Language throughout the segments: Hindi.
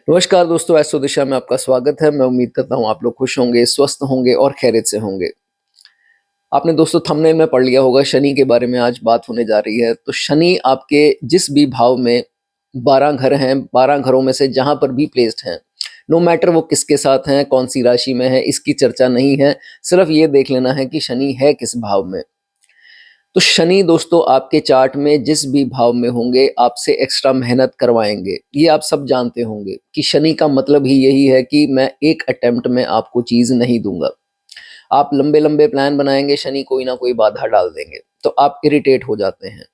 नमस्कार दोस्तों, एस्ट्रो दिशा में आपका स्वागत है। मैं उम्मीद करता हूँ आप लोग खुश होंगे, स्वस्थ होंगे और खैरियत से होंगे। आपने दोस्तों थंबनेल में पढ़ लिया होगा, शनि के बारे में आज बात होने जा रही है। तो शनि आपके जिस भी भाव में 12 घर हैं, 12 घरों में से जहाँ पर भी प्लेस्ड हैं, नो मैटर वो किसके साथ हैं, कौन सी राशि में है, इसकी चर्चा नहीं है। सिर्फ ये देख लेना है कि शनि है किस भाव में। तो शनि दोस्तों आपके चार्ट में जिस भी भाव में होंगे, आपसे एक्स्ट्रा मेहनत करवाएंगे। ये आप सब जानते होंगे कि शनि का मतलब ही यही है कि मैं एक अटेम्प्ट में आपको चीज़ नहीं दूंगा। आप लंबे लंबे प्लान बनाएंगे, शनि कोई ना कोई बाधा डाल देंगे, तो आप इरिटेट हो जाते हैं।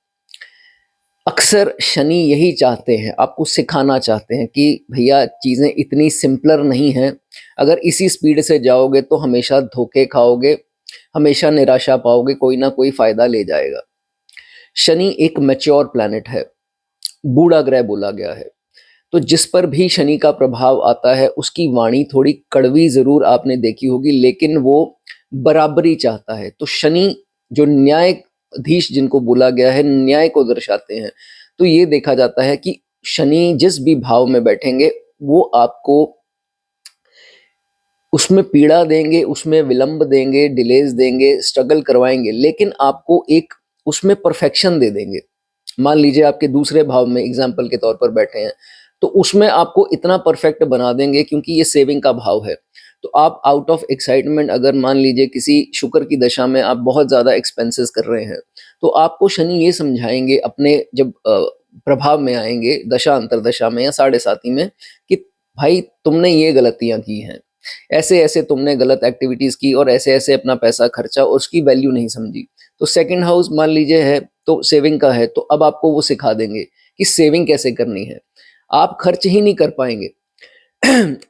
अक्सर शनि यही चाहते हैं, आपको सिखाना चाहते हैं कि भैया चीज़ें इतनी सिंपलर नहीं हैं। अगर इसी स्पीड से जाओगे तो हमेशा धोखे खाओगे, हमेशा निराशा पाओगे, कोई ना कोई फ़ायदा ले जाएगा। शनि एक मैच्योर प्लैनेट है, बूढ़ा ग्रह बोला गया है। तो जिस पर भी शनि का प्रभाव आता है, उसकी वाणी थोड़ी कड़वी ज़रूर आपने देखी होगी, लेकिन वो बराबरी चाहता है। तो शनि जो न्यायाधीश जिनको बोला गया है, न्याय को दर्शाते हैं। तो ये देखा जाता है कि शनि जिस भी भाव में बैठेंगे, वो आपको उसमें पीड़ा देंगे, उसमें विलंब देंगे, डिलेज़ देंगे, स्ट्रगल करवाएँगे, लेकिन आपको एक उसमें परफेक्शन दे देंगे। मान लीजिए आपके दूसरे भाव में एग्ज़ाम्पल के तौर पर बैठे हैं, तो उसमें आपको इतना परफेक्ट बना देंगे, क्योंकि ये सेविंग का भाव है। तो आप आउट ऑफ एक्साइटमेंट अगर मान लीजिए किसी शुक्र की दशा में आप बहुत ज़्यादा एक्सपेंसेस कर रहे हैं, तो आपको शनि ये समझाएँगे अपने जब प्रभाव में आएँगे, दशा अंतर्दशा में या साढ़े साती में, कि भाई तुमने ये गलतियाँ की हैं। ऐसे-ऐसे तुमने गलत एक्टिविटीज़ की और ऐसे-ऐसे अपना पैसा खर्चा और उसकी वैल्यू नहीं समझी। तो सेकंड हाउस मान लीजिए है तो सेविंग का है, तो अब आपको वो सिखा देंगे कि सेविंग कैसे करनी है। आप खर्च ही नहीं कर पाएँगे।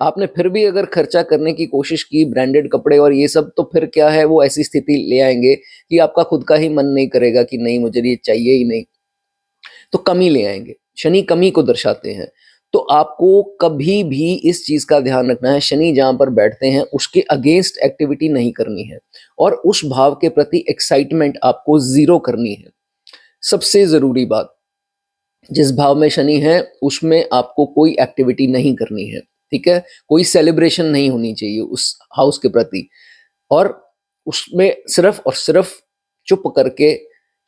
आपने फिर भी अगर खर्चा करने की कोशिश की, ब्रांडेड कपड़े और ये सब, तो फिर क्या है, वो ऐसी स्थिति ले आएँगे कि आपका खुद का ही मन नहीं करेगा कि नहीं मुझे ये चाहिए ही नहीं। तो कमी ले आएँगे। शनि कमी को दर्शाते हैं। तो आपको कभी भी इस चीज़ का ध्यान रखना है, शनि जहाँ पर बैठते हैं उसके अगेंस्ट एक्टिविटी नहीं करनी है और उस भाव के प्रति एक्साइटमेंट आपको ज़ीरो करनी है। सबसे ज़रूरी बात, जिस भाव में शनि है उसमें आपको कोई एक्टिविटी नहीं करनी है, ठीक है? कोई सेलिब्रेशन नहीं होनी चाहिए उस हाउस के प्रति और उसमें सिर्फ़ और सिर्फ़ चुप करके,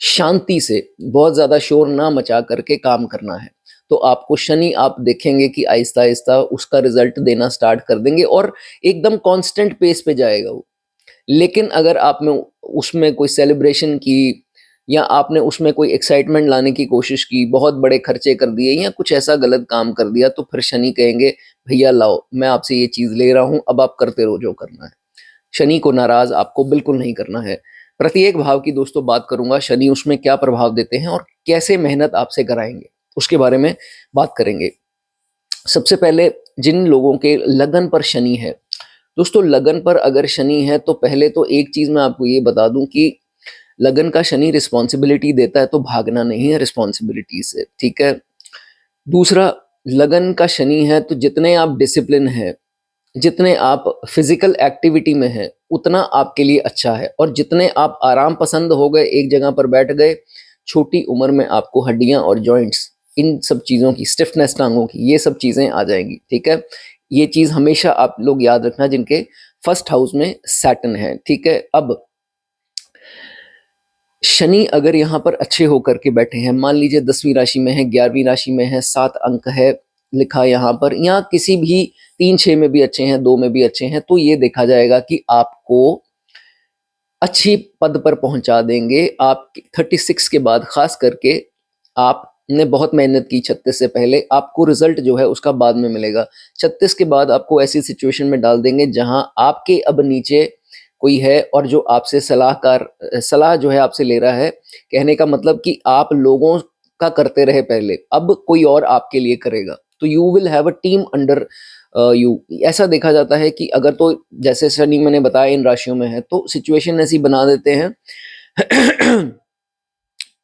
शांति से, बहुत ज़्यादा शोर ना मचा करके काम करना है। तो आपको शनि आप देखेंगे कि आहिस्ता-आहिस्ता उसका रिज़ल्ट देना स्टार्ट कर देंगे और एकदम कांस्टेंट पेस पे जाएगा वो। लेकिन अगर आपने उसमें कोई सेलिब्रेशन की या आपने उसमें कोई एक्साइटमेंट लाने की कोशिश की, बहुत बड़े खर्चे कर दिए या कुछ ऐसा गलत काम कर दिया, तो फिर शनि कहेंगे, "भैया लाओ, मैं आपसे ये चीज़ ले रहा हूँ, अब आप करते रहो जो करना है।" शनि को नाराज़ आपको बिल्कुल नहीं करना है। प्रत्येक भाव की दोस्तों बात करूँगा, शनि उसमें क्या प्रभाव देते हैं और कैसे मेहनत आपसे कराएँगे, उसके बारे में बात करेंगे। सबसे पहले जिन लोगों के लगन पर शनि है, दोस्तों लगन पर अगर शनि है तो पहले तो एक चीज़ मैं आपको ये बता दूँ कि लगन का शनि रिस्पॉन्सिबिलिटी देता है तो भागना नहीं है रिस्पॉन्सिबिलिटी से, ठीक है? दूसरा, लगन का शनि है तो जितने आप डिसिप्लिन हैं, जितने आप फिजिकल एक्टिविटी में हैं, उतना आपके लिए अच्छा है और जितने आप आराम पसंद हो गए, एक जगह पर बैठ गए, छोटी उम्र में आपको हड्डियाँ और जॉइंट्स, इन सब चीज़ों की स्टिफनेस टाँगों की, ये सब चीज़ें आ जाएँगी, ठीक है? ये चीज़ हमेशा आप लोग याद रखना जिनके फर्स्ट हाउस में सैटर्न है, ठीक है? अब शनि अगर यहाँ पर अच्छे होकर के बैठे हैं, मान लीजिए 10वीं राशि में है, 11वीं राशि में है, 7 अंक है लिखा यहाँ पर, या किसी भी 3-6 में भी अच्छे हैं, 2 में भी अच्छे हैं, तो ये देखा जाएगा कि आपको अच्छी पद पर पहुँचा देंगे। आप 36 के बाद ख़ास करके आपने बहुत मेहनत की 36 से पहले, आपको रिज़ल्ट जो है उसका बाद में मिलेगा। 36 के बाद आपको ऐसी सिचुएशन में डाल देंगे जहाँ आपके अब नीचे कोई है और जो आपसे सलाह जो है आपसे ले रहा है। कहने का मतलब कि आप लोगों का करते रहे पहले, अब कोई और आपके लिए करेगा। तो you will have a team under you. ऐसा देखा जाता है कि अगर तो जैसे शनि मैंने बताया इन राशियों में है, तो सिचुएशन ऐसी बना देते हैं।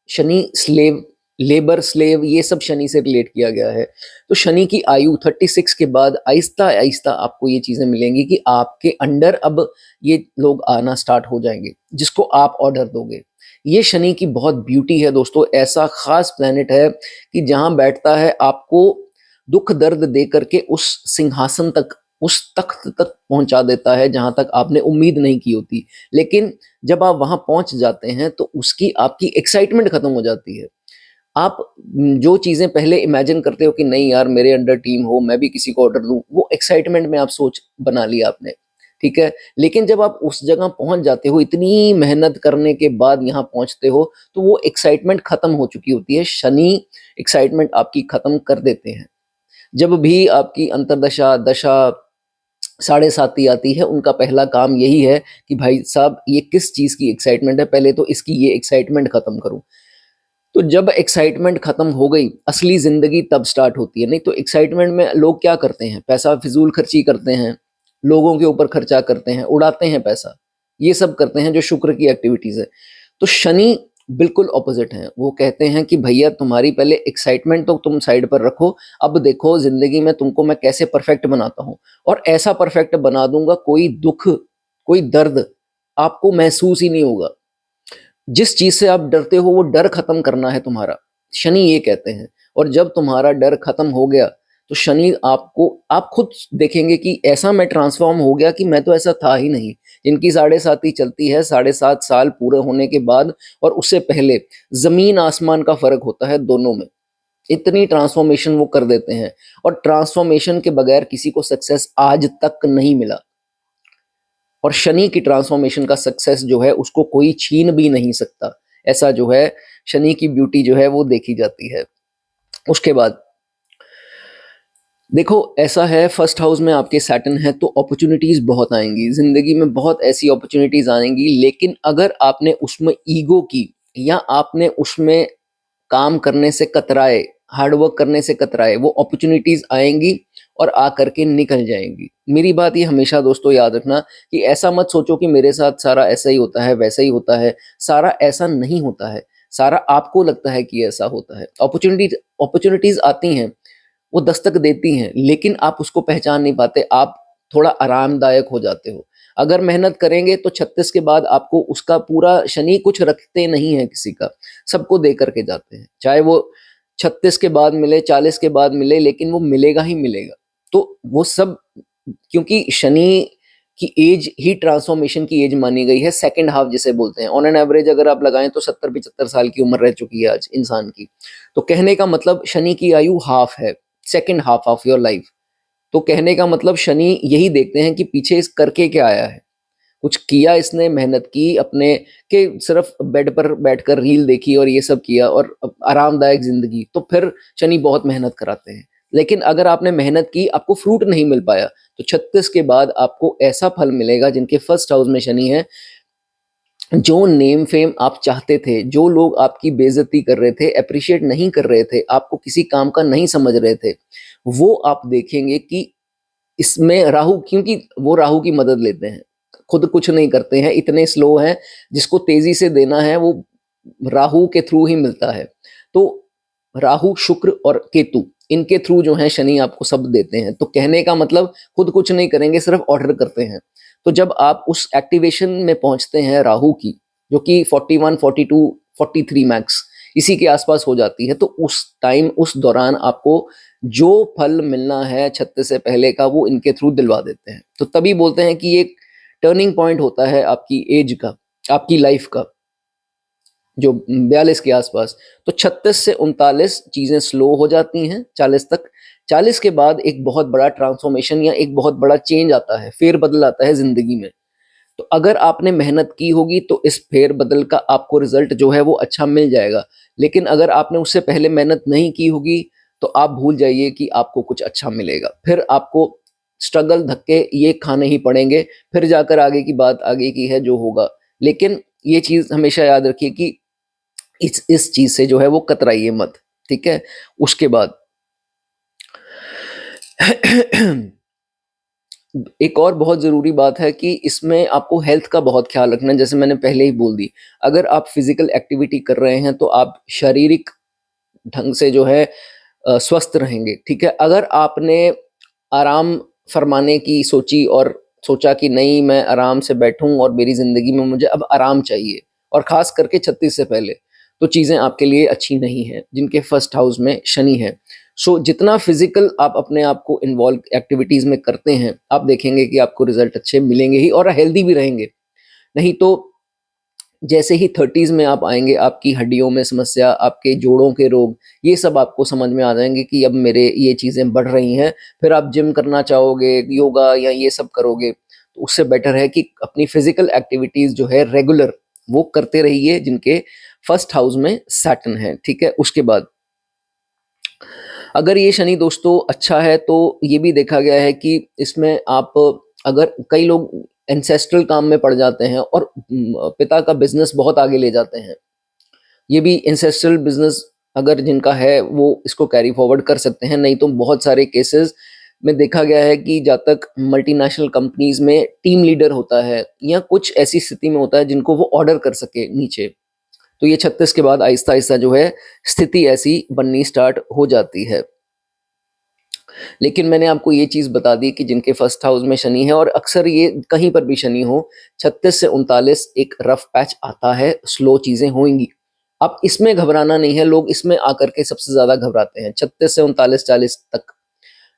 शनि स्लेव, लेबर, स्लेव, ये सब शनि से रिलेट किया गया है। तो शनि की आयु 36 के बाद आहिस्ता-आहिस्ता आपको ये चीज़ें मिलेंगी कि आपके अंडर अब ये लोग आना स्टार्ट हो जाएँगे, जिसको आप ऑर्डर दोगे। ये शनि की बहुत ब्यूटी है दोस्तों, ऐसा ख़ास प्लैनेट है कि जहाँ बैठता है आपको दुख दर्द दे करके उस सिंहासन तक, उस तख्त तक पहुंचा देता है जहां तक आपने उम्मीद नहीं की होती। लेकिन जब आप वहां पहुंच जाते हैं तो उसकी आपकी एक्साइटमेंट खत्म हो जाती है। आप जो चीजें पहले इमेजिन करते हो कि नहीं यार मेरे अंडर टीम हो, मैं भी किसी को ऑर्डर दूं, वो एक्साइटमेंट में आप सोच बना लिया आपने, ठीक है। लेकिन जब आप उस जगह पहुंच जाते हो, इतनी मेहनत करने के बाद यहाँ पहुंचते हो, तो वो एक्साइटमेंट खत्म हो चुकी होती है। शनि एक्साइटमेंट आपकी खत्म कर देते हैं। जब भी आपकी अंतरदशा, दशा, साढ़े साती आती है, उनका पहला काम यही है कि भाई साहब ये किस चीज की एक्साइटमेंट है, पहले तो इसकी ये एक्साइटमेंट खत्म करूं। तो जब एक्साइटमेंट खत्म हो गई, असली जिंदगी तब स्टार्ट होती है। नहीं तो एक्साइटमेंट में लोग क्या करते हैं, पैसा फिजूल खर्ची करते हैं, लोगों के ऊपर खर्चा करते हैं, उड़ाते हैं पैसा, ये सब करते हैं जो शुक्र की एक्टिविटीज है। तो शनि बिल्कुल ऑपोजिट है। वो कहते हैं कि भैया तुम्हारी पहले एक्साइटमेंट तो तुम साइड पर रखो, अब देखो जिंदगी में तुमको मैं कैसे परफेक्ट बनाता हूँ, और ऐसा परफेक्ट बना दूंगा कोई दुख, कोई दर्द आपको महसूस ही नहीं होगा। जिस चीज से आप डरते हो वो डर खत्म करना है तुम्हारा, शनि ये कहते हैं। और जब तुम्हारा डर खत्म हो गया तो शनि आपको, आप खुद देखेंगे कि ऐसा मैं ट्रांसफॉर्म हो गया कि मैं तो ऐसा था ही नहीं। जिनकी साढ़े साती चलती है, 7.5 साल पूरे होने के बाद और उससे पहले, जमीन आसमान का फर्क होता है दोनों में। इतनी ट्रांसफॉर्मेशन वो कर देते हैं, और ट्रांसफॉर्मेशन के बगैर किसी को सक्सेस आज तक नहीं मिला। और शनि की ट्रांसफॉर्मेशन का सक्सेस जो है उसको कोई छीन भी नहीं सकता। ऐसा जो है शनि की ब्यूटी जो है वो देखी जाती है। उसके बाद देखो ऐसा है, फर्स्ट हाउस में आपके सैटर्न है तो अपॉर्चुनिटीज बहुत आएंगी जिंदगी में, बहुत ऐसी अपॉर्चुनिटीज आएंगी। लेकिन अगर आपने उसमें ईगो की, या आपने उसमें काम करने से कतराए, हार्डवर्क करने से कतराए, वो अपॉर्चुनिटीज आएंगी और आ करके निकल जाएंगी। मेरी बात ये हमेशा दोस्तों याद रखना कि ऐसा मत सोचो कि मेरे साथ सारा ऐसा ही होता है, वैसा ही होता है। सारा ऐसा नहीं होता है, सारा आपको लगता है कि ऐसा होता है। अपॉर्चुनिटीज आती हैं, वो दस्तक देती हैं, लेकिन आप उसको पहचान नहीं पाते, आप थोड़ा आरामदायक हो जाते हो। अगर मेहनत करेंगे तो 36 के बाद आपको उसका पूरा, शनि कुछ रखते नहीं है किसी का, सबको दे करके जाते हैं। चाहे वो 36 के बाद मिले, 40 के बाद मिले, लेकिन वो मिलेगा ही मिलेगा। तो वो सब, क्योंकि शनि की एज ही ट्रांसफॉर्मेशन की एज मानी गई है, सेकंड हाफ जिसे बोलते हैं। ऑन एन एवरेज अगर आप लगाएं तो 70-75 साल की उम्र रह चुकी है आज इंसान की। तो कहने का मतलब शनि की आयु हाफ है, second half of your life. तो कहने का मतलब शनि यही देखते हैं कि पीछे इस करके क्या आया है, कुछ किया इसने, मेहनत की अपने, के सिर्फ बेड पर बैठकर रील देखी और ये सब किया और आरामदायक जिंदगी, तो फिर शनि बहुत मेहनत कराते हैं। लेकिन अगर आपने मेहनत की, आपको फ्रूट नहीं मिल पाया, तो 36 के बाद आपको ऐसा फल मिलेगा। जिनके फर्स्ट हाउस में शनि है, जो नेम फेम आप चाहते थे, जो लोग आपकी बेइज्जती कर रहे थे, अप्रिशिएट नहीं कर रहे थे, आपको किसी काम का नहीं समझ रहे थे, वो आप देखेंगे कि इसमें राहु, क्योंकि वो राहु की मदद लेते हैं, खुद कुछ नहीं करते हैं, इतने स्लो हैं, जिसको तेजी से देना है वो राहु के थ्रू ही मिलता है। तो राहु, शुक्र और केतु, इनके थ्रू जो है शनि आपको सब देते हैं। तो कहने का मतलब खुद कुछ नहीं करेंगे, सिर्फ ऑर्डर करते हैं। तो जब आप उस एक्टिवेशन में पहुंचते हैं राहु की, जो कि 41, 42, 43 मैक्स इसी के आसपास हो जाती है, तो उस टाइम, उस दौरान आपको जो फल मिलना है 36 से पहले का, वो इनके थ्रू दिलवा देते हैं। तो तभी बोलते हैं कि एक टर्निंग पॉइंट होता है आपकी एज का, आपकी लाइफ का, जो 42 के आसपास। तो 36 से 39 चीजें स्लो हो जाती हैं 40 तक। 40 के बाद एक बहुत बड़ा ट्रांसफॉर्मेशन या एक बहुत बड़ा चेंज आता है, फेर बदल आता है जिंदगी में। तो अगर आपने मेहनत की होगी तो इस फेर बदल का आपको रिजल्ट जो है वो अच्छा मिल जाएगा। लेकिन अगर आपने उससे पहले मेहनत नहीं की होगी तो आप भूल जाइए कि आपको कुछ अच्छा मिलेगा। फिर आपको स्ट्रगल, धक्के ये खाने ही पड़ेंगे, फिर जाकर आगे की बात आगे की है जो होगा। लेकिन ये चीज हमेशा याद रखिए कि इस चीज से जो है वो कतराइए मत, ठीक है। उसके बाद एक और बहुत ज़रूरी बात है कि इसमें आपको हेल्थ का बहुत ख्याल रखना है, जैसे मैंने पहले ही बोल दी। अगर आप फिजिकल एक्टिविटी कर रहे हैं तो आप शारीरिक ढंग से जो है स्वस्थ रहेंगे, ठीक है। अगर आपने आराम फरमाने की सोची और सोचा कि नहीं मैं आराम से बैठूं और मेरी ज़िंदगी में मुझे अब आराम चाहिए, और ख़ास करके 36 से पहले, तो चीज़ें आपके लिए अच्छी नहीं हैं जिनके फर्स्ट हाउस में शनि है। सो जितना फिजिकल आप अपने आप को इन्वॉल्व एक्टिविटीज में करते हैं, आप देखेंगे कि आपको रिजल्ट अच्छे मिलेंगे ही और हेल्दी भी रहेंगे। नहीं तो जैसे ही 30s में आप आएंगे, आपकी हड्डियों में समस्या, आपके जोड़ों के रोग, ये सब आपको समझ में आ जाएंगे कि अब मेरे ये चीज़ें बढ़ रही हैं। फिर आप जिम करना चाहोगे, योगा या ये सब करोगे, तो उससे बेटर है कि अपनी फिजिकल एक्टिविटीज़ जो है रेगुलर वो करते रहिए, जिनके फर्स्ट हाउस में सैटर्न है। ठीक है, उसके बाद अगर ये शनि दोस्तों अच्छा है तो ये भी देखा गया है कि इसमें आप, अगर कई लोग एंसेस्ट्रल काम में पड़ जाते हैं और पिता का बिजनेस बहुत आगे ले जाते हैं, ये भी एंसेस्ट्रल बिजनेस अगर जिनका है वो इसको कैरी फॉरवर्ड कर सकते हैं। नहीं तो बहुत सारे केसेस में देखा गया है कि जब तक मल्टीनेशनल कंपनीज में टीम लीडर होता है या कुछ ऐसी स्थिति में होता है जिनको वो ऑर्डर कर सके नीचे, तो ये 36 के बाद आहिस्ता आहिस्ता जो है स्थिति ऐसी बननी स्टार्ट हो जाती है। लेकिन मैंने आपको ये चीज़ बता दी कि जिनके फर्स्ट हाउस में शनि है, और अक्सर ये कहीं पर भी शनि हो, 36 से 39 एक रफ पैच आता है, स्लो चीज़ें होंगी। अब इसमें घबराना नहीं है, लोग इसमें आकर के सबसे ज़्यादा घबराते हैं 36 से 39-40 तक।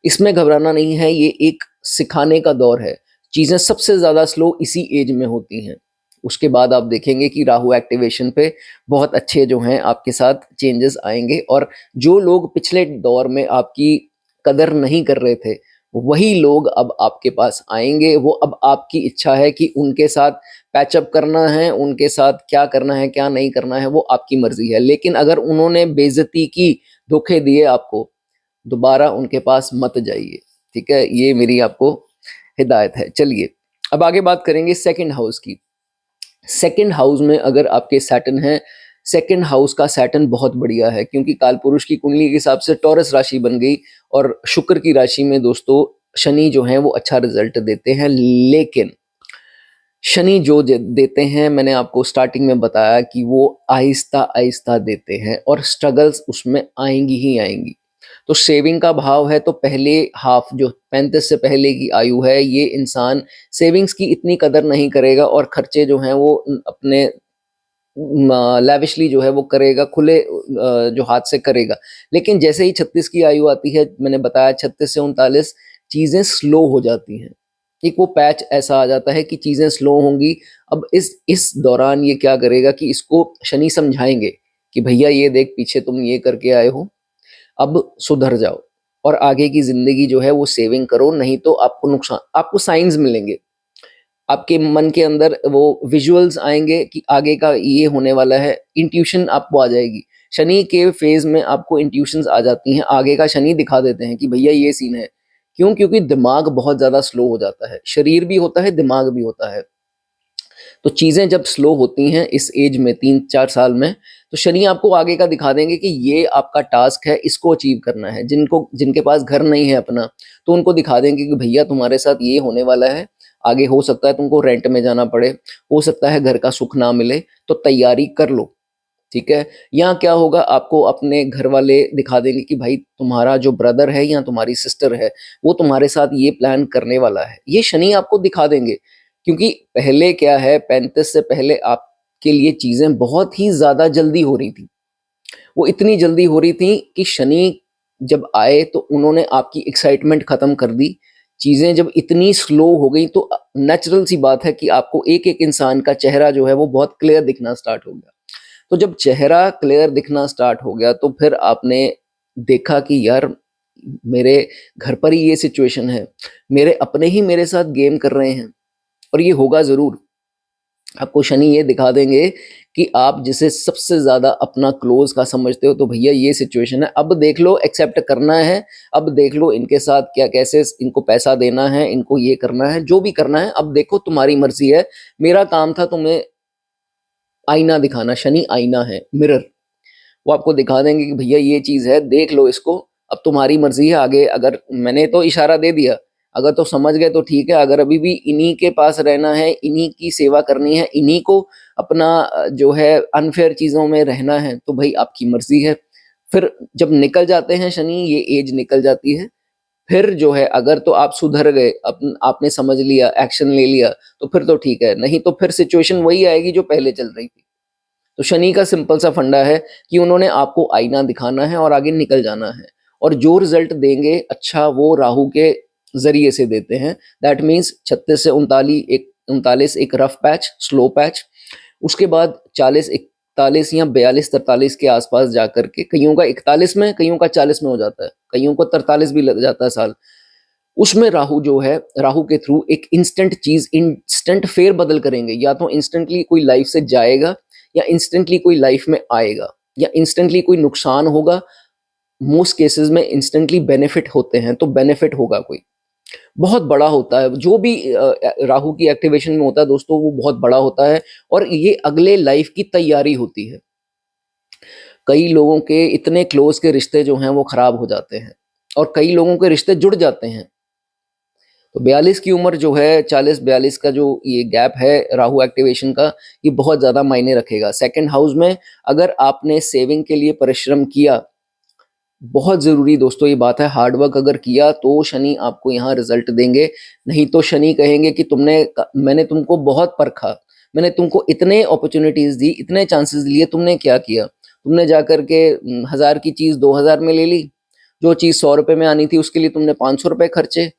इसमें घबराना नहीं है, ये एक सिखाने का दौर है। चीज़ें सबसे ज़्यादा स्लो इसी एज में होती हैं। उसके बाद आप देखेंगे कि राहु एक्टिवेशन पे बहुत अच्छे जो हैं आपके साथ चेंजेस आएंगे, और जो लोग पिछले दौर में आपकी कदर नहीं कर रहे थे, वही लोग अब आपके पास आएंगे। वो अब आपकी इच्छा है कि उनके साथ पैचअप करना है, उनके साथ क्या करना है क्या नहीं करना है वो आपकी मर्जी है। लेकिन अगर उन्होंने बेइज्जती की, धोखे दिए आपको, दोबारा उनके पास मत जाइए। ठीक है, ये मेरी आपको हिदायत है। चलिए अब आगे बात करेंगे सेकंड हाउस की। सेकंड हाउस में अगर आपके सैटर्न है, सेकंड हाउस का सैटर्न बहुत बढ़िया है, क्योंकि कालपुरुष की कुंडली के हिसाब से टॉरस राशि बन गई, और शुक्र की राशि में दोस्तों शनि जो है वो अच्छा रिजल्ट देते हैं। लेकिन शनि जो देते हैं, मैंने आपको स्टार्टिंग में बताया कि वो आहिस्ता आहिस्ता देते हैं और स्ट्रगल्स उसमें आएंगी ही आएंगी। तो सेविंग का भाव है, तो पहले हाफ जो 35 से पहले की आयु है, ये इंसान सेविंग्स की इतनी कदर नहीं करेगा और खर्चे जो हैं वो अपने लैविशली जो है वो करेगा, खुले जो हाथ से करेगा। लेकिन जैसे ही 36 की आयु आती है, मैंने बताया 36 से 39 चीज़ें स्लो हो जाती हैं। एक वो पैच ऐसा आ जाता है कि चीज़ें स्लो होंगी। अब इस दौरान ये क्या करेगा कि इसको शनि समझाएंगे कि भैया ये देख, पीछे तुम ये करके आए हो, अब सुधर जाओ और आगे की ज़िंदगी जो है वो सेविंग करो, नहीं तो आपको नुकसान, आपको साइंस मिलेंगे, आपके मन के अंदर वो विजुअल्स आएंगे कि आगे का ये होने वाला है, इंट्यूशन आपको आ जाएगी। शनि के फेज में आपको इंट्यूशंस आ जाती हैं, आगे का शनि दिखा देते हैं कि भैया ये सीन है। क्यों? क्योंकि दिमाग बहुत ज़्यादा स्लो हो जाता है, शरीर भी होता है, दिमाग भी होता है। तो चीज़ें जब स्लो होती हैं इस एज में, 3-4 साल में, तो शनि आपको आगे का दिखा देंगे कि ये आपका टास्क है, इसको अचीव करना है। जिनके पास घर नहीं है अपना, तो उनको दिखा देंगे कि भैया तुम्हारे साथ ये होने वाला है, आगे हो सकता है तुमको रेंट में जाना पड़े, हो सकता है घर का सुख ना मिले, तो तैयारी कर लो। ठीक है, यहाँ क्या होगा, आपको अपने घर वाले दिखा देंगे कि भाई तुम्हारा जो ब्रदर है या तुम्हारी सिस्टर है, वो तुम्हारे साथ ये प्लान करने वाला है। ये शनि आपको दिखा देंगे, क्योंकि पहले क्या है, 35 से पहले आपके लिए चीजें बहुत ही ज्यादा जल्दी हो रही थी। वो इतनी जल्दी हो रही थी कि शनि जब आए तो उन्होंने आपकी एक्साइटमेंट खत्म कर दी। चीजें जब इतनी स्लो हो गई, तो नेचुरल सी बात है कि आपको एक एक इंसान का चेहरा जो है वो बहुत क्लियर दिखना स्टार्ट हो गया। तो जब चेहरा क्लियर दिखना स्टार्ट हो गया, तो फिर आपने देखा कि यार मेरे घर पर ही ये सिचुएशन है, मेरे अपने ही मेरे साथ गेम कर रहे हैं, और ये होगा जरूर। आपको शनि ये दिखा देंगे कि आप जिसे सबसे ज्यादा अपना क्लोज का समझते हो, तो भैया ये सिचुएशन है, अब देख लो, एक्सेप्ट करना है, अब देख लो इनके साथ क्या, कैसे इनको पैसा देना है, इनको ये करना है, जो भी करना है, अब देखो तुम्हारी मर्जी है। मेरा काम था तुम्हें आईना दिखाना, शनि आईना है, मिरर। वो आपको दिखा देंगे कि भैया ये चीज है, देख लो इसको, अब तुम्हारी मर्जी है। आगे अगर मैंने तो इशारा दे दिया, अगर तो समझ गए तो ठीक है, अगर अभी भी इन्हीं के पास रहना है, इन्हीं की सेवा करनी है, इन्हीं को अपना जो है अनफेयर चीजों में रहना है, तो भाई आपकी मर्जी है। फिर जब निकल जाते हैं शनि, ये एज निकल जाती है, फिर जो है अगर तो आप सुधर गए, आपने समझ लिया, एक्शन ले लिया, तो फिर तो ठीक है, नहीं तो फिर सिचुएशन वही आएगी जो पहले चल रही थी। तो शनि का सिंपल सा फंडा है कि उन्होंने आपको आईना दिखाना है और आगे निकल जाना है। और जो रिजल्ट देंगे अच्छा वो राहु के जरिए से देते हैं। दैट मीन्स 36 से 39 एक रफ पैच, स्लो पैच, उसके बाद 40 41 या 42 43 के आसपास जाकर के, कईयों का 41 में, कईयों का 40 में हो जाता है, कईयों को 43 भी लग जाता है साल, उसमें राहु जो है, राहु के थ्रू एक इंस्टेंट चीज, इंस्टेंट फेर बदल करेंगे। या तो इंस्टेंटली कोई लाइफ से जाएगा, या इंस्टेंटली कोई लाइफ में आएगा, या इंस्टेंटली कोई नुकसान होगा। मोस्ट केसेस में इंस्टेंटली बेनिफिट होते हैं, तो बेनिफिट होगा कोई बहुत बड़ा होता है। जो भी राहु की एक्टिवेशन में होता है दोस्तों, वो बहुत बड़ा होता है, और ये अगले लाइफ की तैयारी होती है। कई लोगों के इतने क्लोज के रिश्ते जो हैं वो खराब हो जाते हैं, और कई लोगों के रिश्ते जुड़ जाते हैं। तो 42 की उम्र जो है, 40-42 का जो ये गैप है राहु एक्टिवेशन का, ये बहुत ज़्यादा मायने रखेगा। सेकंड हाउस में अगर आपने सेविंग के लिए परिश्रम किया, बहुत ज़रूरी दोस्तों ये बात है, हार्डवर्क अगर किया तो शनि आपको यहाँ रिजल्ट देंगे। नहीं तो शनि कहेंगे कि मैंने तुमको बहुत परखा, मैंने तुमको इतने अपॉर्चुनिटीज़ दी, इतने चांसेस लिए, तुमने क्या किया? तुमने जा करके 1000 की चीज़ 2000 में ले ली, जो चीज़ 100 रुपये में आनी थी उसके लिए तुमने 500 रुपये खर्चे।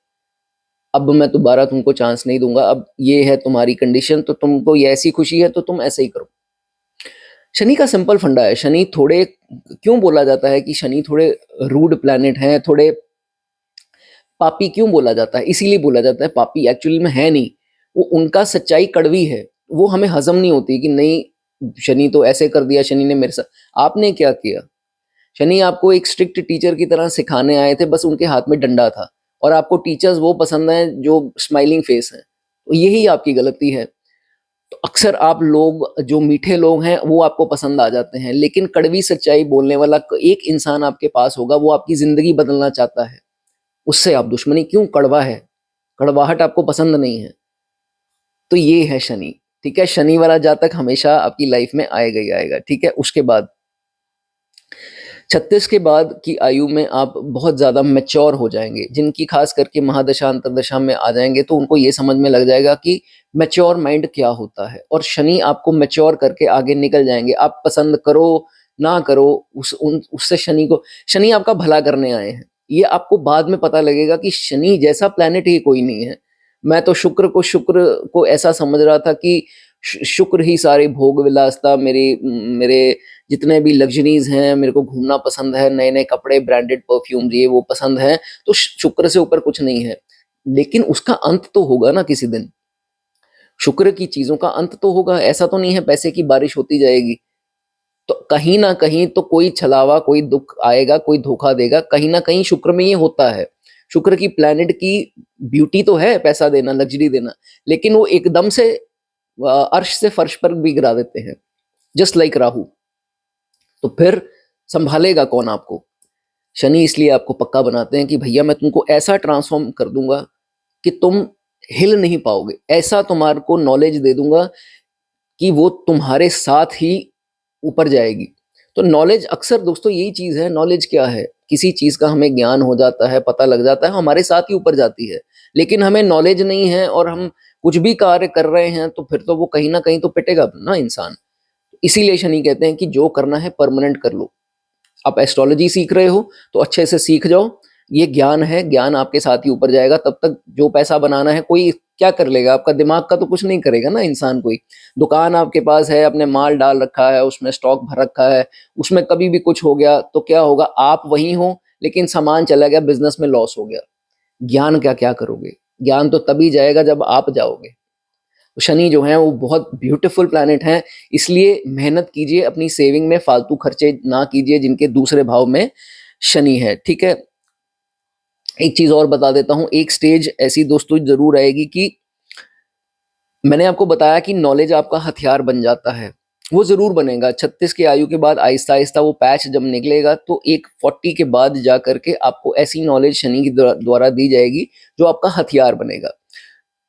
अब मैं दोबारा तुमको चांस नहीं दूंगा, अब ये है तुम्हारी कंडीशन, तो तुमको ये ऐसी खुशी है तो तुम ऐसे ही करो। शनि का सिंपल फंडा है। शनि थोड़े, क्यों बोला जाता है कि शनि थोड़े रूड प्लैनेट हैं, थोड़े पापी क्यों बोला जाता है? इसीलिए बोला जाता है पापी, एक्चुअली में है नहीं, वो उनका सच्चाई कड़वी है, वो हमें हजम नहीं होती कि नहीं शनि तो ऐसे कर दिया, शनि ने मेरे साथ। आपने क्या किया? शनि आपको एक स्ट्रिक्ट टीचर की तरह सिखाने आए थे, बस उनके हाथ में डंडा था, और आपको टीचर्स वो पसंद हैं जो स्माइलिंग फेस हैं, तो यही आपकी गलती है। तो अक्सर आप लोग, जो मीठे लोग हैं वो आपको पसंद आ जाते हैं, लेकिन कड़वी सच्चाई बोलने वाला एक इंसान आपके पास होगा, वो आपकी जिंदगी बदलना चाहता है, उससे आप दुश्मनी क्यों? कड़वा है, कड़वाहट आपको पसंद नहीं है। तो ये है शनि, ठीक है। शनि वाला जातक हमेशा आपकी लाइफ में आएगा ही आएगा, ठीक है। उसके बाद 36 के बाद की आयु में आप बहुत ज़्यादा मैच्योर हो जाएंगे। जिनकी खास करके महादशा अंतरदशा में आ जाएंगे तो उनको ये समझ में लग जाएगा कि मैच्योर माइंड क्या होता है, और शनि आपको मैच्योर करके आगे निकल जाएंगे। आप पसंद करो ना करो, उससे शनि आपका भला करने आए हैं। ये आपको बाद में पता लगेगा कि शनि जैसा प्लैनेट ही कोई नहीं है। मैं तो शुक्र को ऐसा समझ रहा था कि शुक्र ही सारी भोग विलासता, मेरे जितने भी लग्जरीज हैं, मेरे को घूमना पसंद है, नए नए कपड़े, ब्रांडेड परफ्यूम ये वो पसंद है, तो शुक्र से ऊपर कुछ नहीं है। लेकिन उसका अंत तो होगा ना किसी दिन, शुक्र की चीजों का अंत तो होगा। ऐसा तो नहीं है पैसे की बारिश होती जाएगी। तो कहीं ना कहीं तो कोई छलावा, कोई दुख आएगा, कोई धोखा देगा, कहीं ना कहीं शुक्र में ये होता है। शुक्र की प्लैनेट की ब्यूटी तो है पैसा देना, लग्जरी देना, लेकिन वो एकदम से अर्श से फर्श पर भी गिरा देते हैं, जस्ट लाइक राहु। तो फिर संभालेगा कौन आपको? शनि इसलिए आपको पक्का बनाते हैं कि भैया मैं तुमको ऐसा ट्रांसफॉर्म कर दूंगा कि तुम हिल नहीं पाओगे, ऐसा तुम्हारे को नॉलेज दे दूंगा कि वो तुम्हारे साथ ही ऊपर जाएगी। तो नॉलेज, अक्सर दोस्तों यही चीज है। नॉलेज क्या है? किसी चीज का हमें ज्ञान हो जाता है, पता लग जाता है, हमारे साथ ही ऊपर जाती है। लेकिन हमें नॉलेज नहीं है और हम कुछ भी कार्य कर रहे हैं, तो फिर तो वो कहीं ना कहीं तो पिटेगा ना इंसान। इसीलिए शनि कहते हैं कि जो करना है परमानेंट कर लो। आप एस्ट्रोलॉजी सीख रहे हो तो अच्छे से सीख जाओ, ये ज्ञान है, ज्ञान आपके साथ ही ऊपर जाएगा। तब तक जो पैसा बनाना है, कोई क्या कर लेगा? आपका दिमाग का तो कुछ नहीं करेगा ना इंसान। कोई दुकान आपके पास है, आपने माल डाल रखा है, उसमें स्टॉक भर रखा है, उसमें कभी भी कुछ हो गया तो क्या होगा? आप वहीं हो लेकिन सामान चला गया, बिजनेस में लॉस हो गया। ज्ञान क्या क्या करोगे? ज्ञान तो तभी जाएगा जब आप जाओगे। तो शनि जो है वो बहुत ब्यूटीफुल प्लैनेट है, इसलिए मेहनत कीजिए, अपनी सेविंग में फालतू खर्चे ना कीजिए जिनके दूसरे भाव में शनि है, ठीक है। एक चीज और बता देता हूं, एक स्टेज ऐसी दोस्तों जरूर आएगी कि मैंने आपको बताया कि नॉलेज आपका हथियार बन जाता है, वो जरूर बनेगा। 36 के आयु के बाद आहिस्ता आहिस्ता वो पैच जब निकलेगा तो एक 40 के बाद जा करके आपको ऐसी नॉलेज शनि के द्वारा दी जाएगी जो आपका हथियार बनेगा।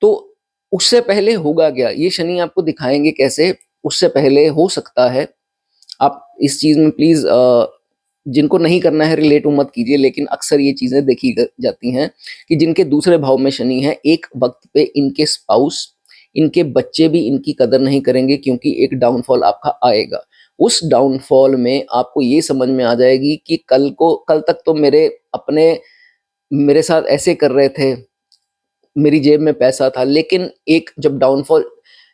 तो उससे पहले होगा क्या, ये शनि आपको दिखाएंगे कैसे। उससे पहले हो सकता है, आप इस चीज में प्लीज जिनको नहीं करना है रिलेट मत कीजिए, लेकिन अक्सर ये चीजें देखी जाती हैं कि जिनके दूसरे भाव में शनि है, एक वक्त पे इनके स्पाउस, इनके बच्चे भी इनकी कदर नहीं करेंगे, क्योंकि एक डाउनफॉल आपका आएगा। उस डाउनफॉल में आपको ये समझ में आ जाएगी कि कल तक तो मेरे साथ ऐसे कर रहे थे, मेरी जेब में पैसा था, लेकिन एक जब डाउनफॉल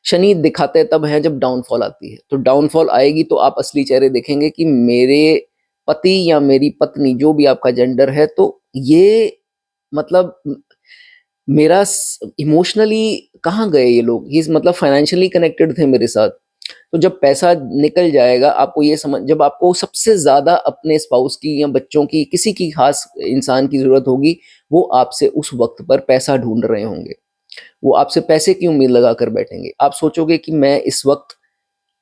शनि दिखाते हैं तब है जब डाउनफॉल आती है। तो डाउनफॉल आएगी तो आप असली चेहरे देखेंगे कि मेरे पति या मेरी पत्नी, जो भी आपका जेंडर है, तो ये मतलब मेरा इमोशनली कहाँ गए ये लोग, ये मतलब फाइनेंशियली कनेक्टेड थे मेरे साथ। तो जब पैसा निकल जाएगा, आपको ये समझ, जब आपको सबसे ज्यादा अपने स्पाउस की या बच्चों की, किसी की खास इंसान की जरूरत होगी, वो आपसे उस वक्त पर पैसा ढूंढ रहे होंगे, वो आपसे पैसे की उम्मीद लगा कर बैठेंगे। आप सोचोगे कि मैं इस वक्त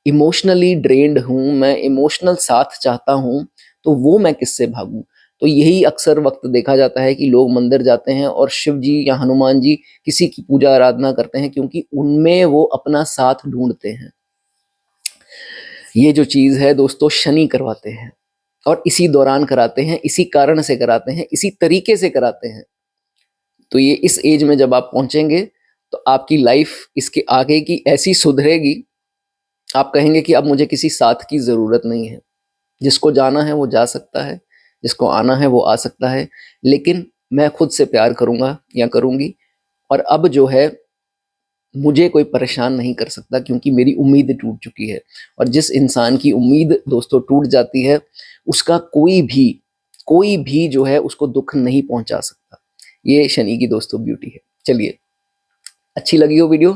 इमोशनली ड्रेन्ड हूँ, मैं इमोशनल साथ चाहता हूँ, तो वो मैं किससे भागूं। तो यही अक्सर वक्त देखा जाता है कि लोग मंदिर जाते हैं और शिव जी या हनुमान जी किसी की पूजा आराधना करते हैं, क्योंकि उनमें वो अपना साथ ढूंढते हैं। ये जो चीज है दोस्तों, शनि करवाते हैं, और इसी दौरान कराते हैं, इसी कारण से कराते हैं, इसी तरीके से कराते हैं। तो ये इस एज में जब आप पहुंचेंगे तो आपकी लाइफ इसके आगे की ऐसी सुधरेगी, आप कहेंगे कि अब मुझे किसी साथ की जरूरत नहीं है। जिसको जाना है वो जा सकता है, जिसको आना है वो आ सकता है, लेकिन मैं खुद से प्यार करूंगा या करूंगी, और अब जो है मुझे कोई परेशान नहीं कर सकता, क्योंकि मेरी उम्मीद टूट चुकी है। और जिस इंसान की उम्मीद दोस्तों टूट जाती है, उसका कोई भी जो है उसको दुख नहीं पहुंचा सकता। ये शनि की दोस्तों ब्यूटी है। चलिए, अच्छी लगी हो वीडियो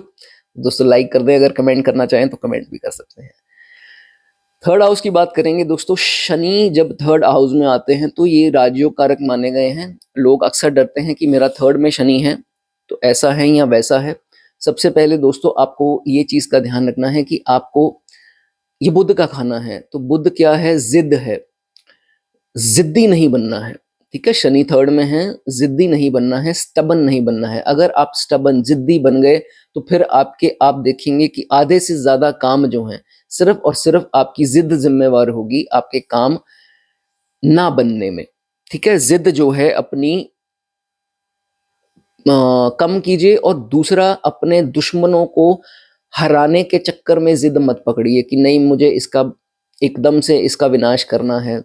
दोस्तों, लाइक कर दें, अगर कमेंट करना चाहें तो कमेंट भी कर सकते हैं। थर्ड हाउस की बात करेंगे दोस्तों। शनि जब थर्ड हाउस में आते हैं तो ये राजयोग कारक माने गए हैं। लोग अक्सर डरते हैं कि मेरा थर्ड में शनि है तो ऐसा है या वैसा है। सबसे पहले दोस्तों आपको ये चीज का ध्यान रखना है कि आपको ये बुध का खाना है। तो बुध क्या है? जिद है, जिद्दी नहीं बनना है। ठीक है, शनि थर्ड में है, जिद्दी नहीं बनना है, स्टबन नहीं बनना है। अगर आप स्टबन जिद्दी बन गए तो फिर आप देखेंगे कि आधे से ज्यादा काम जो हैं सिर्फ और सिर्फ आपकी जिद जिम्मेवार होगी आपके काम ना बनने में। ठीक है, जिद जो है अपनी कम कीजिए, और दूसरा अपने दुश्मनों को हराने के चक्कर में जिद मत पकड़िए कि नहीं मुझे इसका एकदम से इसका विनाश करना है,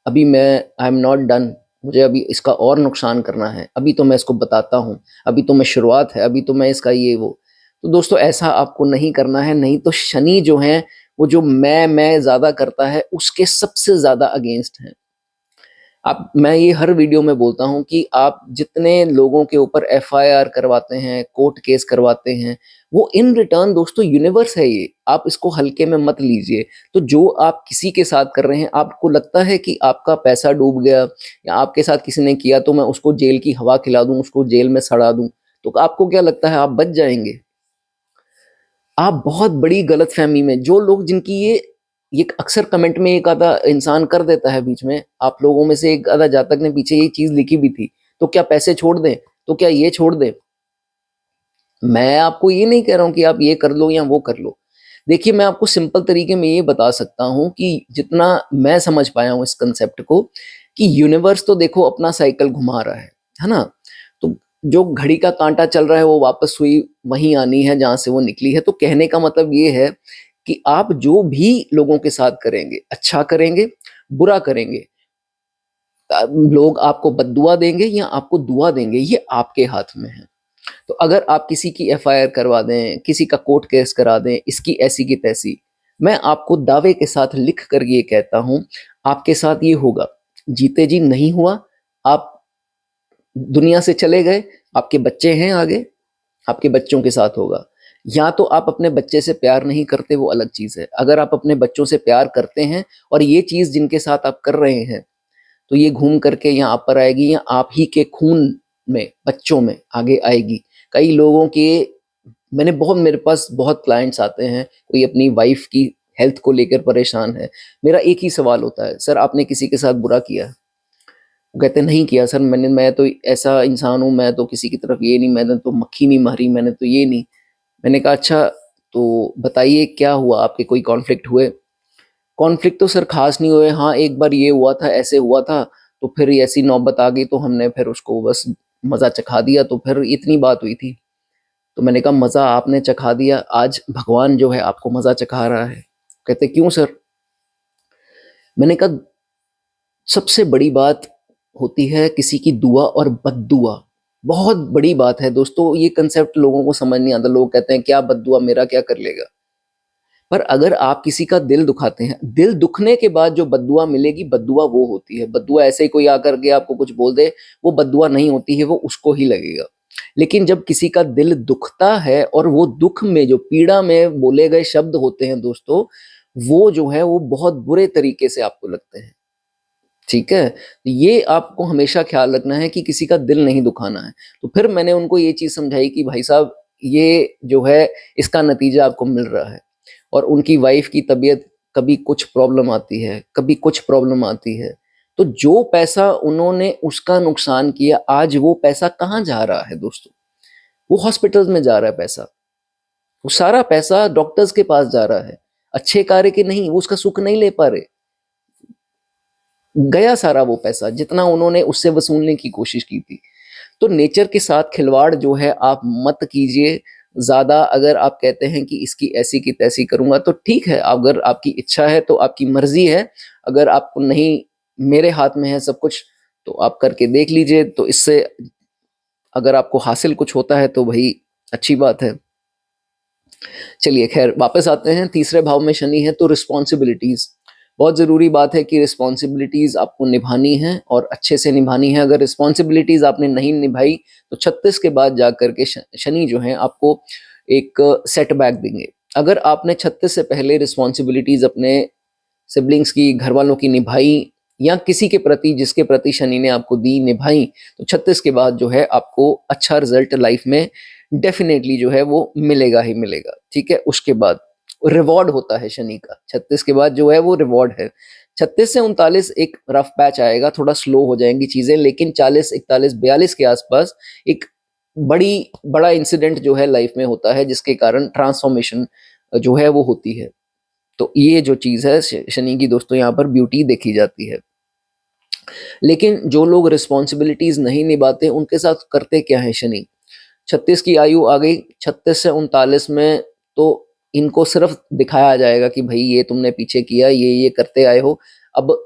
अभी मैं आई एम नॉट डन, मुझे अभी इसका और नुकसान करना है, अभी तो मैं इसको बताता हूँ, अभी तो मैं शुरुआत है, अभी तो मैं इसका ये वो। तो दोस्तों ऐसा आपको नहीं करना है, नहीं तो शनि जो है वो जो मैं ज्यादा करता है उसके सबसे ज्यादा अगेंस्ट है। आप, मैं ये हर वीडियो में बोलता हूँ कि आप जितने लोगों के ऊपर एफआईआर करवाते हैं, कोर्ट केस करवाते हैं, वो इन रिटर्न दोस्तों यूनिवर्स है ये, आप इसको हल्के में मत लीजिए। तो जो आप किसी के साथ कर रहे हैं, आपको लगता है कि आपका पैसा डूब गया या आपके साथ किसी ने किया तो मैं उसको जेल की हवा खिला दूं, उसको जेल में सड़ा दूं, तो आपको क्या लगता है आप बच जाएंगे? आप बहुत बड़ी गलतफहमी में, जो लोग जिनकी ये अक्सर कमेंट में एक आधा इंसान कर देता है बीच में, आप लोगों में से एक आधा जातक ने पीछे ये चीज लिखी भी थी, तो क्या पैसे छोड़ दें, तो क्या ये छोड़ दें? मैं आपको ये नहीं कह रहा हूं कि आप ये कर लो या वो कर लो। देखिए, मैं आपको सिंपल तरीके में ये बता सकता हूं कि जितना मैं समझ पाया हूं इस कंसेप्ट को, कि यूनिवर्स तो देखो अपना साइकिल घुमा रहा है ना। तो जो घड़ी का कांटा चल रहा है वो वापस सुई वहीं आनी है जहां से वो निकली है। तो कहने का मतलब ये है कि आप जो भी लोगों के साथ करेंगे, अच्छा करेंगे, बुरा करेंगे, लोग आपको बद्दुआ देंगे या आपको दुआ देंगे, ये आपके हाथ में है। तो अगर आप किसी की एफआईआर करवा दें, किसी का कोर्ट केस करा दें, इसकी ऐसी की तैसी, मैं आपको दावे के साथ लिख कर ये कहता हूं, आपके साथ ये होगा। जीते जी नहीं हुआ, आप दुनिया से चले गए, आपके बच्चे हैं आगे, आपके बच्चों के साथ होगा। या तो आप अपने बच्चे से प्यार नहीं करते, वो अलग चीज है। अगर आप अपने बच्चों से प्यार करते हैं और ये चीज जिनके साथ आप कर रहे हैं, तो ये घूम करके यहाँ आप पर आएगी, या आप ही के खून में, बच्चों में आगे आएगी। कई लोगों के, मेरे पास बहुत क्लाइंट्स आते हैं, कोई अपनी वाइफ की हेल्थ को लेकर परेशान है। मेरा एक ही सवाल होता है, सर आपने किसी के साथ बुरा किया? वो कहते नहीं किया सर, मैं तो ऐसा इंसान हूँ, मैं तो किसी की तरफ ये नहीं, मैंने तो मक्खी नहीं मारी, मैंने तो ये नहीं। मैंने कहा अच्छा, तो बताइए क्या हुआ, आपके कोई कॉन्फ्लिक्ट हुए? कॉन्फ्लिक्ट तो सर खास नहीं हुए, हाँ एक बार ये हुआ था, ऐसे हुआ था, तो फिर ऐसी नौबत आ गई तो हमने फिर उसको बस मजा चखा दिया, तो फिर इतनी बात हुई थी। तो मैंने कहा मजा आपने चखा दिया, आज भगवान जो है आपको मजा चखा रहा है। कहते क्यों सर? मैंने कहा सबसे बड़ी बात होती है किसी की दुआ और बद्दुआ। बहुत बड़ी बात है दोस्तों, ये कंसेप्ट लोगों को समझ नहीं आता। लोग कहते हैं क्या बद्दुआ मेरा क्या कर लेगा। पर अगर आप किसी का दिल दुखाते हैं, दिल दुखने के बाद जो बद्दुआ मिलेगी, बद्दुआ वो होती है। बद्दुआ ऐसे ही कोई आकर के आपको कुछ बोल दे, वो बद्दुआ नहीं होती है, वो उसको ही लगेगा। लेकिन जब किसी का दिल दुखता है और वो दुख में जो पीड़ा में बोले गए शब्द होते हैं दोस्तों, वो जो है वो बहुत बुरे तरीके से आपको लगते हैं। ठीक है, ये आपको हमेशा ख्याल रखना है कि किसी का दिल नहीं दुखाना है। तो फिर मैंने उनको ये चीज़ समझाई कि भाई साहब ये जो है इसका नतीजा आपको मिल रहा है। और उनकी वाइफ की तबीयत, कभी कुछ प्रॉब्लम आती है, कभी कुछ प्रॉब्लम आती है। तो जो पैसा उन्होंने उसका नुकसान किया, आज वो पैसा कहाँ जा रहा है दोस्तों? वो हॉस्पिटल्स में जा रहा है पैसा। वो सारा पैसा डॉक्टर्स के पास जा रहा है, अच्छे कार्य के नहीं। वो उसका सुख नहीं ले पा रहे, गया सारा वो पैसा जितना उन्होंने उससे वसूलने की कोशिश की थी। तो नेचर के साथ खिलवाड़ जो है आप मत कीजिए ज़्यादा। अगर आप कहते हैं कि इसकी ऐसी की तैसी करूँगा तो ठीक है, अगर आपकी इच्छा है तो आपकी मर्ज़ी है। अगर आपको नहीं, मेरे हाथ में है सब कुछ, तो आप करके देख लीजिए। तो इससे अगर आपको हासिल कुछ होता है तो वही अच्छी बात है। चलिए खैर वापस आते हैं। तीसरे भाव में शनि है तो रिस्पॉन्सिबिलिटीज़, बहुत ज़रूरी बात है कि रिस्पॉन्सिबिलिटीज़ आपको निभानी है और अच्छे से निभानी है। अगर रिस्पॉन्सिबिलिटीज़ आपने नहीं निभाई तो 36 के बाद जा कर के शनि जो है आपको एक सेटबैक देंगे। अगर आपने 36 से पहले रिस्पॉन्सिबिलिटीज़ अपने सिबलिंग्स की, घर वालों की निभाई, या किसी के प्रति जिसके प्रति शनि ने आपको दी निभाई, तो 36 के बाद जो है आपको अच्छा रिजल्ट लाइफ में डेफिनेटली जो है वो मिलेगा ही मिलेगा। ठीक है, उसके बाद रिवॉर्ड होता है शनि का। 36 के बाद जो है वो रिवॉर्ड है। 36 से 39 एक रफ पैच आएगा, थोड़ा स्लो हो जाएंगी चीजें, लेकिन 40, 41, 42 के आसपास एक बड़ा इंसिडेंट जो है लाइफ में होता है, जिसके कारण ट्रांसफॉर्मेशन जो है वो होती है। तो ये जो चीज है शनि की दोस्तों, यहाँ पर ब्यूटी देखी जाती है। लेकिन जो लोग रिस्पॉन्सिबिलिटीज नहीं निभाते उनके साथ करते क्या है शनि? 36 की आयु आ गई, 36 से 39 में तो इनको सिर्फ दिखाया जाएगा कि भाई ये तुमने पीछे किया, ये करते आए हो, अब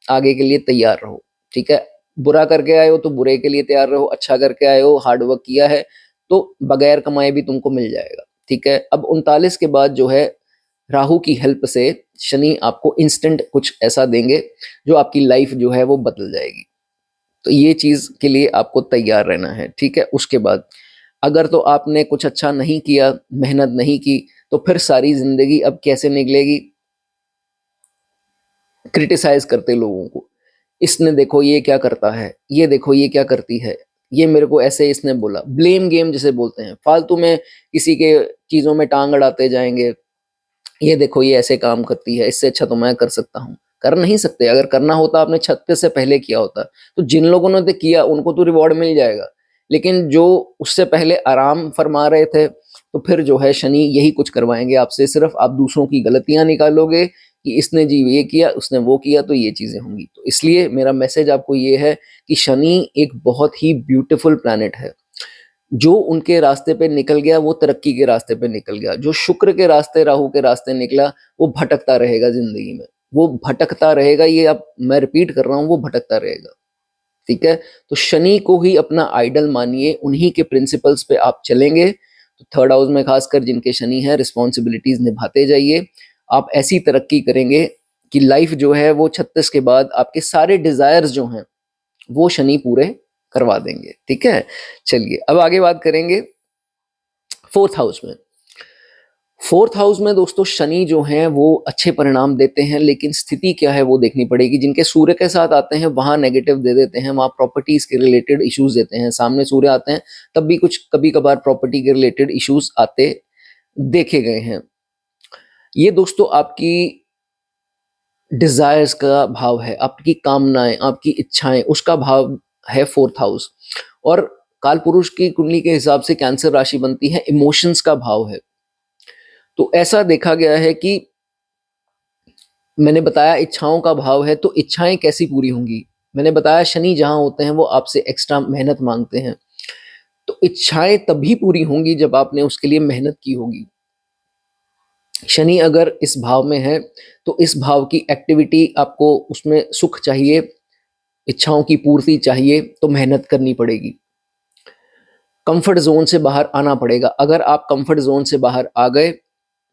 आगे के लिए तैयार रहो। ठीक है, बुरा करके आए हो तो बुरे के लिए तैयार रहो, अच्छा करके आए हो, हार्ड वर्क किया है तो बगैर कमाए भी तुमको मिल जाएगा। ठीक है, अब 39 के बाद जो है राहु की हेल्प से शनि आपको इंस्टेंट कुछ ऐसा देंगे जो आपकी लाइफ जो है वो बदल जाएगी। तो ये चीज के लिए आपको तैयार रहना है। ठीक है, उसके बाद अगर तो आपने कुछ अच्छा नहीं किया, मेहनत नहीं की, तो फिर सारी जिंदगी अब कैसे निकलेगी? क्रिटिसाइज करते लोगों को, इसने देखो ये क्या करता है, ये देखो ये क्या करती है, ये मेरे को ऐसे इसने बोला। ब्लेम गेम जिसे बोलते हैं, फालतू में किसी के चीजों में टांग अड़ाते जाएंगे। ये देखो ये ऐसे काम करती है, इससे अच्छा तो मैं कर सकता हूँ। कर नहीं सकते। अगर करना होता आपने 36 से पहले किया होता। तो जिन लोगों ने तो किया उनको तो रिवॉर्ड मिल जाएगा, लेकिन जो उससे पहले आराम फरमा रहे थे, तो फिर जो है शनि यही कुछ करवाएंगे आपसे। सिर्फ आप दूसरों की गलतियां निकालोगे कि इसने जी ये किया, उसने वो किया, तो ये चीजें होंगी। तो इसलिए मेरा मैसेज आपको ये है कि शनि एक बहुत ही ब्यूटीफुल प्लैनेट है। जो उनके रास्ते पे निकल गया वो तरक्की के रास्ते पे निकल गया। जो शुक्र के रास्ते, राहु के रास्ते निकला, वो भटकता रहेगा जिंदगी में। वो भटकता रहेगा, ये अब मैं रिपीट कर रहा हूँ, वो भटकता रहेगा। ठीक है, तो शनि को ही अपना आइडल मानिए, उन्हीं के प्रिंसिपल्स पे आप चलेंगे तो थर्ड हाउस में खासकर जिनके शनि है, रिस्पॉन्सिबिलिटीज निभाते जाइए। आप ऐसी तरक्की करेंगे कि लाइफ जो है वो 36 के बाद आपके सारे डिजायर्स जो हैं वो शनि पूरे करवा देंगे। ठीक है, चलिए अब आगे बात करेंगे फोर्थ हाउस में। फोर्थ हाउस में दोस्तों शनि जो हैं वो अच्छे परिणाम देते हैं, लेकिन स्थिति क्या है वो देखनी पड़ेगी। जिनके सूर्य के साथ आते हैं वहां नेगेटिव दे देते हैं, वहां प्रॉपर्टीज के रिलेटेड इश्यूज देते हैं। सामने सूर्य आते हैं तब भी कुछ कभी कभार प्रॉपर्टी के रिलेटेड इश्यूज आते देखे गए हैं। ये दोस्तों आपकी डिजायर्स का भाव है, आपकी कामनाएं, आपकी इच्छाएं, उसका भाव है फोर्थ हाउस। और काल पुरुष की कुंडली के हिसाब से कैंसर राशि बनती है, इमोशंस का भाव है। तो ऐसा देखा गया है कि मैंने बताया इच्छाओं का भाव है, तो इच्छाएं कैसी पूरी होंगी? मैंने बताया शनि जहां होते हैं वो आपसे एक्स्ट्रा मेहनत मांगते हैं। तो इच्छाएं तभी पूरी होंगी जब आपने उसके लिए मेहनत की होगी। शनि अगर इस भाव में है तो इस भाव की एक्टिविटी आपको उसमें सुख चाहिए, इच्छाओं की पूर्ति चाहिए तो मेहनत करनी पड़ेगी, कंफर्ट जोन से बाहर आना पड़ेगा। अगर आप कंफर्ट जोन से बाहर आ गए,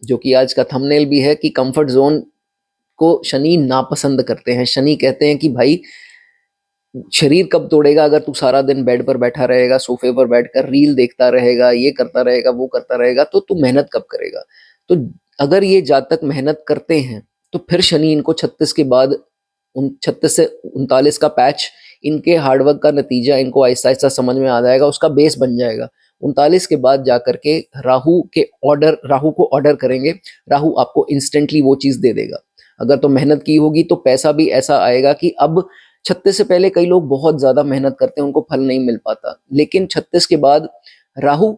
जो कि आज का थंबनेल भी है कि कंफर्ट जोन को शनि नापसंद करते हैं। शनि कहते हैं कि भाई शरीर कब तोड़ेगा, अगर तू सारा दिन बेड पर बैठा रहेगा, सोफे पर बैठकर रील देखता रहेगा, ये करता रहेगा, वो करता रहेगा, तो तू मेहनत कब करेगा। तो अगर ये जातक मेहनत करते हैं तो फिर शनि इनको 36 के बाद 36 से 39 का पैच, इनके हार्डवर्क का नतीजा इनको आहिस्ता आहिस्ता समझ में आ जाएगा, उसका बेस बन जाएगा। 39 के बाद जाकर के राहु को ऑर्डर करेंगे, राहु आपको इंस्टेंटली वो चीज दे देगा। अगर तो मेहनत की होगी तो पैसा भी ऐसा आएगा कि अब 36 से पहले कई लोग बहुत ज्यादा मेहनत करते हैं, उनको फल नहीं मिल पाता, लेकिन 36 के बाद राहु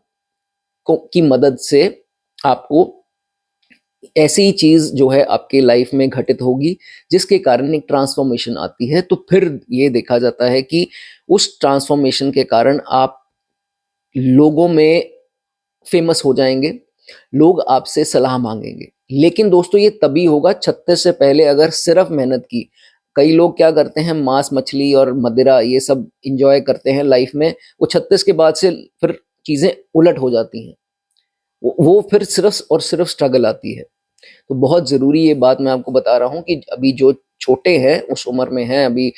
की मदद से आपको ऐसी चीज जो है आपके लाइफ में घटित होगी जिसके कारण एक ट्रांसफॉर्मेशन आती है। तो फिर ये देखा जाता है कि उस ट्रांसफॉर्मेशन के कारण आप लोगों में फेमस हो जाएंगे, लोग आपसे सलाह मांगेंगे। लेकिन दोस्तों ये तभी होगा 36 से पहले अगर सिर्फ मेहनत की। कई लोग क्या करते हैं, मांस मछली और मदिरा ये सब इंजॉय करते हैं लाइफ में, वो 36 के बाद से फिर चीजें उलट हो जाती हैं, वो फिर सिर्फ और सिर्फ स्ट्रगल आती है। तो बहुत ज़रूरी ये बात मैं आपको बता रहा हूँ कि अभी जो छोटे हैं उस उम्र में हैं, अभी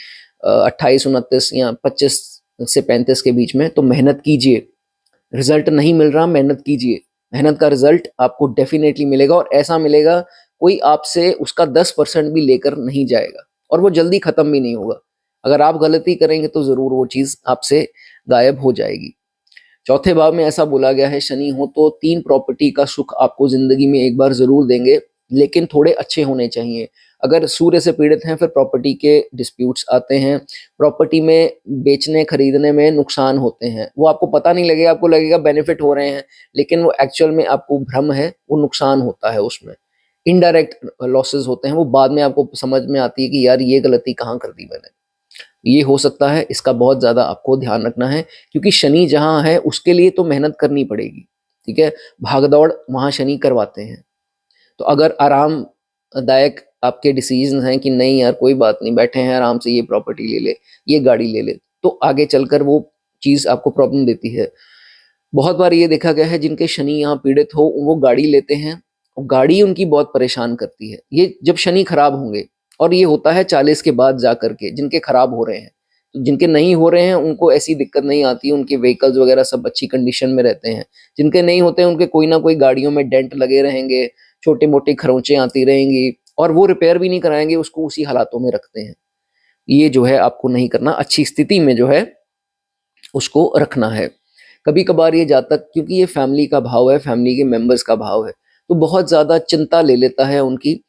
28 29 या 25 से 35 के बीच में, तो मेहनत कीजिए। रिजल्ट नहीं मिल रहा, मेहनत कीजिए, मेहनत का रिजल्ट आपको डेफिनेटली मिलेगा, और ऐसा मिलेगा कोई आपसे उसका 10% भी लेकर नहीं जाएगा, और वो जल्दी खत्म भी नहीं होगा। अगर आप गलती करेंगे तो जरूर वो चीज आपसे गायब हो जाएगी। चौथे भाव में ऐसा बोला गया है शनि हो तो 3 प्रॉपर्टी का सुख आपको जिंदगी में एक बार जरूर देंगे, लेकिन थोड़े अच्छे होने चाहिए। अगर सूर्य से पीड़ित हैं फिर प्रॉपर्टी के डिस्प्यूट्स आते हैं, प्रॉपर्टी में बेचने खरीदने में नुकसान होते हैं, वो आपको पता नहीं लगेगा, आपको लगेगा बेनिफिट हो रहे हैं, लेकिन वो एक्चुअल में आपको भ्रम है, वो नुकसान होता है, उसमें इनडायरेक्ट लॉसेस होते हैं, वो बाद में आपको समझ में आती है कि यार ये गलती कहाँ कर दी मैंने। ये हो सकता है, इसका बहुत ज़्यादा आपको ध्यान रखना है, क्योंकि शनि जहाँ है उसके लिए तो मेहनत करनी पड़ेगी, ठीक है। भागदौड़ वहाँ शनि करवाते हैं। तो अगर आरामदायक आपके डिसीजन हैं कि नहीं यार कोई बात नहीं, बैठे हैं आराम से, ये प्रॉपर्टी ले ले, ये गाड़ी ले ले, तो आगे चलकर वो चीज़ आपको प्रॉब्लम देती है। बहुत बार ये देखा गया है जिनके शनि यहाँ पीड़ित हो वो गाड़ी लेते हैं, और गाड़ी उनकी बहुत परेशान करती है, ये जब शनि खराब होंगे। और ये होता है 40 के बाद जा करके, जिनके खराब हो रहे हैं। तो जिनके नहीं हो रहे हैं उनको ऐसी दिक्कत नहीं आती, उनके व्हीकल्स वगैरह सब अच्छी कंडीशन में रहते हैं। जिनके नहीं होते हैं उनके कोई ना कोई गाड़ियों में डेंट लगे रहेंगे, छोटे मोटे खरोंचे आती रहेंगी, और वो रिपेयर भी नहीं कराएंगे, उसको उसी हालातों में रखते हैं। ये जो है आपको नहीं करना, अच्छी स्थिति में जो है उसको रखना है। कभी कभार ये जातक, क्योंकि ये फैमिली का भाव है, फैमिली के मेंबर्स का भाव है, तो बहुत ज़्यादा चिंता ले लेता है उनकी,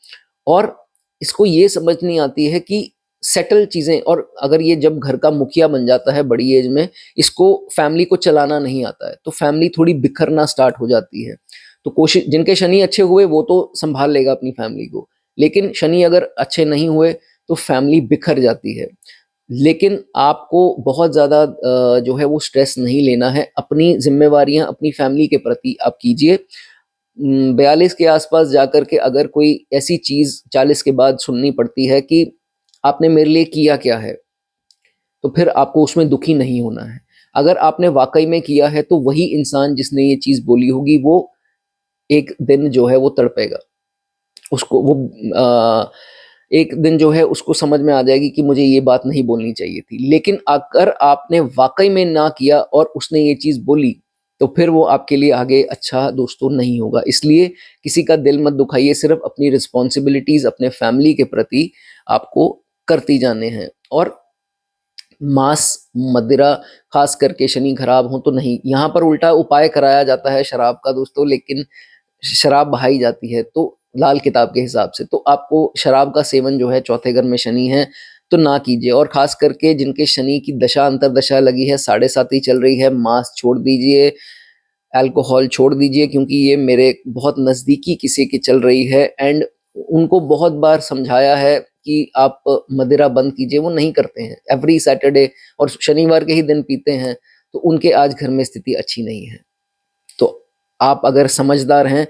और इसको ये समझ नहीं आती है कि सेटल चीज़ें, और अगर ये जब घर का मुखिया बन जाता है बड़ी एज में, इसको फैमिली को चलाना नहीं आता है, तो फैमिली थोड़ी बिखरना स्टार्ट हो जाती है। तो कोशिश, जिनके शनि अच्छे हुए वो तो संभाल लेगा अपनी फैमिली को, लेकिन शनि अगर अच्छे नहीं हुए तो फैमिली बिखर जाती है। लेकिन आपको बहुत ज़्यादा जो है वो स्ट्रेस नहीं लेना है, अपनी ज़िम्मेवारियाँ अपनी फैमिली के प्रति आप कीजिए। 42 के आसपास जाकर के अगर कोई ऐसी चीज़ 40 के बाद सुननी पड़ती है कि आपने मेरे लिए किया क्या है, तो फिर आपको उसमें दुखी नहीं होना है। अगर आपने वाक़ई में किया है तो वही इंसान जिसने ये चीज़ बोली होगी वो एक दिन जो है वो तड़पेगा। उसको वो एक दिन जो है उसको समझ में आ जाएगी कि मुझे ये बात नहीं बोलनी चाहिए थी। लेकिन अगर आपने वाक़ई में ना किया और उसने ये चीज़ बोली, तो फिर वो आपके लिए आगे अच्छा दोस्तों नहीं होगा। इसलिए किसी का दिल मत दुखाइए, सिर्फ़ अपनी रिस्पॉन्सिबिलिटीज़ अपने फैमिली के प्रति आपको करती जाने हैं। और मांस, मदिरा, ख़ास करके शनि खराब हो तो नहीं। यहाँ पर उल्टा उपाय कराया जाता है शराब का दोस्तों, लेकिन शराब बहाई जाती है तो लाल किताब के हिसाब से, तो आपको शराब का सेवन जो है, चौथे घर में शनि है तो ना कीजिए। और खास करके जिनके शनि की दशा अंतरदशा लगी है, 7.5 चल रही है, मांस छोड़ दीजिए, अल्कोहल छोड़ दीजिए, क्योंकि ये मेरे बहुत नज़दीकी किसी की चल रही है, एंड उनको बहुत बार समझाया है कि आप मदिरा बंद कीजिए, वो नहीं करते हैं। एवरी सैटरडे और शनिवार के ही दिन पीते हैं, तो उनके आज घर में स्थिति अच्छी नहीं है। तो आप अगर समझदार हैं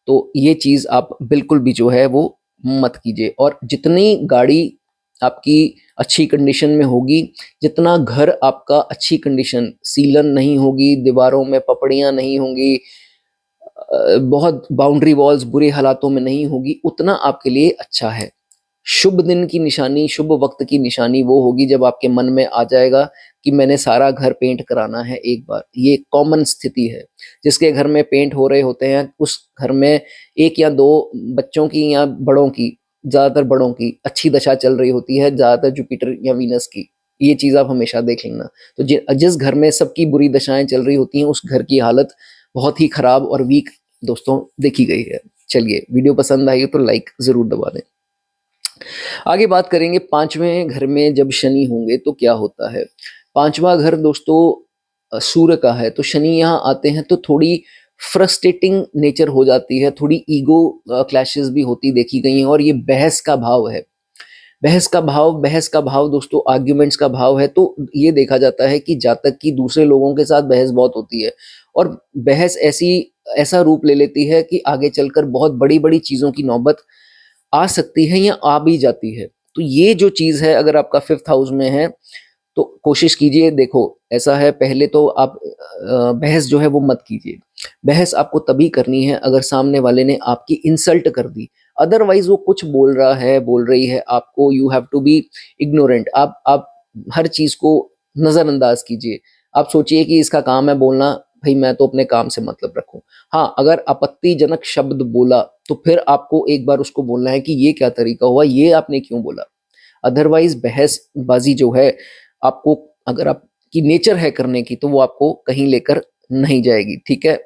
तो ये चीज़ आप बिल्कुल भी जो है वो मत कीजिए। और जितनी गाड़ी आपकी अच्छी कंडीशन में होगी, जितना घर आपका अच्छी कंडीशन, सीलन नहीं होगी, दीवारों में पपड़ियाँ नहीं होंगी, बहुत बाउंड्री वॉल्स बुरे हालातों में नहीं होगी, उतना आपके लिए अच्छा है। शुभ दिन की निशानी, शुभ वक्त की निशानी वो होगी जब आपके मन में आ जाएगा कि मैंने सारा घर पेंट कराना है एक बार। ये कॉमन स्थिति है। जिसके घर में पेंट हो रहे होते हैं, उस घर में एक या दो बच्चों की या बड़ों की, ज़्यादातर बड़ों की अच्छी दशा चल रही होती है, ज़्यादातर जुपिटर या वीनस की। ये चीज़ आप हमेशा देख लेना। तो जिस घर में सबकी बुरी दशाएं चल रही होती हैं, उस घर की हालत बहुत ही खराब और वीक दोस्तों देखी गई है। चलिए, वीडियो पसंद आई हो तो लाइक ज़रूर दबा दें। आगे बात करेंगे पांचवें घर में जब शनि होंगे तो क्या होता है। पांचवा घर दोस्तों सूर्य का है, तो शनि यहाँ आते हैं तो थोड़ी फ्रस्ट्रेटिंग नेचर हो जाती है, थोड़ी ईगो क्लैशेस भी होती देखी गई हैं। और ये बहस का भाव है। बहस का भाव दोस्तों आर्ग्यूमेंट्स का भाव है। तो ये देखा जाता है कि जातक की दूसरे लोगों के साथ बहस बहुत होती है, और बहस ऐसा रूप ले लेती है कि आगे चलकर बहुत बड़ी बड़ी चीज़ों की नौबत आ सकती है या आ भी जाती है। तो ये जो चीज़ है, अगर आपका 5th हाउस में है तो कोशिश कीजिए। देखो, ऐसा है, पहले तो आप बहस जो है वो मत कीजिए। बहस आपको तभी करनी है अगर सामने वाले ने आपकी इंसल्ट कर दी। अदरवाइज वो कुछ बोल रहा है, बोल रही है, आपको you have to be ignorant. आप हर चीज़ को नज़रअंदाज कीजिए। आप सोचिए कि इसका काम है बोलना, भाई मैं तो अपने काम से मतलब रखूं। हाँ, अगर आपत्तिजनक शब्द बोला तो फिर आपको एक बार उसको बोलना है कि ये क्या तरीका हुआ, ये आपने क्यों बोला। अदरवाइज बहसबाजी जो है, आपको, अगर आपकी नेचर है करने की, तो वो आपको कहीं लेकर नहीं जाएगी। ठीक है।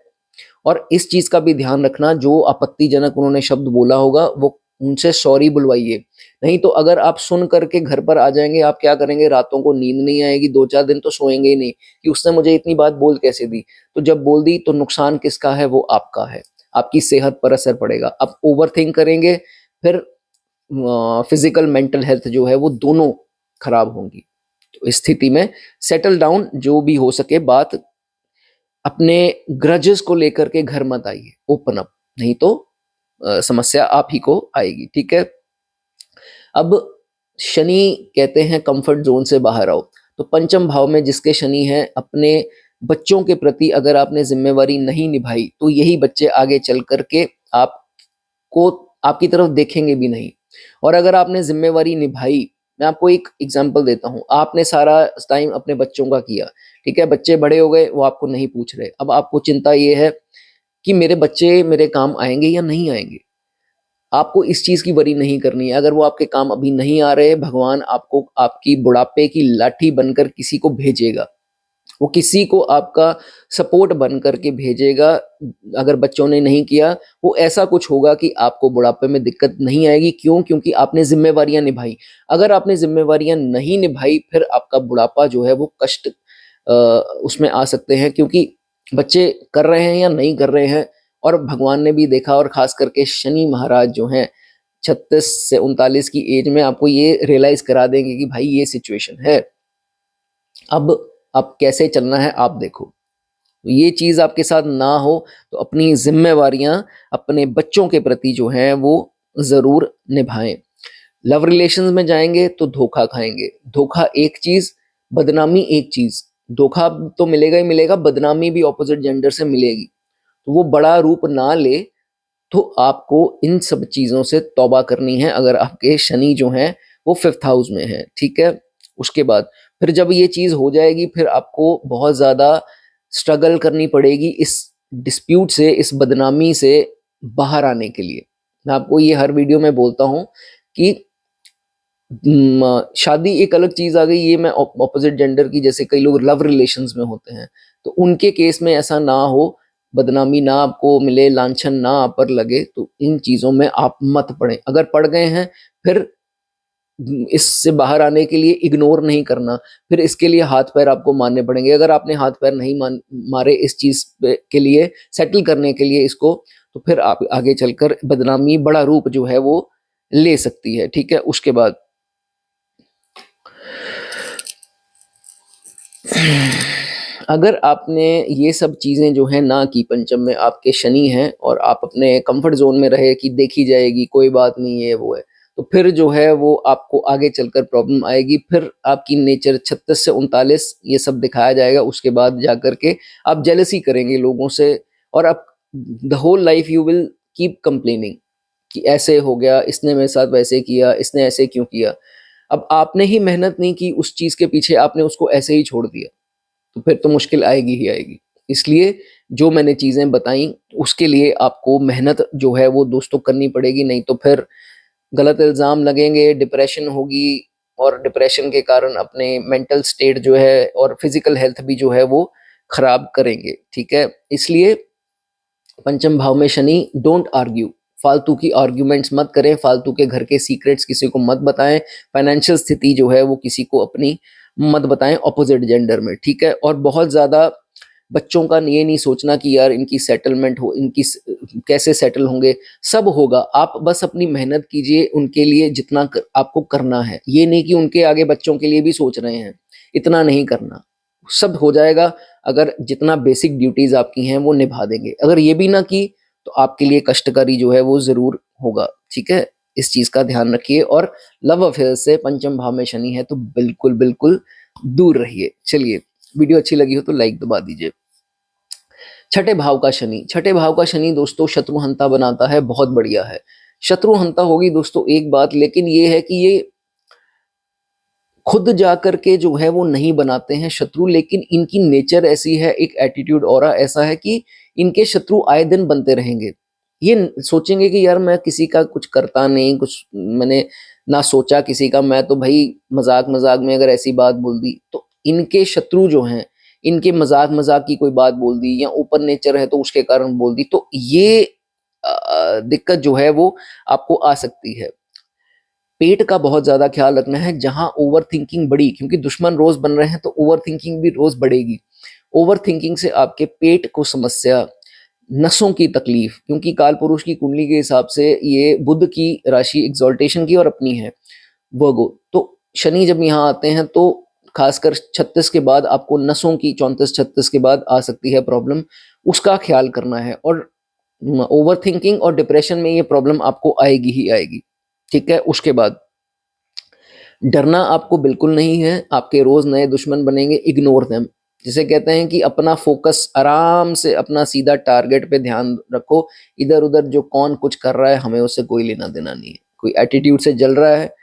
और इस चीज का भी ध्यान रखना, जो आपत्तिजनक उन्होंने शब्द बोला होगा वो उनसे सॉरी बुलवाइए। नहीं तो अगर आप सुन करके घर पर आ जाएंगे, आप क्या करेंगे, रातों को नींद नहीं आएगी, 2-4 दिन तो सोएंगे ही नहीं कि उसने मुझे इतनी बात बोल कैसे दी। तो जब बोल दी तो नुकसान किसका है, वो आपका है। आपकी सेहत पर असर पड़ेगा। आप ओवर थिंक करेंगे, फिर फिजिकल मेंटल हेल्थ जो है वो दोनों खराब होंगी। तो इस स्थिति में सेटल डाउन, जो भी हो सके बात, अपने ग्रजेस को लेकर के घर मत आइए, ओपन अप, नहीं तो समस्या आप ही को आएगी। ठीक है। अब शनि कहते हैं कंफर्ट जोन से बाहर आओ। तो पंचम भाव में जिसके शनि है, अपने बच्चों के प्रति अगर आपने जिम्मेवारी नहीं निभाई तो यही बच्चे आगे चल करके आपको, आपकी तरफ देखेंगे भी नहीं। और अगर आपने जिम्मेवारी निभाई, मैं आपको एक एग्जांपल देता हूँ। आपने सारा टाइम अपने बच्चों का किया, ठीक है, बच्चे बड़े हो गए, वो आपको नहीं पूछ रहे। अब आपको चिंता ये है कि मेरे बच्चे मेरे काम आएंगे या नहीं आएंगे। आपको इस चीज की वरी नहीं करनी है। अगर वो आपके काम अभी नहीं आ रहे, भगवान आपको आपकी बुढ़ापे की लाठी बनकर किसी को भेजेगा। वो किसी को आपका सपोर्ट बन करके भेजेगा। अगर बच्चों ने नहीं किया, वो ऐसा कुछ होगा कि आपको बुढ़ापे में दिक्कत नहीं आएगी। क्यों? क्योंकि आपने जिम्मेवारियां निभाई। अगर आपने जिम्मेवारियां नहीं निभाई, फिर आपका बुढ़ापा जो है वो कष्ट उसमें आ सकते हैं, क्योंकि बच्चे कर रहे हैं या नहीं कर रहे हैं। और भगवान ने भी देखा, और खास करके शनि महाराज जो हैं 36 से 39 की एज में आपको ये रियलाइज करा देंगे कि भाई ये सिचुएशन है, अब कैसे चलना है आप देखो। तो ये चीज आपके साथ ना हो, तो अपनी जिम्मेवारियां अपने बच्चों के प्रति जो हैं वो जरूर निभाएं। लव रिलेशंस में जाएंगे तो धोखा खाएंगे। धोखा एक चीज, बदनामी एक चीज। धोखा तो मिलेगा ही मिलेगा, बदनामी भी ऑपोजिट जेंडर से मिलेगी। तो वो बड़ा रूप ना ले, तो आपको इन सब चीजों से तौबा करनी है अगर आपके शनि जो हैं वो 5th हाउस में है। ठीक है। उसके बाद फिर जब ये चीज हो जाएगी, फिर आपको बहुत ज्यादा स्ट्रगल करनी पड़ेगी इस डिस्प्यूट से, इस बदनामी से बाहर आने के लिए। मैं आपको ये हर वीडियो में बोलता हूँ कि शादी एक अलग चीज आ गई, ये मैं ऑपोजिट जेंडर की, जैसे कई लोग लव रिलेशंस में होते हैं, तो उनके केस में ऐसा ना हो, बदनामी ना आपको मिले, लांछन ना आप पर लगे। तो इन चीजों में आप मत पड़े। अगर पड़ गए हैं, फिर इससे बाहर आने के लिए इग्नोर नहीं करना, फिर इसके लिए हाथ पैर आपको मारने पड़ेंगे। अगर आपने हाथ पैर नहीं मारे इस चीज के लिए, सेटल करने के लिए इसको, तो फिर आप आगे चलकर बदनामी बड़ा रूप जो है वो ले सकती है। ठीक है। उसके बाद अगर आपने ये सब चीज़ें जो हैं ना की, पंचम में आपके शनि हैं और आप अपने कंफर्ट ज़ोन में रहे कि देखी जाएगी, कोई बात नहीं है, वो है, तो फिर जो है वो आपको आगे चलकर प्रॉब्लम आएगी। फिर आपकी नेचर 36 से 39 ये सब दिखाया जाएगा, उसके बाद जाकर के आप जेलसी करेंगे लोगों से और आप the whole life you will keep complaining कि ऐसे हो गया, इसने मेरे साथ वैसे किया, इसने ऐसे क्यों किया। अब आपने ही मेहनत नहीं की उस चीज़ के पीछे, आपने उसको ऐसे ही छोड़ दिया, तो फिर तो मुश्किल आएगी ही आएगी। इसलिए जो मैंने चीज़ें बताई उसके लिए आपको मेहनत जो है वो दोस्तों करनी पड़ेगी, नहीं तो फिर गलत इल्ज़ाम लगेंगे, डिप्रेशन होगी और डिप्रेशन के कारण अपने मेंटल स्टेट जो है और फिज़िकल हेल्थ भी जो है वो खराब करेंगे, ठीक है? इसलिए पंचम भाव में शनि, डोंट आर्ग्यू, फालतू की आर्ग्यूमेंट्स मत करें, फालतू के घर के सीक्रेट्स किसी को मत बताएं, फाइनेंशियल स्थिति जो है वो किसी को अपनी मत बताएं ऑपोजिट जेंडर में, ठीक है? और बहुत ज़्यादा बच्चों का ये नहीं सोचना कि यार इनकी सेटलमेंट हो, कैसे सेटल होंगे, सब होगा। आप बस अपनी मेहनत कीजिए उनके लिए जितना आपको करना है, ये नहीं कि उनके आगे बच्चों के लिए भी सोच रहे हैं, इतना नहीं करना, सब हो जाएगा अगर जितना बेसिक ड्यूटीज आपकी हैं वो निभा देंगे। अगर ये भी ना की तो आपके लिए कष्टकारी जो है वो जरूर होगा, ठीक है? इस चीज का ध्यान रखिए और लव अफेयर से पंचम भाव में शनि है तो बिल्कुल बिल्कुल दूर रहिए। चलिए, वीडियो अच्छी लगी हो तो लाइक दबा दीजिए। छठे भाव का शनि, छठे भाव का शनि दोस्तों शत्रुहंता बनाता है, बहुत बढ़िया है। शत्रुहंता होगी दोस्तों एक बात, लेकिन ये है कि ये खुद जाकर के जो है वो नहीं बनाते हैं शत्रु, लेकिन इनकी नेचर ऐसी है, एक एटीट्यूड ऑरा ऐसा है कि इनके शत्रु आए दिन बनते रहेंगे। ये सोचेंगे कि यार मैं किसी का कुछ करता नहीं, कुछ मैंने ना सोचा किसी का, मैं तो भाई मजाक मजाक में अगर ऐसी बात बोल दी तो इनके शत्रु जो हैं, इनके मजाक मजाक की कोई बात बोल दी या ओपन नेचर है तो उसके कारण बोल दी, तो ये दिक्कत जो है वो आपको आ सकती है। पेट का बहुत ज्यादा ख्याल रखना है, जहां ओवर थिंकिंग बढ़ी, क्योंकि दुश्मन रोज बन रहे हैं तो ओवर थिंकिंग भी रोज बढ़ेगी। ओवर थिंकिंग से आपके पेट को समस्या, नसों की तकलीफ, क्योंकि काल पुरुष की कुंडली के हिसाब से ये बुध की राशि एग्जॉल्टेशन की और अपनी है वर्गो, तो शनि जब यहाँ आते हैं तो खासकर 36 के बाद आपको नसों की, 34-36 के बाद आ सकती है प्रॉब्लम, उसका ख्याल करना है। और ओवर थिंकिंग और डिप्रेशन में ये प्रॉब्लम आपको आएगी ही आएगी, ठीक है? उसके बाद डरना आपको बिल्कुल नहीं है, आपके रोज नए दुश्मन बनेंगे, इग्नोर देम। जिसे कहते हैं कि अपना फोकस आराम से, अपना सीधा टारगेट पे ध्यान रखो, इधर उधर जो कौन कुछ कर रहा है हमें उससे कोई लेना देना नहीं है। कोई एटीट्यूड से जल रहा है,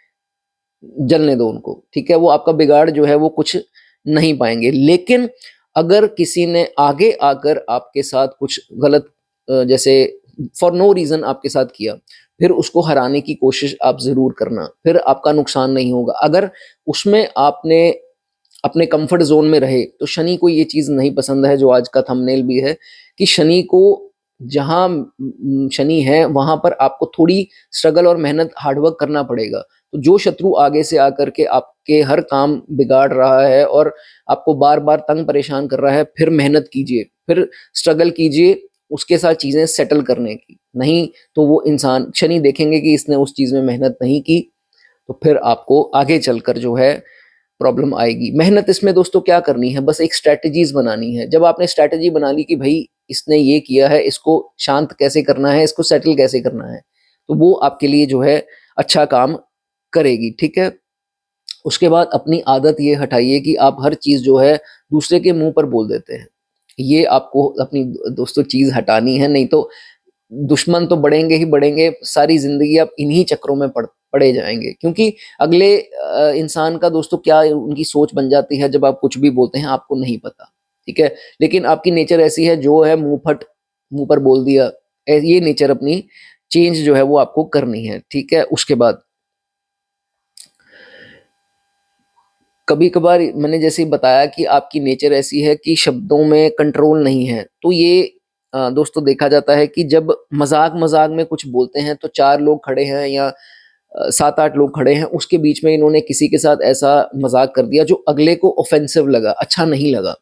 जलने दो उनको, ठीक है? वो आपका बिगाड़ जो है वो कुछ नहीं पाएंगे। लेकिन अगर किसी ने आगे आकर आपके साथ कुछ गलत जैसे फॉर नो रीजन आपके साथ किया, फिर उसको हराने की कोशिश आप जरूर करना, फिर आपका नुकसान नहीं होगा। अगर उसमें आपने अपने कंफर्ट जोन में रहे तो शनि को ये चीज नहीं पसंद है, जो आज का थंबनेल भी है कि शनि को जहां शनि है वहां पर आपको थोड़ी स्ट्रगल और मेहनत, हार्डवर्क करना पड़ेगा। तो जो शत्रु आगे से आकर के आपके हर काम बिगाड़ रहा है और आपको बार बार तंग परेशान कर रहा है, फिर मेहनत कीजिए, फिर स्ट्रगल कीजिए उसके साथ चीजें सेटल करने की। नहीं तो वो इंसान, शनि देखेंगे कि इसने उस चीज में मेहनत नहीं की, तो फिर आपको आगे चलकर जो है प्रॉब्लम आएगी। मेहनत इसमें दोस्तों क्या करनी है, बस एक स्ट्रेटजीज बनानी है। जब आपने स्ट्रेटजी बना ली कि भाई इसने ये किया है, इसको शांत कैसे करना है, इसको सेटल कैसे करना है, तो वो आपके लिए जो है अच्छा काम करेगी, ठीक है? उसके बाद अपनी आदत ये हटाइए कि आप हर चीज जो है दूसरे के मुंह पर बोल देते हैं। ये आपको अपनी दोस्तों चीज हटानी है, नहीं तो दुश्मन तो बढ़ेंगे ही बढ़ेंगे, सारी जिंदगी आप इन्हीं चक्रों में पड़े जाएंगे। क्योंकि अगले इंसान का दोस्तों क्या उनकी सोच बन जाती है जब आप कुछ भी बोलते हैं आपको नहीं पता, ठीक है? लेकिन आपकी नेचर ऐसी है, जो है मुंह फट मुंह पर बोल दिया, ये नेचर अपनी चेंज जो है वो आपको करनी है, ठीक है? उसके बाद कभी कभार मैंने जैसे बताया कि आपकी नेचर ऐसी है कि शब्दों में कंट्रोल नहीं है, तो ये दोस्तों देखा जाता है कि जब मजाक मजाक में कुछ बोलते हैं तो चार लोग खड़े हैं या 7-8 लोग खड़े हैं, उसके बीच में इन्होंने किसी के साथ ऐसा मजाक कर दिया जो अगले को ऑफेंसिव लगा, अच्छा नहीं लगा,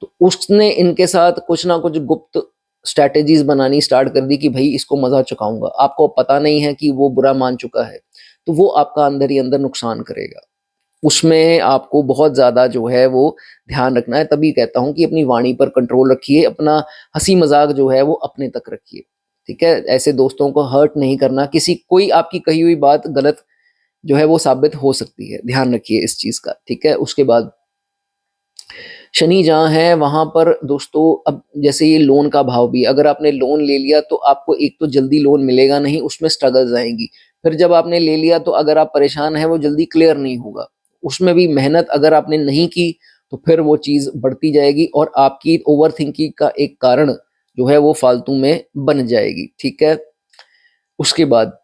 तो उसने इनके साथ कुछ ना कुछ गुप्त स्ट्रैटेजीज बनानी स्टार्ट कर दी कि भाई इसको मजा चुकाऊंगा। आपको पता नहीं है कि वो बुरा मान चुका है, तो वो आपका अंदर ही अंदर नुकसान करेगा। उसमें आपको बहुत ज़्यादा जो है वो ध्यान रखना है। तभी कहता हूँ कि अपनी वाणी पर कंट्रोल रखिए, अपना हँसी-मज़ाक जो है वो अपने तक रखिए, ठीक है? ऐसे दोस्तों को हर्ट नहीं करना, किसी कोई आपकी कही हुई बात गलत जो है वो साबित हो सकती है, ध्यान रखिए इस चीज़ का, ठीक है? उसके बाद शनि जहाँ है वहाँ पर दोस्तों, अब जैसे ये लोन का भाव भी, अगर आपने लोन ले लिया तो आपको एक तो जल्दी लोन मिलेगा नहीं, उसमें स्ट्रगल्स आएँगी। फिर जब आपने ले लिया तो अगर आप परेशान हैं वो जल्दी क्लियर नहीं होगा। उसमें भी मेहनत अगर आपने नहीं की तो फिर वो चीज़ बढ़ती जाएगी और आपकी ओवरथिंकिंग का एक कारण जो है वो फालतू में बन जाएगी, ठीक है? उसके बाद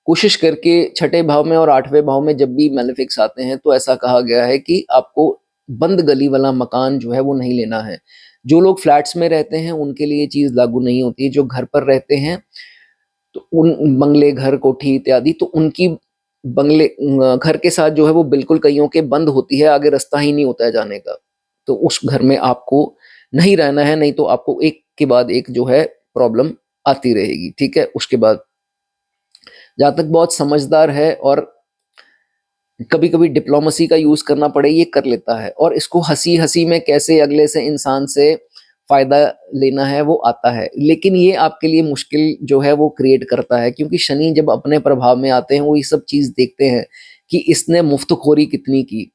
कोशिश करके छठे भाव में और आठवें भाव में जब भी मैलेफिक्स आते हैं तो ऐसा कहा गया है कि आपको बंद गली वाला मकान जो है वो नहीं लेना है। जो लोग फ्लैट्स में रहते हैं उनके लिए ये चीज़ लागू नहीं होती है। जो घर पर रहते हैं तो उन बंगले, घर, कोठी इत्यादि, तो उनकी घर के साथ जो है वो बिल्कुल कइयों के बंद होती है, आगे रास्ता ही नहीं होता है जाने का। तो उस घर में आपको नहीं रहना है, नहीं तो आपको एक के बाद एक जो है प्रॉब्लम आती रहेगी, ठीक है? उसके बाद जहाँ तक बहुत समझदार है और कभी-कभी डिप्लोमेसी का यूज़ करना पड़े, ये कर लेता है और इसको हँसी-हँसी में कैसे अगले से इंसान से फ़ायदा लेना है वो आता है। लेकिन ये आपके लिए मुश्किल जो है वो क्रिएट करता है, क्योंकि शनि जब अपने प्रभाव में आते हैं वो ये सब चीज़ देखते हैं कि इसने मुफ्तखोरी कितनी की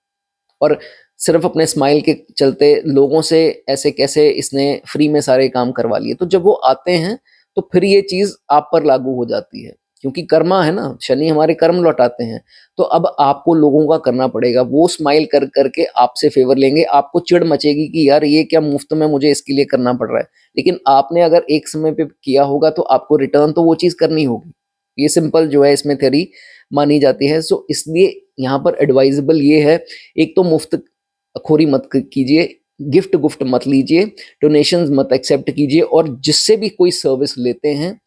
और सिर्फ़ अपने स्माइल के चलते लोगों से ऐसे कैसे इसने फ्री में सारे काम करवा लिए। तो जब वो आते हैं तो फिर ये चीज़ आप पर लागू हो जाती है, क्योंकि कर्मा है ना, शनि हमारे कर्म लौटाते हैं। तो अब आपको लोगों का करना पड़ेगा, वो स्माइल कर करके आपसे फेवर लेंगे, आपको चिढ़ मचेगी कि यार ये क्या मुफ्त में मुझे इसके लिए करना पड़ रहा है। लेकिन आपने अगर एक समय पे किया होगा तो आपको रिटर्न तो वो चीज़ करनी होगी। ये सिंपल जो है इसमें थ्योरी मानी जाती है। सो इसलिए यहाँ पर एडवाइजेबल ये है, एक तो मुफ्त खोरी मत कीजिए, गिफ्ट गुफ्ट मत लीजिए, डोनेशंस मत एक्सेप्ट कीजिए और जिससे भी कोई सर्विस लेते हैं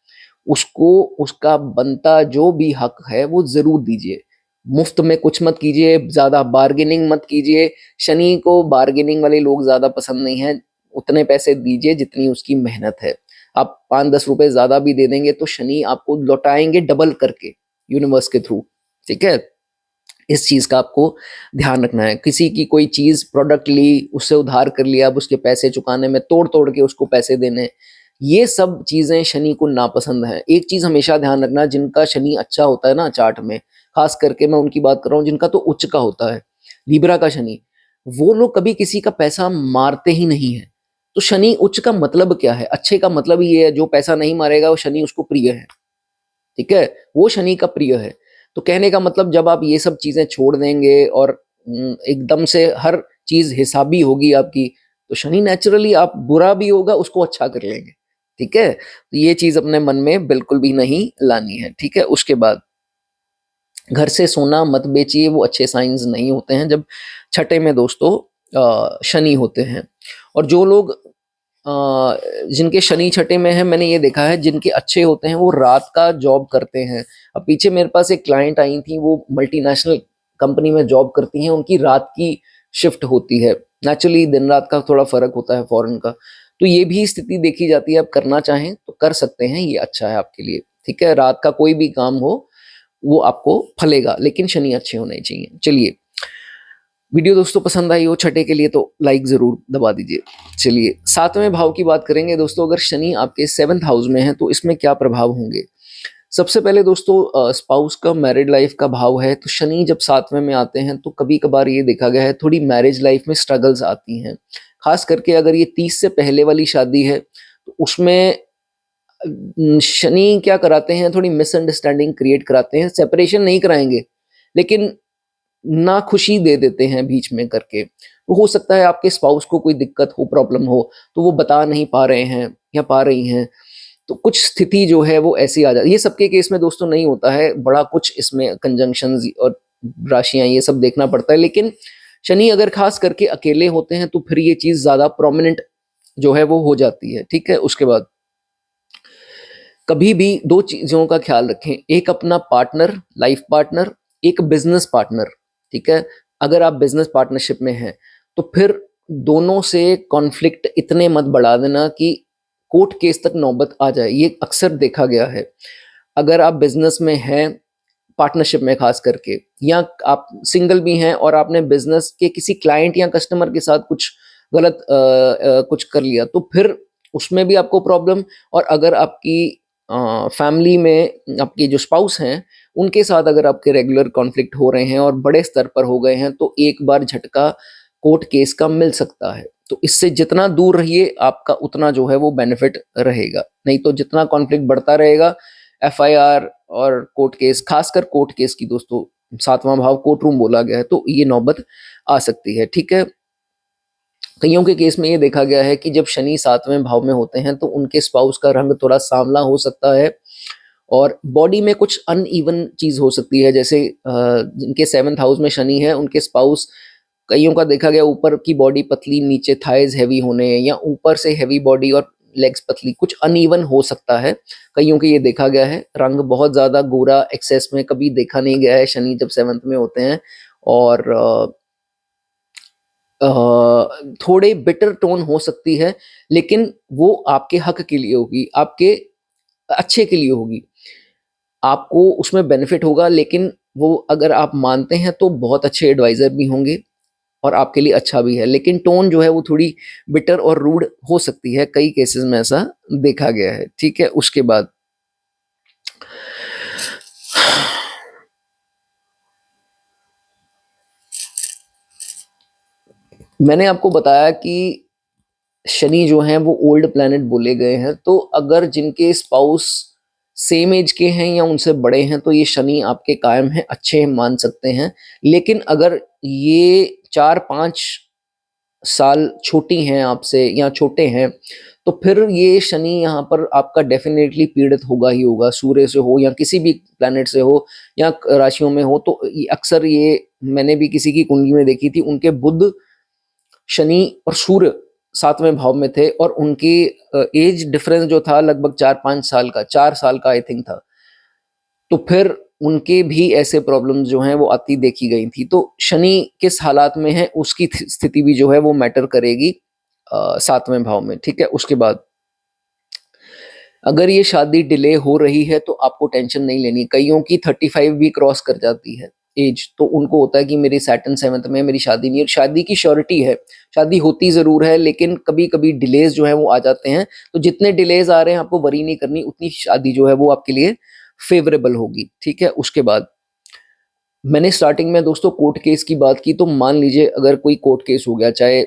उसको उसका बनता जो भी हक है वो ज़रूर दीजिए। मुफ्त में कुछ मत कीजिए, ज़्यादा बार्गेनिंग मत कीजिए। शनि को बार्गेनिंग वाले लोग ज़्यादा पसंद नहीं हैं। उतने पैसे दीजिए जितनी उसकी मेहनत है। आप 5-10 रुपए ज़्यादा भी दे देंगे तो शनि आपको लौटाएँगे डबल करके यूनिवर्स के थ्रू, ठीक है? इस चीज़ का आपको ध्यान रखना है। किसी की कोई चीज़ प्रोडक्ट ली, उससे उधार कर लिया, अब उसके पैसे चुकाने में तोड़-तोड़ के उसको पैसे देने, ये सब चीज़ें शनि को नापसंद हैं। एक चीज़ हमेशा ध्यान रखना, जिनका शनि अच्छा होता है ना चार्ट में, ख़ास करके मैं उनकी बात कर रहा हूँ जिनका तो उच्च का होता है, लिब्रा का शनि, वो लोग कभी किसी का पैसा मारते ही नहीं हैं। तो शनि उच्च का मतलब क्या है? अच्छे का मतलब ही ये है, जो पैसा नहीं मारेगा वो शनि उसको प्रिय है। ठीक है? वो शनि का प्रिय है। तो कहने का मतलब जब आप ये सब चीज़ें छोड़ देंगे और एकदम से हर चीज़ हिसाबी होगी आपकी, तो शनि नेचुरली आप बुरा भी होगा उसको अच्छा कर लेंगे। ठीक है? तो ये चीज़ अपने मन में बिल्कुल भी नहीं लानी है। ठीक है? उसके बाद घर से सोना मत बेचिए, वो अच्छे साइन्स नहीं होते हैं जब छठे में दोस्तों शनि होते हैं। और जो लोग जिनके शनि छठे में है, मैंने ये देखा है जिनके अच्छे होते हैं वो रात का जॉब करते हैं। अब पीछे मेरे पास एक क्लाइंट आई थी, वो मल्टीनेशनल कंपनी में जॉब करती हैं, उनकी रात की शिफ्ट होती है। नेचुरली दिन रात का थोड़ा फर्क होता है फॉरेन का, तो ये भी स्थिति देखी जाती है। आप करना चाहें तो कर सकते हैं, ये अच्छा है आपके लिए। ठीक है, रात का कोई भी काम हो वो आपको फलेगा, लेकिन शनि अच्छे होने चाहिए। चलिए, वीडियो दोस्तों पसंद आई हो छठे के लिए तो लाइक ज़रूर दबा दीजिए। चलिए, सातवें भाव की बात करेंगे दोस्तों। अगर शनि आपके 7th हाउस में है तो इसमें क्या प्रभाव होंगे? सबसे पहले दोस्तों, स्पाउस का मैरिड लाइफ का भाव है, तो शनि जब सातवें में आते हैं तो कभी-कभार ये देखा गया है थोड़ी मैरिज लाइफ में स्ट्रगल्स आती हैं। ख़ास करके अगर ये 30 से पहले वाली शादी है तो उसमें शनि क्या कराते हैं, थोड़ी मिसअंडरस्टैंडिंग क्रिएट कराते हैं। सेपरेशन नहीं कराएँगे, लेकिन नाखुशी दे देते हैं बीच में करके। तो हो सकता है आपके स्पाउस को कोई दिक्कत हो, प्रॉब्लम हो, तो वो बता नहीं पा रहे हैं या पा रही हैं, तो कुछ स्थिति जो है वो ऐसी आ जाती है। ये सबके केस में दोस्तों नहीं होता है, बड़ा कुछ इसमें कंजंक्शंस और राशियाँ ये सब देखना पड़ता है। लेकिन शनि अगर खास करके अकेले होते हैं तो फिर ये चीज़ ज़्यादा प्रोमिनेंट जो है वो हो जाती है, ठीक है? उसके बाद कभी भी 2 चीज़ों का ख़्याल रखें, एक अपना पार्टनर, लाइफ़ पार्टनर, एक बिज़नेस पार्टनर, ठीक है? अगर आप बिज़नेस पार्टनरशिप में हैं, तो फिर दोनों से कॉन्फ्लिक्ट इतने मत बढ़ा देना कि कोर्ट केस तक नौबत आ जाए, ये अक्सर देखा गया है। अगर आप बिज़नेस में हैं, पार्टनरशिप में खास करके, या आप सिंगल भी हैं और आपने बिजनेस के किसी क्लाइंट या कस्टमर के साथ कुछ गलत कुछ कर लिया, तो फिर उसमें भी आपको प्रॉब्लम। और अगर आपकी फैमिली में आपके जो स्पाउस हैं उनके साथ अगर आपके रेगुलर कॉन्फ्लिक्ट हो रहे हैं और बड़े स्तर पर हो गए हैं, तो एक बार झटका कोर्ट केस का मिल सकता है। तो इससे जितना दूर रहिए आपका उतना जो है वो बेनिफिट रहेगा। नहीं तो जितना कॉन्फ्लिक्ट बढ़ता रहेगा, एफआईआर और कोर्ट केस, खासकर कोर्ट केस की दोस्तों, सातवां भाव कोर्ट रूम बोला गया है, तो ये नौबत आ सकती है। ठीक है, कईयों के केस में ये देखा गया है कि जब शनि सातवें भाव में होते हैं तो उनके स्पाउस का रंग थोड़ा सांवला हो सकता है और बॉडी में कुछ अनइवन चीज हो सकती है। जैसे जिनके सेवंथ हाउस में शनि है उनके स्पाउस, कईयों का देखा गया ऊपर की बॉडी पतली, नीचे थाइज हैवी होने, या ऊपर से हैवी बॉडी और लेग्स पतली, कुछ अनइवन हो सकता है। कईयों के ये देखा गया है। रंग बहुत ज्यादा गोरा एक्सेस में कभी देखा नहीं गया है शनि जब सेवंथ में होते हैं। और थोड़े बिटर टोन हो सकती है, लेकिन वो आपके हक के लिए होगी, आपके अच्छे के लिए होगी, आपको उसमें बेनिफिट होगा। लेकिन वो अगर आप मानते हैं तो बहुत अच्छे एडवाइजर भी होंगे और आपके लिए अच्छा भी है। लेकिन टोन जो है वो थोड़ी बिटर और रूड हो सकती है, कई केसेस में ऐसा देखा गया है। ठीक है, उसके बाद मैंने आपको बताया कि शनि जो हैं वो ओल्ड प्लैनेट बोले गए हैं। तो अगर जिनके स्पाउस सेम एज के हैं या उनसे बड़े हैं तो ये शनि आपके कायम हैं, अच्छे मान सकते हैं। लेकिन अगर ये 4-5 साल छोटी हैं आपसे या छोटे हैं, तो फिर ये शनि यहाँ पर आपका डेफिनेटली पीड़ित होगा ही होगा। सूर्य से हो या किसी भी प्लैनेट से हो या राशियों में हो, तो अक्सर ये मैंने भी किसी की कुंडली में देखी थी, उनके बुध, शनि और सूर्य सातवें भाव में थे और उनकी एज डिफरेंस जो था लगभग 4-5 साल का, 4 साल का आई थिंक था। तो फिर उनके भी ऐसे प्रॉब्लम्स जो हैं वो आती देखी गई थी। तो शनि किस हालात में है उसकी स्थिति भी जो है वो मैटर करेगी सातवें भाव में। ठीक है, उसके बाद अगर ये शादी डिले हो रही है तो आपको टेंशन नहीं लेनी। कईयों की 35 भी क्रॉस कर जाती है एज, तो उनको होता है कि मेरी सैटर्न सेवंथ में, मेरी शादी नहीं है। शादी की श्योरिटी है, शादी होती जरूर है, लेकिन कभी कभी डिलेज जो है वो आ जाते हैं। तो जितने डिलेज आ रहे हैं आपको वरी नहीं करनी, उतनी शादी जो है वो आपके लिए फेवरेबल होगी। ठीक है, उसके बाद मैंने स्टार्टिंग में दोस्तों कोर्ट केस की बात की। तो मान लीजिए अगर कोई कोर्ट केस हो गया, चाहे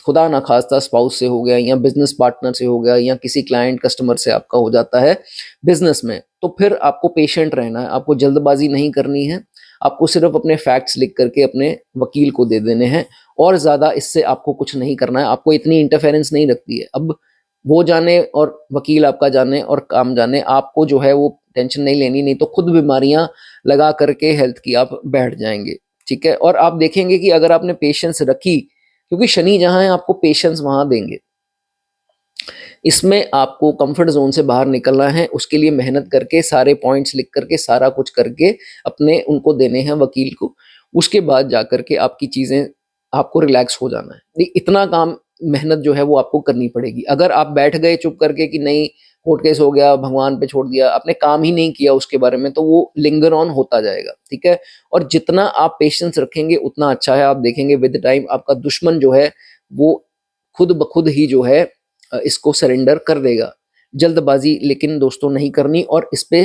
खुदा ना खास्ता स्पाउस से हो गया या बिजनेस पार्टनर से हो गया या किसी क्लाइंट कस्टमर से आपका हो जाता है बिजनेस में, तो फिर आपको पेशेंट रहना है, आपको जल्दबाजी नहीं करनी है। आपको सिर्फ अपने फैक्ट्स लिख करके अपने वकील को दे देने हैं और ज़्यादा इससे आपको कुछ नहीं करना है। आपको इतनी इंटरफेरेंस नहीं रखती है। अब वो जाने और वकील आपका जाने और काम जाने, आपको जो है वो टेंशन नहीं लेनी, नहीं तो खुद बीमारियां लगा करके हेल्थ की आप बैठ जाएंगे। ठीक है, और आप देखेंगे कि अगर आपने पेशेंस रखी, क्योंकि शनि जहां है आपको पेशेंस वहां देंगे। इसमें आपको कंफर्ट जोन से बाहर निकलना है, उसके लिए मेहनत करके, सारे पॉइंट्स लिख करके, सारा कुछ करके अपने उनको देने हैं वकील को। उसके बाद जाकर के आपकी चीजें, आपको रिलैक्स हो जाना है। इतना काम मेहनत जो है वो आपको करनी पड़ेगी। अगर आप बैठ गए चुप करके कि नहीं कोर्ट केस हो गया, भगवान पे छोड़ दिया, आपने काम ही नहीं किया उसके बारे में, तो वो लिंगर ऑन होता जाएगा। ठीक है, और जितना आप पेशेंस रखेंगे उतना अच्छा है। आप देखेंगे विद टाइम आपका दुश्मन जो है वो खुद ब खुद ही जो है इसको सरेंडर कर देगा। जल्दबाजी लेकिन दोस्तों नहीं करनी, और इस पे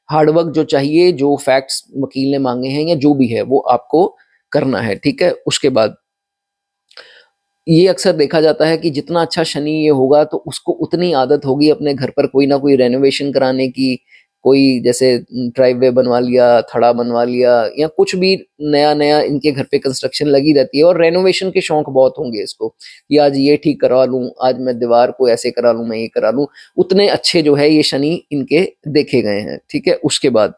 हार्डवर्क जो चाहिए, जो फैक्ट्स वकील ने मांगे हैं या जो भी है वो आपको करना है। ठीक है, उसके बाद ये अक्सर देखा जाता है कि जितना अच्छा शनि ये होगा तो उसको उतनी आदत होगी अपने घर पर कोई ना कोई रेनोवेशन कराने की। कोई जैसे ड्राइववे बनवा लिया, थड़ा बनवा लिया, या कुछ भी नया नया इनके घर पे कंस्ट्रक्शन लगी रहती है। और रेनोवेशन के शौक बहुत होंगे इसको कि आज ये ठीक करवा लूं, आज मैं दीवार को ऐसे करा लूं, मैं ये करा लूं। उतने अच्छे जो है ये शनि इनके देखे गए हैं। ठीक है, उसके बाद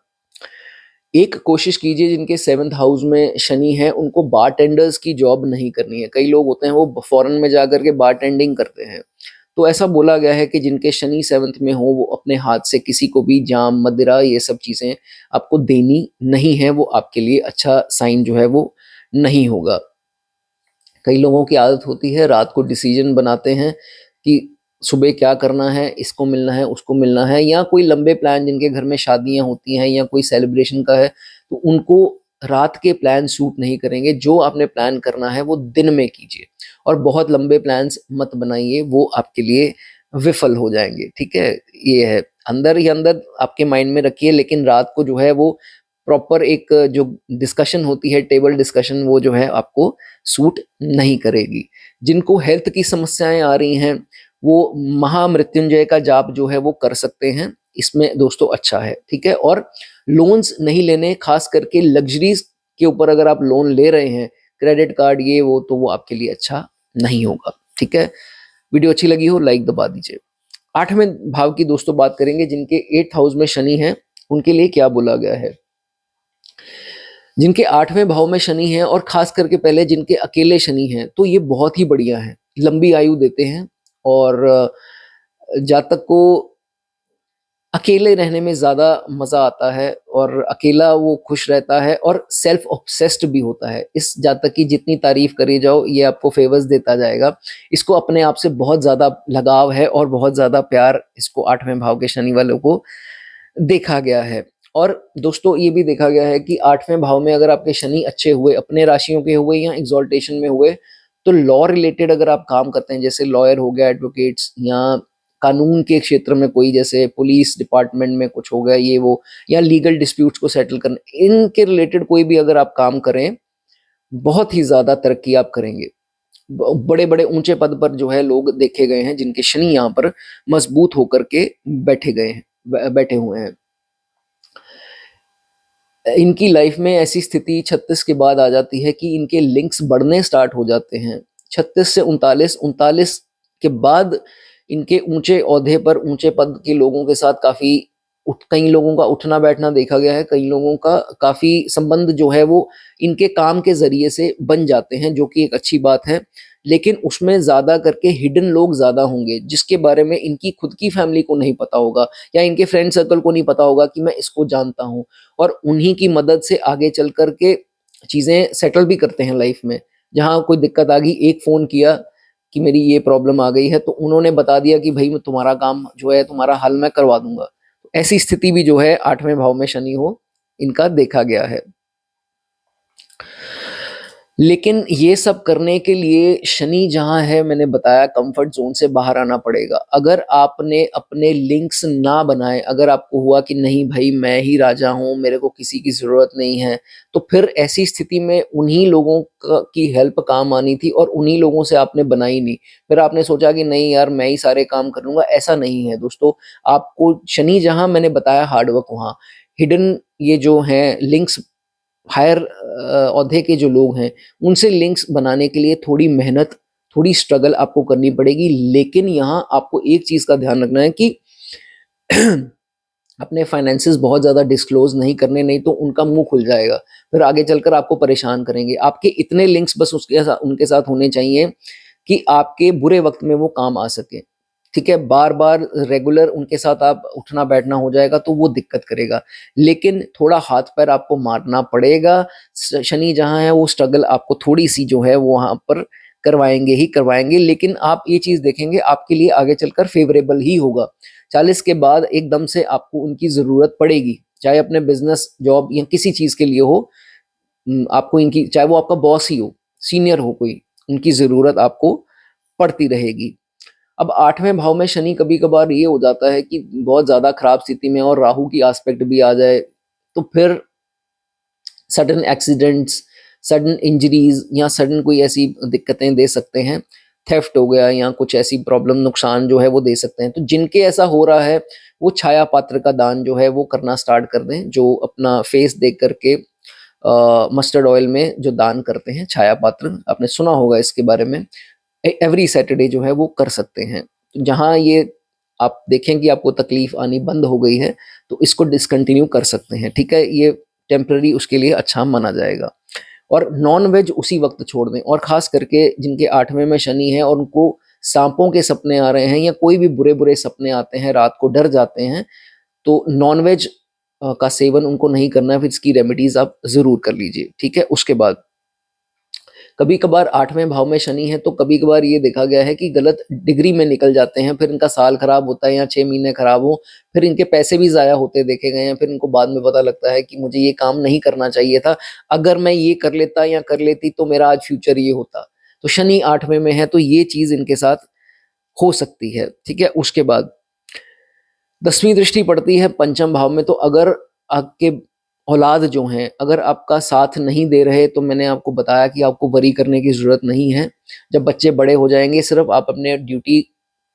एक कोशिश कीजिए, जिनके सेवंथ हाउस में शनि है उनको बारटेंडर्स की जॉब नहीं करनी है। कई लोग होते हैं वो फॉरेन में जाकर के बारटेंडिंग करते हैं। तो ऐसा बोला गया है कि जिनके शनि सेवंथ में हो वो अपने हाथ से किसी को भी जाम, मदिरा, ये सब चीजें आपको देनी नहीं है। वो आपके लिए अच्छा साइन जो है वो नहीं होगा। कई लोगों की आदत होती है रात को डिसीजन बनाते हैं कि सुबह क्या करना है, इसको मिलना है, उसको मिलना है, या कोई लंबे प्लान जिनके घर में शादियां होती हैं या कोई सेलिब्रेशन का है, तो उनको रात के प्लान सूट नहीं करेंगे। जो आपने प्लान करना है वो दिन में कीजिए, और बहुत लंबे प्लान्स मत बनाइए, वो आपके लिए विफल हो जाएंगे। ठीक है, ये है, अंदर ही अंदर आपके माइंड में रखिए, लेकिन रात को जो है वो प्रॉपर एक जो डिस्कशन होती है, टेबल डिस्कशन, वो जो है आपको सूट नहीं करेगी। जिनको हेल्थ की समस्याएं आ रही हैं वो महामृत्युंजय का जाप जो है वो कर सकते हैं, इसमें दोस्तों अच्छा है। ठीक है, और लोन्स नहीं लेने, खास करके लग्जरीज के ऊपर अगर आप लोन ले रहे हैं, क्रेडिट कार्ड ये वो, तो वो आपके लिए अच्छा नहीं होगा। ठीक है, वीडियो अच्छी लगी हो लाइक दबा दीजिए। 8वें भाव की दोस्तों बात करेंगे, जिनके 8th हाउस में शनि है, उनके लिए क्या बोला गया है। जिनके 8वें भाव में शनि है, और खास करके पहले जिनके अकेले शनि है, तो ये बहुत ही बढ़िया है, लंबी आयु देते हैं, और जातक को अकेले रहने में ज़्यादा मज़ा आता है, और अकेला वो खुश रहता है, और सेल्फ ऑब्सेस्ड भी होता है। इस जातक की जितनी तारीफ करी जाओ, ये आपको फेवर्स देता जाएगा। इसको अपने आप से बहुत ज़्यादा लगाव है, और बहुत ज़्यादा प्यार इसको 8वें भाव के शनि वालों को देखा गया है। और दोस्तों ये भी देखा गया है कि 8वें भाव में अगर आपके शनि अच्छे हुए, अपने राशियों के हुए या एग्जॉल्टेशन में हुए, तो लॉ रिलेटेड अगर आप काम करते हैं, जैसे लॉयर हो गया, एडवोकेट्स, या कानून के क्षेत्र में कोई, जैसे पुलिस डिपार्टमेंट में कुछ हो गया ये वो, या लीगल डिस्प्यूट्स को सेटल करना, इनके रिलेटेड कोई भी अगर आप काम करें, बहुत ही ज्यादा तरक्की आप करेंगे। बड़े बड़े ऊंचे पद पर जो है लोग देखे गए हैं, जिनके शनि यहाँ पर मजबूत होकर के बैठे गए हैं, बैठे हुए हैं। इनकी लाइफ में ऐसी स्थिति 36 के बाद आ जाती है कि इनके लिंक्स बढ़ने स्टार्ट हो जाते हैं। 36 से 39, 39 के बाद इनके ऊंचे ओहदे पर, ऊंचे पद के लोगों के साथ काफी कई लोगों का उठना बैठना देखा गया है। कई लोगों का काफी संबंध जो है वो इनके काम के जरिए से बन जाते हैं, जो कि एक अच्छी बात है। लेकिन उसमें ज्यादा करके हिडन लोग ज्यादा होंगे, जिसके बारे में इनकी खुद की फैमिली को नहीं पता होगा, या इनके फ्रेंड सर्कल को नहीं पता होगा कि मैं इसको जानता हूँ, और उन्हीं की मदद से आगे चल करके चीजें सेटल भी करते हैं लाइफ में। जहाँ कोई दिक्कत आ गई, एक फोन किया कि मेरी ये प्रॉब्लम आ गई है, तो उन्होंने बता दिया कि भाई मैं तुम्हारा काम जो है, तुम्हारा हल मैं करवा दूंगा। तो ऐसी स्थिति भी जो है 8वें भाव में शनि हो, इनका देखा गया है। लेकिन ये सब करने के लिए शनि जहाँ है, मैंने बताया कंफर्ट जोन से बाहर आना पड़ेगा। अगर आपने अपने लिंक्स ना बनाए, अगर आपको हुआ कि नहीं भाई मैं ही राजा हूँ, मेरे को किसी की ज़रूरत नहीं है, तो फिर ऐसी स्थिति में उन्हीं लोगों की हेल्प काम आनी थी, और उन्हीं लोगों से आपने बनाई नहीं। फिर आपने सोचा कि नहीं यार मैं ही सारे काम करूँगा, ऐसा नहीं है दोस्तों। आपको शनि जहाँ मैंने बताया हार्डवर्क, वहाँ हिडन ये जो हैं लिंक्स, हायर ओहदे के जो लोग हैं, उनसे लिंक्स बनाने के लिए थोड़ी मेहनत, थोड़ी स्ट्रगल आपको करनी पड़ेगी। लेकिन यहाँ आपको एक चीज़ का ध्यान रखना है कि अपने फाइनेंसेस बहुत ज़्यादा डिस्क्लोज नहीं करने, नहीं तो उनका मुंह खुल जाएगा, फिर आगे चलकर आपको परेशान करेंगे। आपके इतने लिंक्स बस उनके साथ होने चाहिए कि आपके बुरे वक्त में वो काम आ सके। ठीक है, बार बार रेगुलर उनके साथ आप उठना बैठना हो जाएगा तो वो दिक्कत करेगा, लेकिन थोड़ा हाथ पैर आपको मारना पड़ेगा। शनि जहाँ है वो स्ट्रगल आपको थोड़ी सी जो है वो वहाँ पर करवाएंगे ही करवाएंगे, लेकिन आप ये चीज़ देखेंगे आपके लिए आगे चलकर फेवरेबल ही होगा। 40 के बाद एकदम से आपको उनकी ज़रूरत पड़ेगी, चाहे अपने बिजनेस, जॉब या किसी चीज़ के लिए हो। आपको इनकी, चाहे वो आपका बॉस ही हो, सीनियर हो कोई, उनकी ज़रूरत आपको पड़ती रहेगी। अब 8वें भाव में शनि कभी कभार ये हो जाता है कि बहुत ज़्यादा खराब स्थिति में, और राहु की एस्पेक्ट भी आ जाए, तो फिर सडन एक्सीडेंट्स, सडन इंजरीज, या सडन कोई ऐसी दिक्कतें दे सकते हैं। थेफ्ट हो गया या कुछ ऐसी प्रॉब्लम, नुकसान जो है वो दे सकते हैं। तो जिनके ऐसा हो रहा है वो छाया पात्र का दान जो है वो करना स्टार्ट कर दें, जो अपना फेस देख करके मस्टर्ड ऑयल में जो दान करते हैं छाया पात्र, आपने सुना होगा इसके बारे में। एवरी सैटरडे जो है वो कर सकते हैं। तो जहाँ ये आप देखें कि आपको तकलीफ आनी बंद हो गई है, तो इसको डिसकंटिन्यू कर सकते हैं। ठीक है, ये टेम्पररी उसके लिए अच्छा माना जाएगा। और नॉन वेज उसी वक्त छोड़ दें, और खास करके जिनके 8वें में शनि है और उनको सांपों के सपने आ रहे हैं, या कोई भी बुरे बुरे सपने आते हैं, रात को डर जाते हैं, तो नॉन वेज का सेवन उनको नहीं करना है। फिर इसकी रेमेडीज आप जरूर कर लीजिए। ठीक है, उसके बाद कभी कभार 8वें भाव में शनि है तो कभी कभार ये देखा गया है कि गलत डिग्री में निकल जाते हैं, फिर इनका साल खराब होता है या 6 महीने खराब हो, फिर इनके पैसे भी ज़ाया होते देखे गए हैं, फिर इनको बाद में पता लगता है कि मुझे ये काम नहीं करना चाहिए था, अगर मैं ये कर लेता या कर लेती तो मेरा आज फ्यूचर ये होता। तो शनि 8वें में है तो ये चीज़ इनके साथ हो सकती है, ठीक है। उसके बाद 10वीं दृष्टि पड़ती है पंचम भाव में, तो अगर आपके औलाद जो हैं अगर आपका साथ नहीं दे रहे तो मैंने आपको बताया कि आपको वरी करने की ज़रूरत नहीं है। जब बच्चे बड़े हो जाएंगे सिर्फ आप अपने ड्यूटी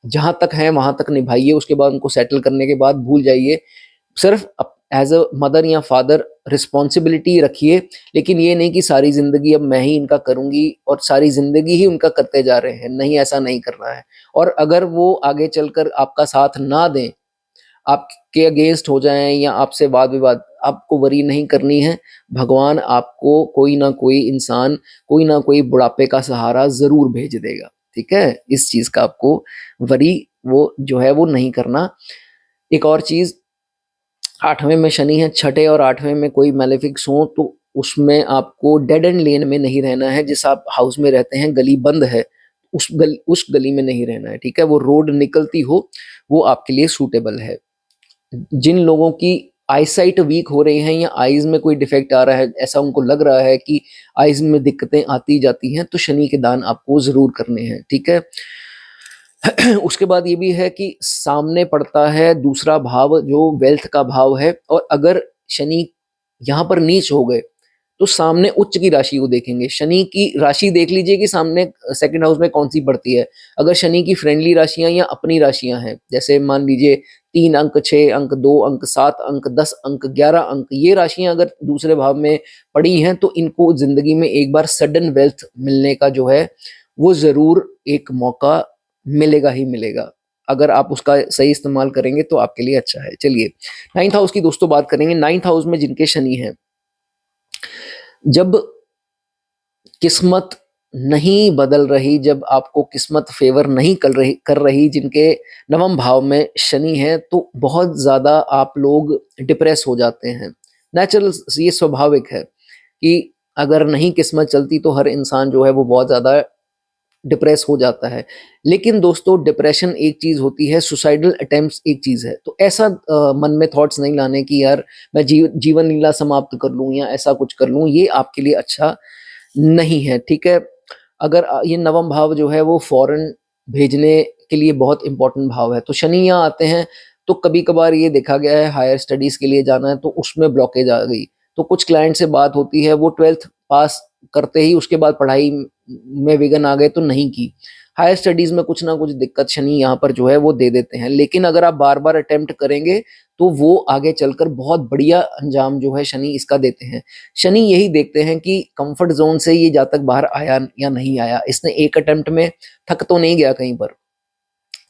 जहाँ तक है वहाँ तक निभाइए, उसके बाद उनको सेटल करने के बाद भूल जाइए। सिर्फ एज अ मदर या फादर रिस्पॉन्सिबिलिटी रखिए, लेकिन ये नहीं कि सारी ज़िंदगी अब मैं ही इनका करूँगी और सारी ज़िंदगी ही उनका करते जा रहे हैं, नहीं, ऐसा नहीं करना है। और अगर वो आगे चलकर आपका साथ ना दें, आपके अगेंस्ट हो जाएं या आपसे वाद विवाद, आपको वरी नहीं करनी है। भगवान आपको कोई ना कोई इंसान, कोई ना कोई बुढ़ापे का सहारा ज़रूर भेज देगा, ठीक है। इस चीज़ का आपको वरी वो जो है वो नहीं करना। एक और चीज़, 8वें में शनि है, छठे और 8वें में कोई मैलेफिक्स हो तो उसमें आपको डेड एंड लेन में नहीं रहना है। जिस आप हाउस में रहते हैं गली बंद है, उस गली में नहीं रहना है, ठीक है। वो रोड निकलती हो वो आपके लिए सूटेबल है। जिन लोगों की आईसाइट वीक हो रही हैं या आईज में कोई डिफेक्ट आ रहा है, ऐसा उनको लग रहा है कि आईज में दिक्कतें आती जाती हैं, तो शनि के दान आपको जरूर करने हैं, ठीक है। उसके बाद ये भी है कि सामने पड़ता है दूसरा भाव जो वेल्थ का भाव है, और अगर शनि यहाँ पर नीच हो गए तो सामने उच्च की राशि को देखेंगे। शनि की राशि देख लीजिए कि सामने सेकंड हाउस में कौन सी पड़ती है। अगर शनि की फ्रेंडली राशियां या अपनी राशियां हैं, जैसे मान लीजिए 3 अंक, 6 अंक, 2 अंक, 7 अंक, 10 अंक, 11 अंक, ये राशियां अगर दूसरे भाव में पड़ी हैं तो इनको जिंदगी में एक बार सडन वेल्थ मिलने का जो है वो जरूर एक मौका मिलेगा ही मिलेगा। अगर आप उसका सही इस्तेमाल करेंगे तो आपके लिए अच्छा है। चलिए 9th हाउस की दोस्तों बात करेंगे। 9th हाउस में जिनके शनि है, जब किस्मत नहीं बदल रही, जब आपको किस्मत फेवर नहीं कर रही, जिनके 9वें भाव में शनि है, तो बहुत ज़्यादा आप लोग डिप्रेस हो जाते हैं। नेचुरल, ये स्वाभाविक है कि अगर नहीं किस्मत चलती तो हर इंसान जो है वो बहुत ज़्यादा डिप्रेस हो जाता है। लेकिन दोस्तों डिप्रेशन एक चीज़ होती है, सुसाइडल अटेम्प्ट्स एक चीज़ है। तो ऐसा मन में थॉट्स नहीं लाने कि यार मैं जीवन लीला समाप्त कर लूँ या ऐसा कुछ कर लूँ, ये आपके लिए अच्छा नहीं है, ठीक है। अगर ये 9वां भाव जो है वो फॉरेन भेजने के लिए बहुत इंपॉर्टेंट भाव है, तो शनि यहाँ आते हैं तो कभी कभार ये देखा गया है हायर स्टडीज़ के लिए जाना है तो उसमें ब्लॉकेज आ गई, तो कुछ क्लाइंट से बात होती है, वो 12th पास करते ही उसके बाद पढ़ाई में विघ्न आ गए तो नहीं की। हायर स्टडीज़ में कुछ ना कुछ दिक्कत शनि यहाँ पर जो है वो दे देते हैं, लेकिन अगर आप बार बार अटेम्प्ट करेंगे तो वो आगे चलकर बहुत बढ़िया अंजाम जो है शनि इसका देते हैं। शनि यही देखते हैं कि कंफर्ट जोन से ये जातक बाहर आया या नहीं आया, इसने एक अटेम्प्ट में थक तो नहीं गया कहीं पर।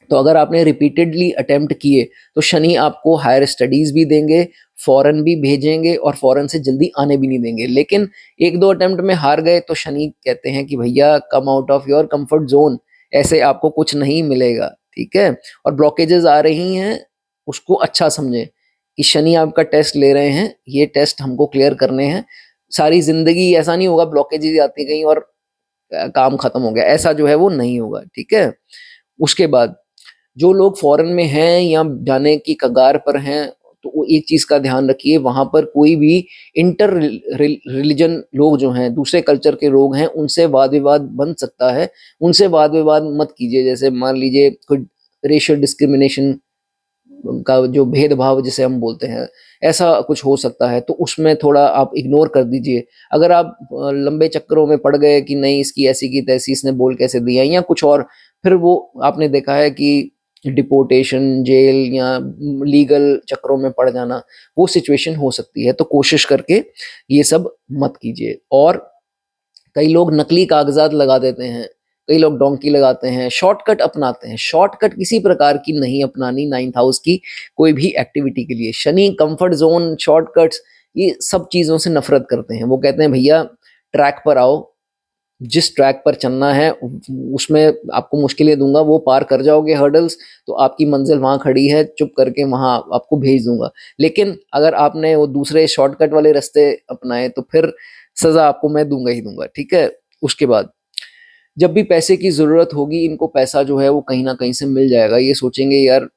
तो अगर आपने रिपीटेडली अटेम्प्ट किए तो शनि आपको हायर स्टडीज़ भी देंगे, फॉरेन भी भेजेंगे और फॉरेन से जल्दी आने भी नहीं देंगे। लेकिन 1-2 अटेम्प्ट में हार गए तो शनि कहते हैं कि भैया come out of your comfort zone, ऐसे आपको कुछ नहीं मिलेगा, ठीक है। और ब्लॉकेजेस आ रही हैं, उसको अच्छा समझें कि शनि आपका टेस्ट ले रहे हैं, ये टेस्ट हमको क्लियर करने हैं। सारी ज़िंदगी ऐसा नहीं होगा ब्लॉकेजेस आती गई और काम खत्म हो गया, ऐसा जो है वो नहीं होगा, ठीक है। उसके बाद जो लोग फॉरेन में हैं या जाने की कगार पर हैं, तो वो एक चीज़ का ध्यान रखिए, वहाँ पर कोई भी इंटर रिलीजन लोग जो हैं, दूसरे कल्चर के लोग हैं, उनसे वाद विवाद बन सकता है। उनसे वाद विवाद मत कीजिए। जैसे मान लीजिए कोई रेशियल डिस्क्रिमिनेशन का जो भेदभाव जिसे हम बोलते हैं, ऐसा कुछ हो सकता है, तो उसमें थोड़ा आप इग्नोर कर दीजिए। अगर आप लंबे चक्करों में पड़ गए कि नहीं इसकी ऐसी की तैसी, इसने बोल कैसे दिया या कुछ और, फिर वो आपने देखा है कि डिपोर्टेशन, जेल या लीगल चक्करों में पड़ जाना, वो सिचुएशन हो सकती है। तो कोशिश करके ये सब मत कीजिए। और कई लोग नकली कागजात लगा देते हैं, कई लोग डोंकी लगाते हैं, शॉर्टकट अपनाते हैं। शॉर्टकट किसी प्रकार की नहीं अपनानी 9th हाउस की कोई भी एक्टिविटी के लिए। शनि कंफर्ट जोन, शॉर्टकट्स, ये सब चीज़ों से नफरत करते हैं। वो कहते हैं भैया ट्रैक पर आओ, जिस ट्रैक पर चलना है उसमें आपको मुश्किलें दूंगा, वो पार कर जाओगे हर्डल्स तो आपकी मंजिल वहाँ खड़ी है, चुप करके वहाँ आपको भेज दूंगा। लेकिन अगर आपने वो दूसरे शॉर्टकट वाले रास्ते अपनाए तो फिर सजा आपको मैं दूंगा ही दूंगा, ठीक है। उसके बाद जब भी पैसे की ज़रूरत होगी, इनको पैसा जो है वो कहीं न कहीं से मिल जाएगा। ये सोचेंगे यार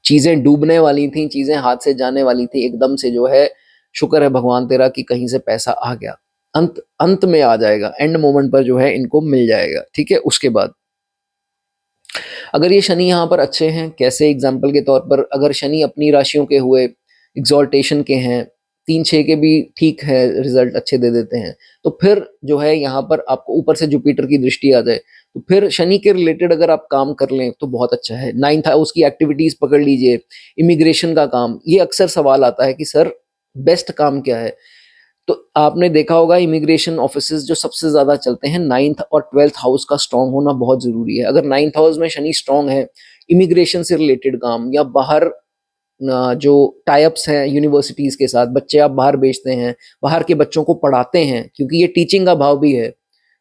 चीज़ें डूबने वाली थी, चीज़ें हाथ से जाने वाली थी, एकदम से जो है शुक्र है भगवान तेरा कि कहीं से पैसा आ गया। अंत अंत में आ जाएगा, एंड मोमेंट पर जो है इनको मिल जाएगा, ठीक है? उसके बाद अगर ये शनि यहाँ पर अच्छे हैं, कैसे एग्ज़ाम्पल के तौर पर अगर शनि अपनी राशियों के हुए, एक्सॉल्टेशन के हैं, 3-6 के भी ठीक है, रिज़ल्ट अच्छे दे देते हैं। तो फिर जो है यहाँ पर आपको ऊपर से जुपिटर की दृष्टि आ जाए, तो फिर शनि के रिलेटेड अगर आप काम कर लें तो बहुत अच्छा है। 9th हाउस की एक्टिविटीज़ पकड़ लीजिए, इमिग्रेशन का काम, ये अक्सर सवाल आता है कि सर बेस्ट काम क्या है? तो आपने देखा होगा इमिग्रेशन ऑफिसेज जो सबसे ज़्यादा चलते हैं, 9th और 12th हाउस का स्ट्रॉन्ग होना बहुत ज़रूरी है। अगर 9th हाउस में शनि स्ट्रॉन्ग है, इमिग्रेशन से रिलेटेड काम या बाहर जो टाई अप्स हैं यूनिवर्सिटीज़ के साथ, बच्चे आप बाहर भेजते हैं, बाहर के बच्चों को पढ़ाते हैं, क्योंकि ये टीचिंग का भाव भी है।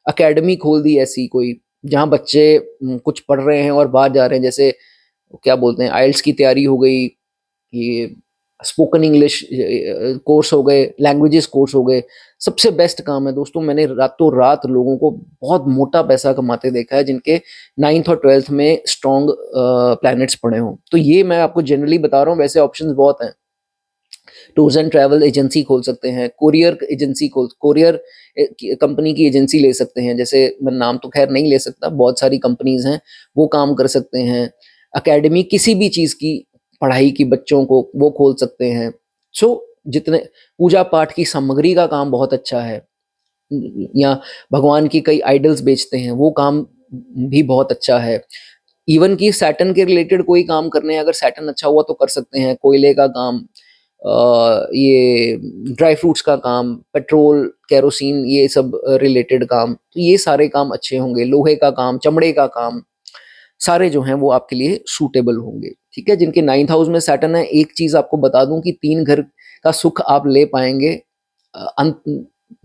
अकेडमी खोल दी ऐसी कोई, जहाँ बच्चे कुछ पढ़ रहे हैं और बाहर जा रहे हैं, जैसे क्या बोलते हैं, आइल्स की तैयारी हो गई, ये स्पोकन इंग्लिश कोर्स हो गए, लैंग्वेजेस कोर्स हो गए, सबसे बेस्ट काम है दोस्तों। मैंने रातों रात लोगों को बहुत मोटा पैसा कमाते देखा है जिनके 9th और 12th में स्ट्रॉन्ग प्लैनेट्स पड़े हों। तो ये मैं आपको जनरली बता रहा हूँ, वैसे ऑप्शंस बहुत हैं। टूर्स एंड ट्रैवल एजेंसी खोल सकते हैं, कोरियर एजेंसी कोरियर कंपनी की एजेंसी ले सकते हैं, जैसे मैं नाम तो खैर नहीं ले सकता, बहुत सारी कंपनीज हैं, वो काम कर सकते हैं। एकेडमी किसी भी चीज़ की पढ़ाई की बच्चों को वो खोल सकते हैं। सो जितने पूजा पाठ की सामग्री का काम बहुत अच्छा है, या भगवान की कई आइडल्स बेचते हैं, वो काम भी बहुत अच्छा है। इवन कि सैटर्न के रिलेटेड कोई काम करने हैं, अगर सैटर्न अच्छा हुआ तो कर सकते हैं, कोयले का काम, ये ड्राई फ्रूट्स का काम, पेट्रोल, केरोसिन, ये सब रिलेटेड काम, तो ये सारे काम अच्छे होंगे। लोहे का काम, चमड़े का काम, सारे जो हैं वो आपके लिए सूटेबल होंगे, ठीक है? जिनके 9th हाउस में सैटर्न है, एक चीज़ आपको बता दूँ कि 3 घर का सुख आप ले पाएँगे अंत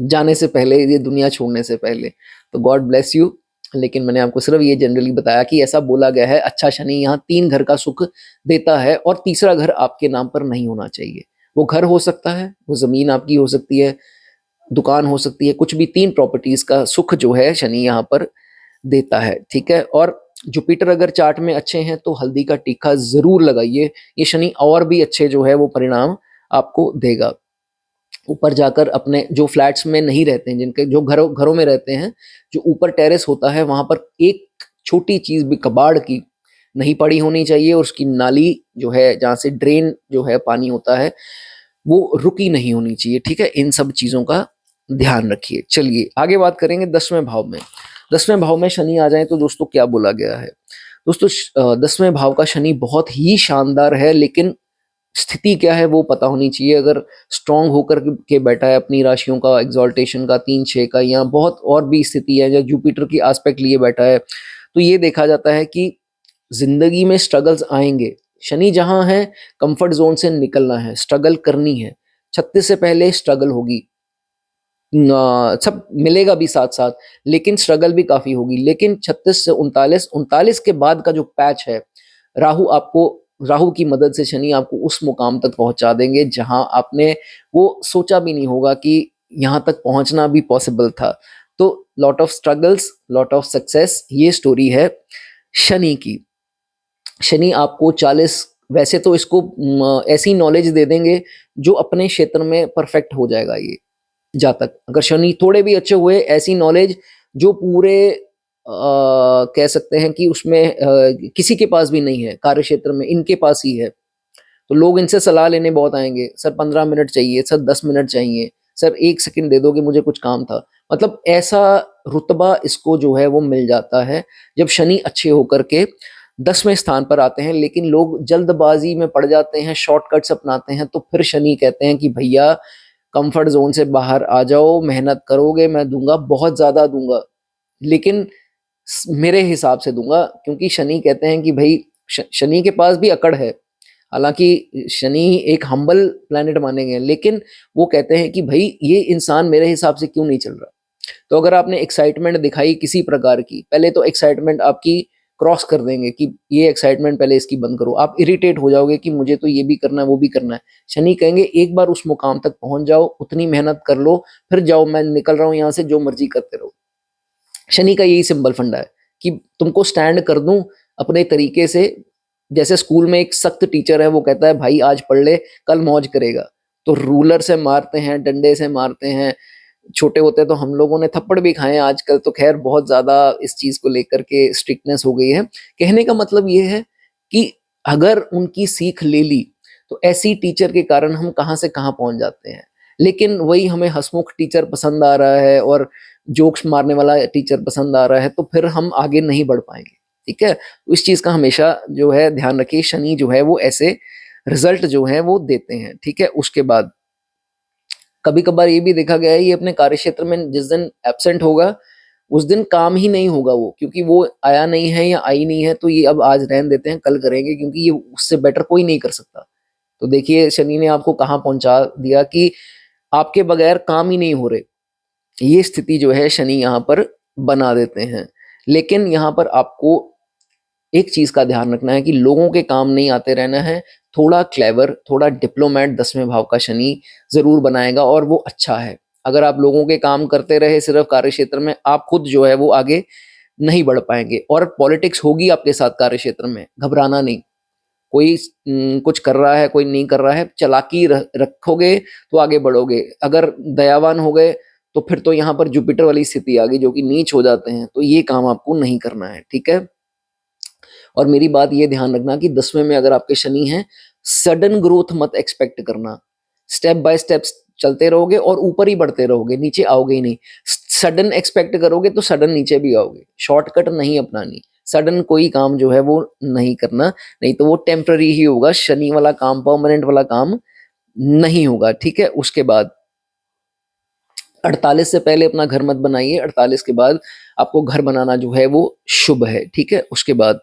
जाने से पहले, ये दुनिया छोड़ने से पहले। तो गॉड ब्लेस यू। लेकिन मैंने आपको सिर्फ़ ये जनरली बताया कि ऐसा बोला गया है, अच्छा शनि यहाँ 3 घर का सुख देता है, और तीसरा घर आपके नाम पर नहीं होना चाहिए। वो घर हो सकता है, वो ज़मीन आपकी हो सकती है, दुकान हो सकती है, कुछ भी 3 प्रॉपर्टीज़ का सुख जो है शनि यहाँ पर देता है, ठीक है? और जुपिटर अगर चार्ट में अच्छे हैं तो हल्दी का टीका ज़रूर लगाइए, ये शनि और भी अच्छे जो है वो परिणाम आपको देगा। ऊपर जाकर अपने जो फ्लैट्स में नहीं रहते हैं, जिनके जो घरों घरों में रहते हैं, जो ऊपर टेरेस होता है, वहाँ पर एक छोटी चीज़ भी कबाड़ की नहीं पड़ी होनी चाहिए, और उसकी नाली जो है, जहाँ से ड्रेन जो है पानी होता है, वो रुकी नहीं होनी चाहिए, ठीक है? इन सब चीज़ों का ध्यान रखिए। चलिए आगे बात करेंगे 10वें भाव में। 10वें भाव में शनि आ जाए तो दोस्तों क्या बोला गया है? दोस्तों 10वें भाव का शनि बहुत ही शानदार है, लेकिन स्थिति क्या है वो पता होनी चाहिए। अगर स्ट्रांग होकर के बैठा है अपनी राशियों का, एक्सॉल्टेशन का, 3-6 का, या बहुत और भी स्थिति है, या जुपिटर की आस्पेक्ट लिए बैठा है, तो ये देखा जाता है कि ज़िंदगी में स्ट्रगल्स आएँगे। शनि जहाँ है, कंफर्ट ज़ोन से निकलना है, स्ट्रगल करनी है। 36 से पहले स्ट्रगल होगी। सब मिलेगा भी साथ-साथ, लेकिन स्ट्रगल भी काफ़ी होगी। लेकिन 36 से 39, 39 के बाद का जो पैच है, राहु आपको राहु की मदद से शनि आपको उस मुकाम तक पहुँचा देंगे, जहाँ आपने वो सोचा भी नहीं होगा कि यहाँ तक पहुँचना भी पॉसिबल था। तो lot of struggles, lot of success, ये स्टोरी है शनि की। शनि आपको 40, वैसे तो इसको ऐसी नॉलेज दे देंगे जो अपने क्षेत्र में परफेक्ट हो जाएगा ये, जातक। अगर शनि थोड़े भी अच्छे हुए, ऐसी नॉलेज जो पूरे कह सकते हैं कि उसमें किसी के पास भी नहीं है, कार्य क्षेत्र में इनके पास ही है। तो लोग इनसे सलाह लेने बहुत आएँगे, सर 15 मिनट चाहिए, सर 10 मिनट चाहिए, सर 1 सेकंड दे दोगे, मुझे कुछ काम था। मतलब ऐसा रुतबा इसको जो है वो मिल जाता है, जब शनि अच्छे होकर के 10वें स्थान पर आते हैं। लेकिन लोग जल्दबाज़ी में पड़ जाते हैं, शॉर्टकट्स अपनाते हैं, तो फिर शनि कहते हैं कि भैया कंफर्ट ज़ोन से बाहर आ जाओ, मेहनत करोगे मैं दूँगा, बहुत ज़्यादा दूँगा, लेकिन मेरे हिसाब से दूँगा, क्योंकि शनि कहते हैं कि भई शनि के पास भी अकड़ है। हालाँकि शनि एक हम्बल प्लैनेट माने गए हैं, लेकिन वो कहते हैं कि भई ये इंसान मेरे हिसाब से क्यों नहीं चल रहा? तो अगर आपने एक्साइटमेंट दिखाई किसी प्रकार की, पहले तो एक्साइटमेंट आपकी क्रॉस कर देंगे कि ये एक्साइटमेंट पहले इसकी बंद करो। आप इरिटेट हो जाओगे कि मुझे तो ये भी करना है, वो भी करना है। शनि कहेंगे एक बार उस मुकाम तक पहुंच जाओ, उतनी मेहनत कर लो, फिर जाओ, मैं निकल रहा हूँ यहाँ से, जो मर्जी करते रहो। शनि का यही सिंपल फंडा है कि तुमको स्टैंड कर दूं अपने तरीके से। जैसे स्कूल में एक सख्त टीचर है, वो कहता है भाई आज पढ़ ले, कल मौज करेगा, तो रूलर से मारते हैं, डंडे से मारते हैं। छोटे होते तो हम लोगों ने थप्पड़ भी खाए हैं, आजकल तो खैर बहुत ज्यादा इस चीज को लेकर के स्ट्रिक्टनेस हो गई है। कहने का मतलब ये है कि अगर उनकी सीख ले ली तो ऐसी टीचर के कारण हम कहाँ से कहाँ पहुंच जाते हैं। लेकिन वही हमें हंसमुख टीचर पसंद आ रहा है और जोक्स मारने वाला टीचर पसंद आ रहा है, तो फिर हम आगे नहीं बढ़ पाएंगे। ठीक है, तो इस चीज का हमेशा जो है ध्यान रखिए। शनि जो है वो ऐसे रिजल्ट जो है वो देते हैं। ठीक है, उसके बाद कभी कभार ये भी देखा गया है, ये अपने कार्य क्षेत्र में जिस दिन एब्सेंट होगा उस दिन काम ही नहीं होगा वो, क्योंकि वो आया नहीं है या आई नहीं है, तो ये अब आज रहने देते हैं, कल करेंगे, क्योंकि ये उससे बेटर कोई नहीं कर सकता। तो देखिए शनि ने आपको कहाँ पहुंचा दिया कि आपके बगैर काम ही नहीं हो रहे। ये स्थिति जो है शनि यहाँ पर बना देते हैं। लेकिन यहाँ पर आपको एक चीज का ध्यान रखना है कि लोगों के काम नहीं आते रहना है। थोड़ा क्लेवर, थोड़ा डिप्लोमेट 10वें भाव का शनि जरूर बनाएगा, और वो अच्छा है। अगर आप लोगों के काम करते रहे सिर्फ कार्य क्षेत्र में, आप खुद जो है वो आगे नहीं बढ़ पाएंगे। और पॉलिटिक्स होगी आपके साथ कार्य क्षेत्र में, घबराना नहीं। कोई कुछ कर रहा है, कोई नहीं कर रहा है, चालाकी रखोगे तो आगे बढ़ोगे। अगर दयावान हो गए तो फिर तो यहाँ पर जुपिटर वाली स्थिति आ गई, जो कि नीच हो जाते हैं, तो ये काम आपको नहीं करना है। ठीक है, और मेरी बात ये ध्यान रखना कि 10वें में अगर आपके शनि हैं, सडन ग्रोथ मत एक्सपेक्ट करना। स्टेप बाय स्टेप चलते रहोगे और ऊपर ही बढ़ते रहोगे, नीचे आओगे ही नहीं। सडन एक्सपेक्ट करोगे तो सडन नीचे भी आओगे। शॉर्टकट नहीं अपनानी, सडन कोई काम जो है वो नहीं करना, नहीं तो वो टेम्पररी ही होगा। शनि वाला काम परमानेंट वाला काम नहीं होगा। ठीक है, उसके बाद 48 से पहले अपना घर मत बनाइए, 48 के बाद आपको घर बनाना जो है वो शुभ है। ठीक है, उसके बाद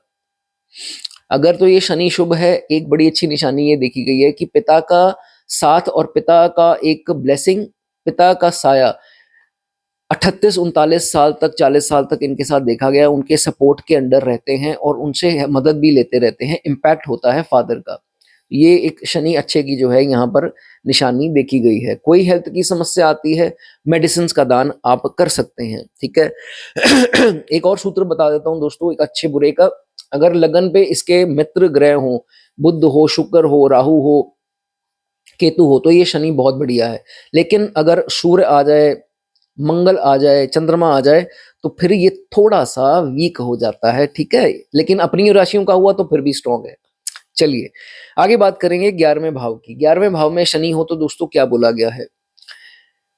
अगर तो ये शनि शुभ है, एक बड़ी अच्छी निशानी ये देखी गई है कि पिता का साथ और पिता का एक ब्लेसिंग, पिता का साया 38-39 साल तक, 40 साल तक इनके साथ देखा गया। उनके सपोर्ट के अंडर रहते हैं और उनसे मदद भी लेते रहते हैं, इम्पैक्ट होता है फादर का। ये एक शनि अच्छे की जो है यहाँ पर निशानी देखी गई है। कोई हेल्थ की समस्या आती है, मेडिसिन का दान आप कर सकते हैं। ठीक है, एक और सूत्र बता देता हूँ दोस्तों, एक अच्छे बुरे का। अगर लगन पे इसके मित्र ग्रह हो, बुध हो, शुक्र हो, राहु हो, केतु हो, तो ये शनि बहुत बढ़िया है। लेकिन अगर सूर्य आ जाए, मंगल आ जाए, चंद्रमा आ जाए, तो फिर ये थोड़ा सा वीक हो जाता है। ठीक है, लेकिन अपनी राशियों का हुआ तो फिर भी स्ट्रांग है। चलिए आगे बात करेंगे 11वें भाव की। 11वें भाव में शनि हो तो दोस्तों क्या बोला गया है?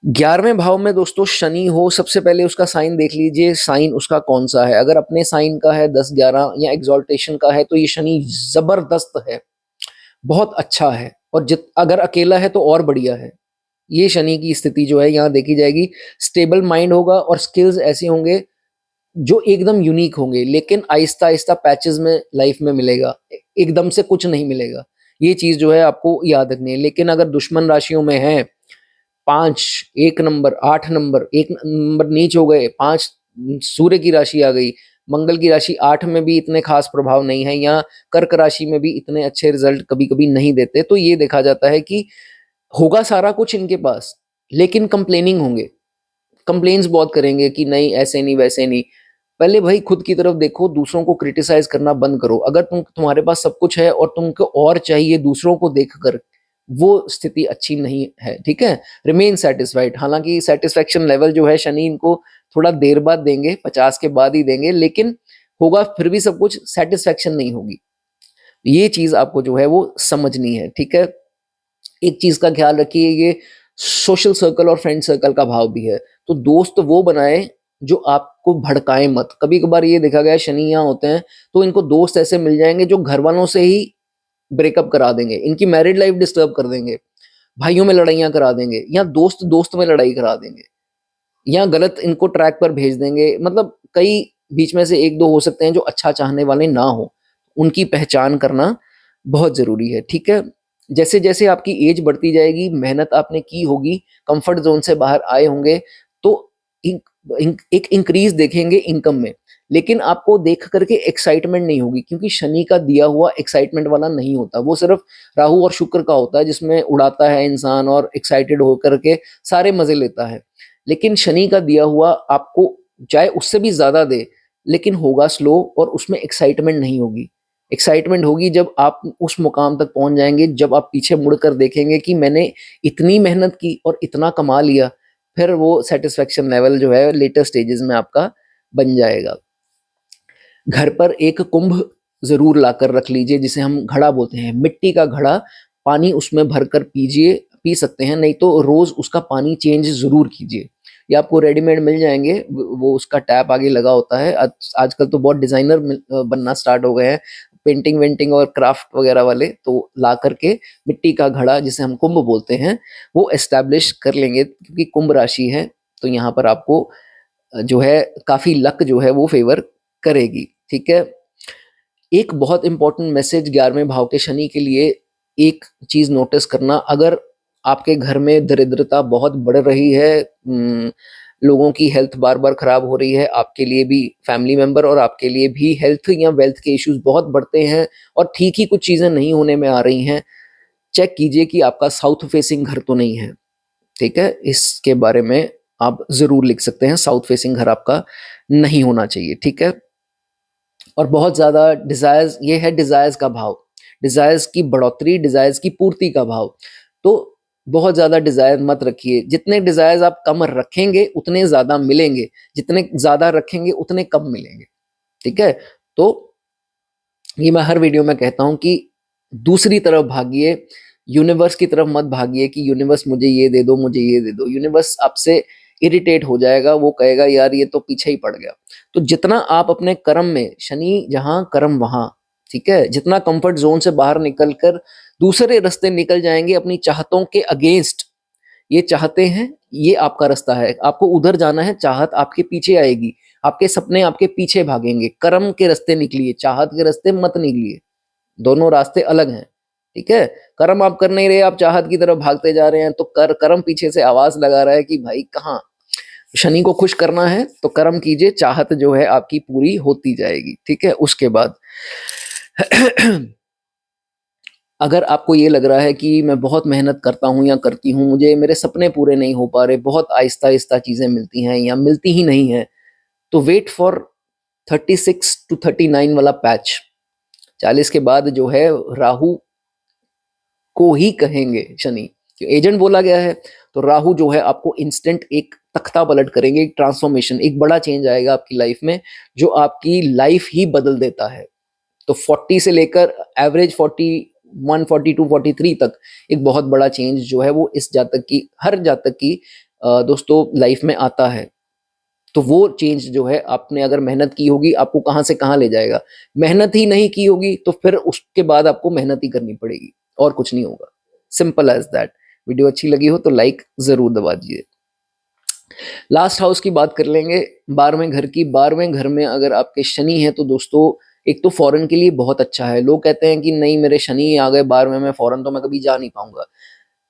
11वें भाव में दोस्तों शनि हो, सबसे पहले उसका साइन देख लीजिए, साइन उसका कौन सा है। अगर अपने साइन का है 10-11 या एग्जॉल्टेशन का है तो ये शनि जबरदस्त है, बहुत अच्छा है। और अगर अकेला है तो और बढ़िया है। ये शनि की स्थिति जो है यहाँ देखी जाएगी। स्टेबल माइंड होगा और स्किल्स ऐसे होंगे जो एकदम यूनिक होंगे, लेकिन आहिस्ता आहिस्ता पैचेस में लाइफ में मिलेगा, एकदम से कुछ नहीं मिलेगा। ये चीज जो है आपको याद रखनी है। लेकिन अगर दुश्मन राशियों में है 5, 1 नंबर, 8 नंबर, 1 नंबर नीच हो गए, 5 सूर्य की राशि आ गई, मंगल की राशि 8 में भी इतने खास प्रभाव नहीं है, या कर्क राशि में भी इतने अच्छे रिजल्ट कभी कभी नहीं देते, तो ये देखा जाता है कि होगा सारा कुछ इनके पास, लेकिन कंप्लेनिंग होंगे, कंप्लेन्स बहुत करेंगे कि नहीं ऐसे नहीं वैसे नहीं। पहले भाई खुद की तरफ देखो, दूसरों को क्रिटिसाइज करना बंद करो। अगर तुम्हारे पास सब कुछ है और तुमको और चाहिए दूसरों को देखकर, वो स्थिति अच्छी नहीं है। ठीक है, रिमेन सेटिस्फाइड। हालांकि सेटिस्फेक्शन लेवल जो है शनि इनको थोड़ा देर बाद देंगे, 50 के बाद ही देंगे, लेकिन होगा फिर भी सब कुछ, सेटिस्फेक्शन नहीं होगी। ये चीज आपको जो है वो समझनी है। ठीक है, एक चीज का ख्याल रखिए, ये सोशल सर्कल और फ्रेंड सर्कल का भाव भी है। तो दोस्त वो बनाए जो आपको भड़काए मत। कभी कभार ये देखा गया शनि यहाँ होते हैं तो इनको दोस्त ऐसे मिल जाएंगे जो घर वालों से ही ब्रेकअप करा देंगे, इनकी मैरिड लाइफ डिस्टर्ब कर देंगे, भाइयों में लड़ाइयां करा देंगे, या दोस्त दोस्त में लड़ाई करा देंगे, या गलत इनको ट्रैक पर भेज देंगे। मतलब कई बीच में से 1-2 हो सकते हैं जो अच्छा चाहने वाले ना हो, उनकी पहचान करना बहुत जरूरी है। ठीक है, जैसे जैसे आपकी एज बढ़ती जाएगी, मेहनत आपने की होगी, कंफर्ट जोन से बाहर आए होंगे, तो एक इंक्रीज देखेंगे इनकम में। लेकिन आपको देख करके एक्साइटमेंट नहीं होगी, क्योंकि शनि का दिया हुआ एक्साइटमेंट वाला नहीं होता, वो सिर्फ राहु और शुक्र का होता है, जिसमें उड़ाता है इंसान और एक्साइटेड होकर के सारे मजे लेता है। लेकिन शनि का दिया हुआ आपको चाहे उससे भी ज्यादा दे, लेकिन होगा स्लो और उसमें एक्साइटमेंट नहीं होगी। एक्साइटमेंट होगी जब आप उस मुकाम तक पहुंच जाएंगे, जब आप पीछे मुड़कर देखेंगे कि मैंने इतनी मेहनत की और इतना कमा लिया, फिर वो सेटिस्फेक्शन लेवल जो है लेटर स्टेजेस में आपका बन जाएगा। घर पर एक कुंभ जरूर लाकर रख लीजिए, जिसे हम घड़ा बोलते हैं, मिट्टी का घड़ा, पानी उसमें भरकर पीजिए, पी सकते हैं, नहीं तो रोज उसका पानी चेंज जरूर कीजिए। ये आपको रेडीमेड मिल जाएंगे, वो उसका टैप आगे लगा होता है। आजकल तो बहुत डिजाइनर बनना स्टार्ट हो गए हैं, पेंटिंग वेंटिंग और क्राफ्ट वगैरह वाले, तो ला करके मिट्टी का घड़ा, जिसे हम कुंभ बोलते हैं, वो एस्टैब्लिश कर लेंगे, क्योंकि कुंभ राशि है तो यहाँ पर आपको जो है काफी लक जो है वो फेवर करेगी। ठीक है। एक बहुत इंपॉर्टेंट मैसेज 11वें भाव के शनि के लिए, एक चीज नोटिस करना, अगर आपके घर में दरिद्रता बहुत बढ़ रही है, लोगों की हेल्थ बार बार खराब हो रही है, आपके लिए भी, फैमिली मेंबर और आपके लिए भी हेल्थ या वेल्थ के इश्यूज बहुत बढ़ते हैं और ठीक ही कुछ चीजें नहीं होने में आ रही हैं, चेक कीजिए कि आपका साउथ फेसिंग घर तो नहीं है। ठीक है, इसके बारे में आप जरूर लिख सकते हैं, साउथ फेसिंग घर आपका नहीं होना चाहिए। ठीक है। और बहुत ज्यादा डिजायर्स, ये है डिजायर्स का भाव, डिजायर्स की बढ़ोतरी, डिजायर्स की पूर्ति का भाव। तो बहुत ज्यादा डिजायर मत रखिए, जितने डिजायर्स आप कम रखेंगे उतने ज्यादा मिलेंगे, जितने ज्यादा रखेंगे उतने कम मिलेंगे। ठीक है। तो ये मैं हर वीडियो में कहता हूं कि दूसरी तरफ भागिए, यूनिवर्स की तरफ मत भागिए कि यूनिवर्स मुझे ये दे दो, मुझे ये दे दो। यूनिवर्स आपसे इरिटेट हो जाएगा, वो कहेगा यार ये तो पीछे ही पड़ गया। तो जितना आप अपने कर्म में, शनि जहां कर्म वहां, ठीक है, जितना कंफर्ट जोन से बाहर निकल कर दूसरे रास्ते निकल जाएंगे अपनी चाहतों के अगेंस्ट, ये चाहते हैं, ये आपका रास्ता है, आपको उधर जाना है, चाहत आपके पीछे आएगी, आपके सपने आपके पीछे भागेंगे। कर्म के रास्ते निकलिए, चाहत के रास्ते मत निकलिए, दोनों रास्ते अलग हैं। ठीक है। कर्म आप कर नहीं रहे, आप चाहत की तरफ भागते जा रहे हैं, तो कर्म पीछे से आवाज लगा रहा है कि भाई कहाँ, शनि को खुश करना है तो कर्म कीजिए, चाहत जो है आपकी पूरी होती जाएगी। ठीक है। उसके बाद अगर आपको ये लग रहा है कि मैं बहुत मेहनत करता हूँ या करती हूँ, मुझे मेरे सपने पूरे नहीं हो पा रहे, बहुत आहिस्ता आहिस्ता चीजें मिलती हैं या मिलती ही नहीं है, तो वेट फॉर 36 to 39 वाला पैच। 40 के बाद जो है राहु को ही कहेंगे शनि, एजेंट बोला गया है, तो राहु जो है आपको इंस्टेंट एक तख्ता पलट करेंगे, एक ट्रांसफॉर्मेशन, एक बड़ा चेंज आएगा आपकी लाइफ में, जो आपकी लाइफ ही बदल देता है। तो 40 से लेकर एवरेज 41, 42, 43 तक एक बहुत बड़ा चेंज जो है वो इस जातक की, हर जातक की दोस्तों लाइफ में आता है। तो वो चेंज जो है, आपने अगर मेहनत की होगी, आपको कहां से कहां ले जाएगा। मेहनत ही नहीं की होगी तो फिर उसके बाद आपको मेहनत ही करनी पड़ेगी, और कुछ नहीं होगा। Simple as that. वीडियो अच्छी लगी हो तो लाइक जरूर दबा दीजिए। लास्ट हाउस की बात कर लेंगे, 12वें घर की। 12वें घर में अगर आपके शनि है तो दोस्तों, एक तो फॉरेन के लिए बहुत अच्छा है। लोग कहते हैं कि नहीं मेरे शनि आ गए 12वें में, फॉरेन तो मैं कभी जा नहीं पाऊंगा।